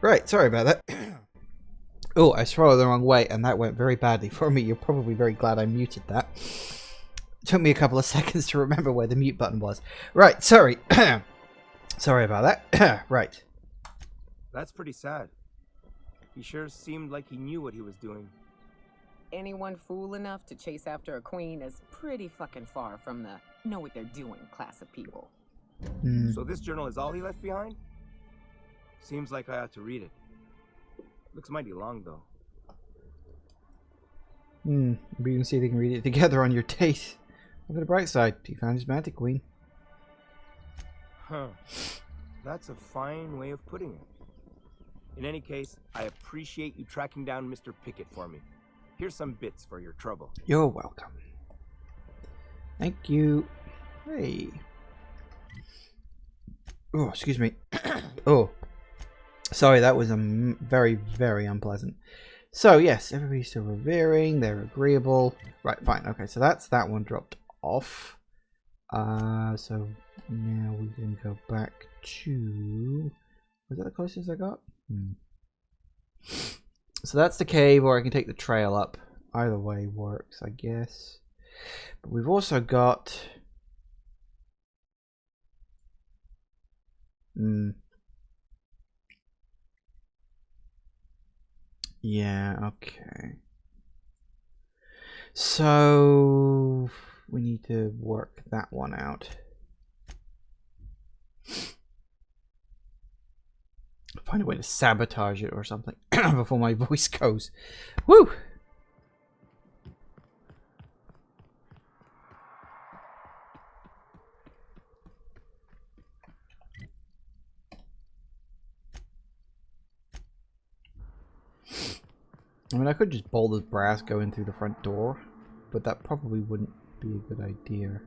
Right, sorry about that. Oh, I swallowed the wrong way, and that went very badly for me. You're probably very glad I muted that. It took me a couple of seconds to remember where the mute button was. Right, sorry. Sorry about that. Right. That's pretty sad. He sure seemed like he knew what he was doing. Anyone fool enough to chase after a queen is pretty fucking far from the know what they're doing class of people. So this journal is all he left behind? Seems like I ought to read it. Looks mighty long, though. Maybe you can see if they can read it together on your date. Look at the bright side. He found his magic queen. Huh. That's a fine way of putting it. In any case, I appreciate you tracking down Mr. Pickett for me. Here's some bits for your trouble. You're welcome. Thank you. Hey. Oh, excuse me. Oh. Sorry, that was very, very unpleasant. So, yes, everybody's still revering. They're agreeable. Right, fine. Okay, so that's that one dropped off. So now we can go back to... Was that the closest I got? So that's the cave, or I can take the trail up. Either way works, I guess. But we've also got... Yeah, okay. So we need to work that one out. Find a way to sabotage it or something before my voice goes. Woo! I mean, I could just bolt this brass going through the front door, but that probably wouldn't be a good idea.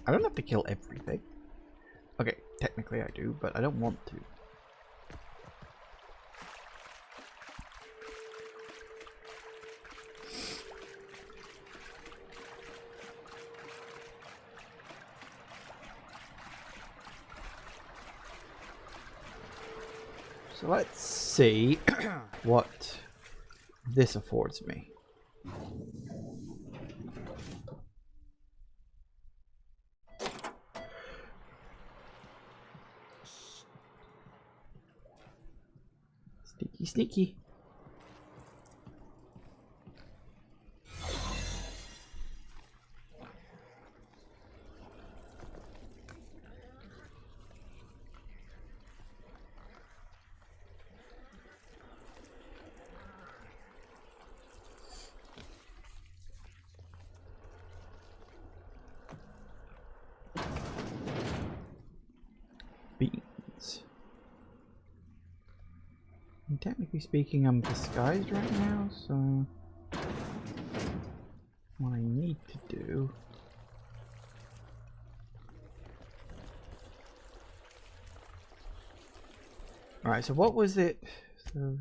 I don't have to kill everything. Okay, technically I do, but I don't want to. So let's see what this affords me. Sneaky, sneaky. Beans. And technically speaking, I'm disguised right now, so what I need to do Alright, so what was it? So,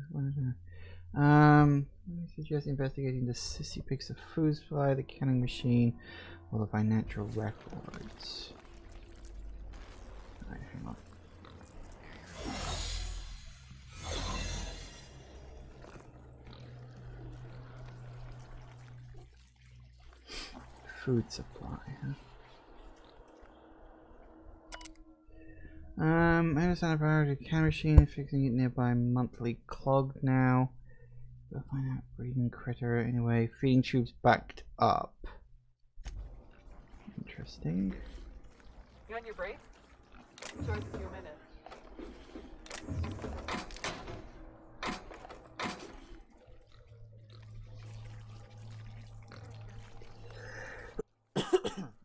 I suggest investigating the Sissy Picks of food supply, the canning machine, or the financial records. Alright, hang on. Food supply, huh? I understand about the can machine, fixing it nearby monthly clogged now. We'll find out breeding critter anyway. Feeding tubes backed up. Interesting. You on your break? Enjoy a few minutes.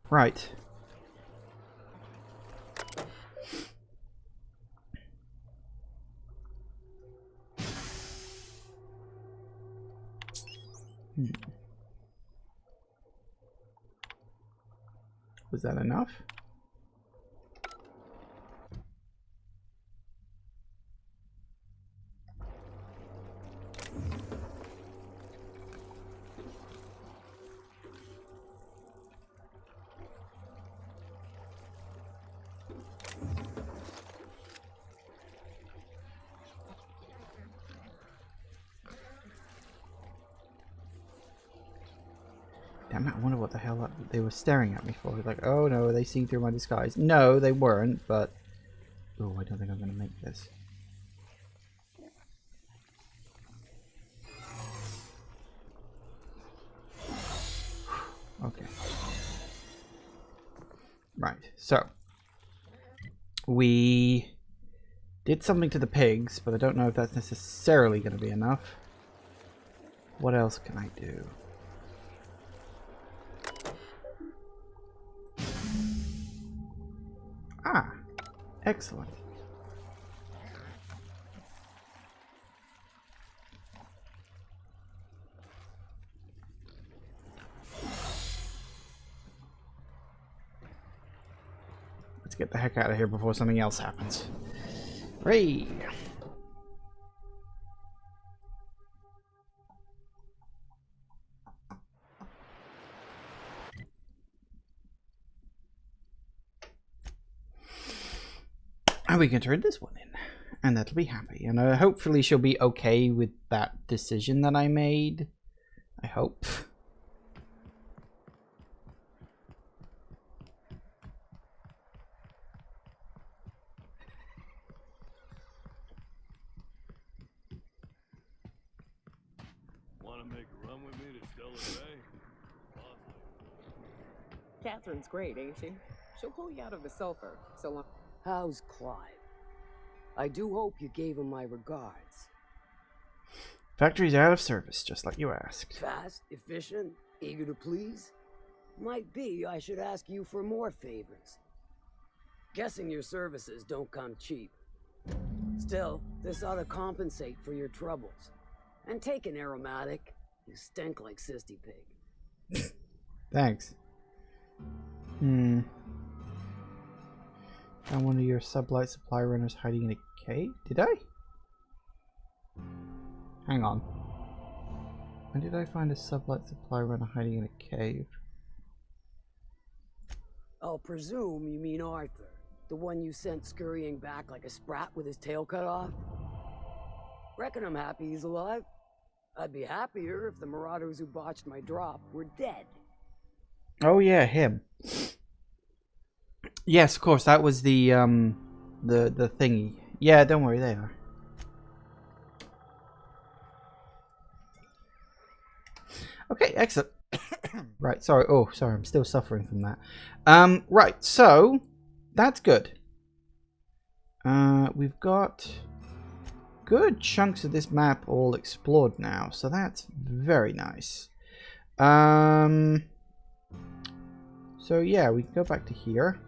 Right. Was that enough? Damn it, I wonder what the hell they were staring at me for. Like, oh no, they see through my disguise. No, they weren't, but... Oh, I don't think I'm going to make this. Okay. Right, so... We did something to the pigs, but I don't know if that's necessarily going to be enough. What else can I do? Ah, excellent. Let's get the heck out of here before something else happens. Hooray! And we can turn this one in, and that'll be happy. And hopefully she'll be okay with that decision that I made. I hope. Want to make a run with me to Stellar Bay? Catherine's great, ain't she? She'll pull you out of the sulfur, so long. How's Clive? I do hope you gave him my regards. Factory's out of service, just like you asked. Fast, efficient, eager to please? Might be I should ask you for more favors. Guessing your services don't come cheap. Still, this ought to compensate for your troubles. And take an aromatic. You stink like Sissy Pig. Thanks. Found one of your sublight supply runners hiding in a cave? Did I? Hang on. When did I find a sublight supply runner hiding in a cave? I'll presume you mean Arthur. The one you sent scurrying back like a sprat with his tail cut off? Reckon I'm happy he's alive. I'd be happier if the marauders who botched my drop were dead. Oh yeah, him. Yes, of course, that was the thingy. Yeah, don't worry, they are. Okay, excellent. Right, sorry. Oh, sorry, I'm still suffering from that. Right, so that's good. We've got good chunks of this map all explored now, so that's very nice. So yeah, we can go back to here.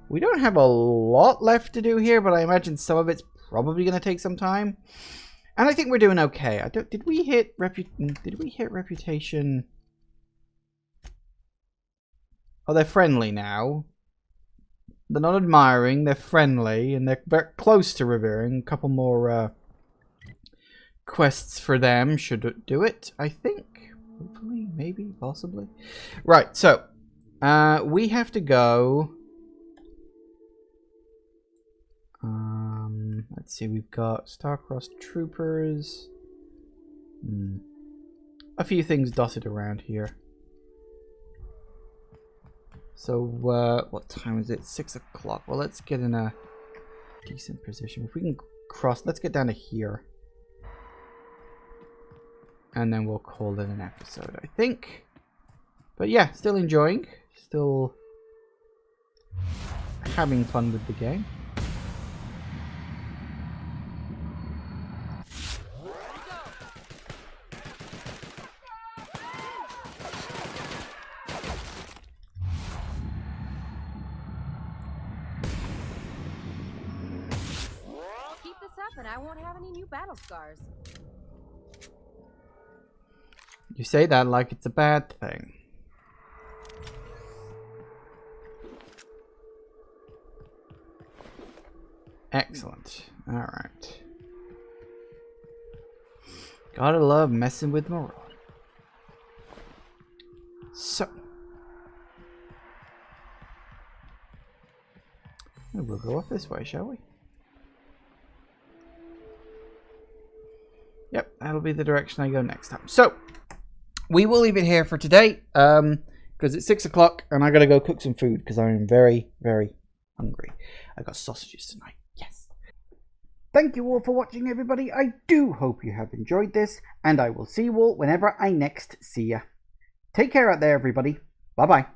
We don't have a lot left to do here, but I imagine some of it's probably going to take some time. And I think we're doing okay. Did we hit reputation? Oh, they're friendly now. They're not admiring, they're friendly, and they're very close to revering. A couple more quests for them should do it, I think. Hopefully, maybe, possibly. Right, so we have to go. Let's see, we've got Star-Crossed Troopers. A few things dotted around here. So, what time is it? 6 o'clock. Well, let's get in a decent position. If we can cross, let's get down to here. And then we'll call it an episode, I think. But yeah, still enjoying. Still having fun with the game. Keep this up and I won't have any new battle scars. You say that like it's a bad thing. Excellent. Alright. Gotta love messing with Marauder. So. We'll go off this way, shall we? Yep, that'll be the direction I go next time. So, we will leave it here for today, because it's 6 o'clock and I gotta go cook some food because I'm very, very hungry. I got sausages tonight. Yes. Thank you all for watching, everybody. I do hope you have enjoyed this, and I will see you all whenever I next see ya. Take care out there, everybody. Bye-bye.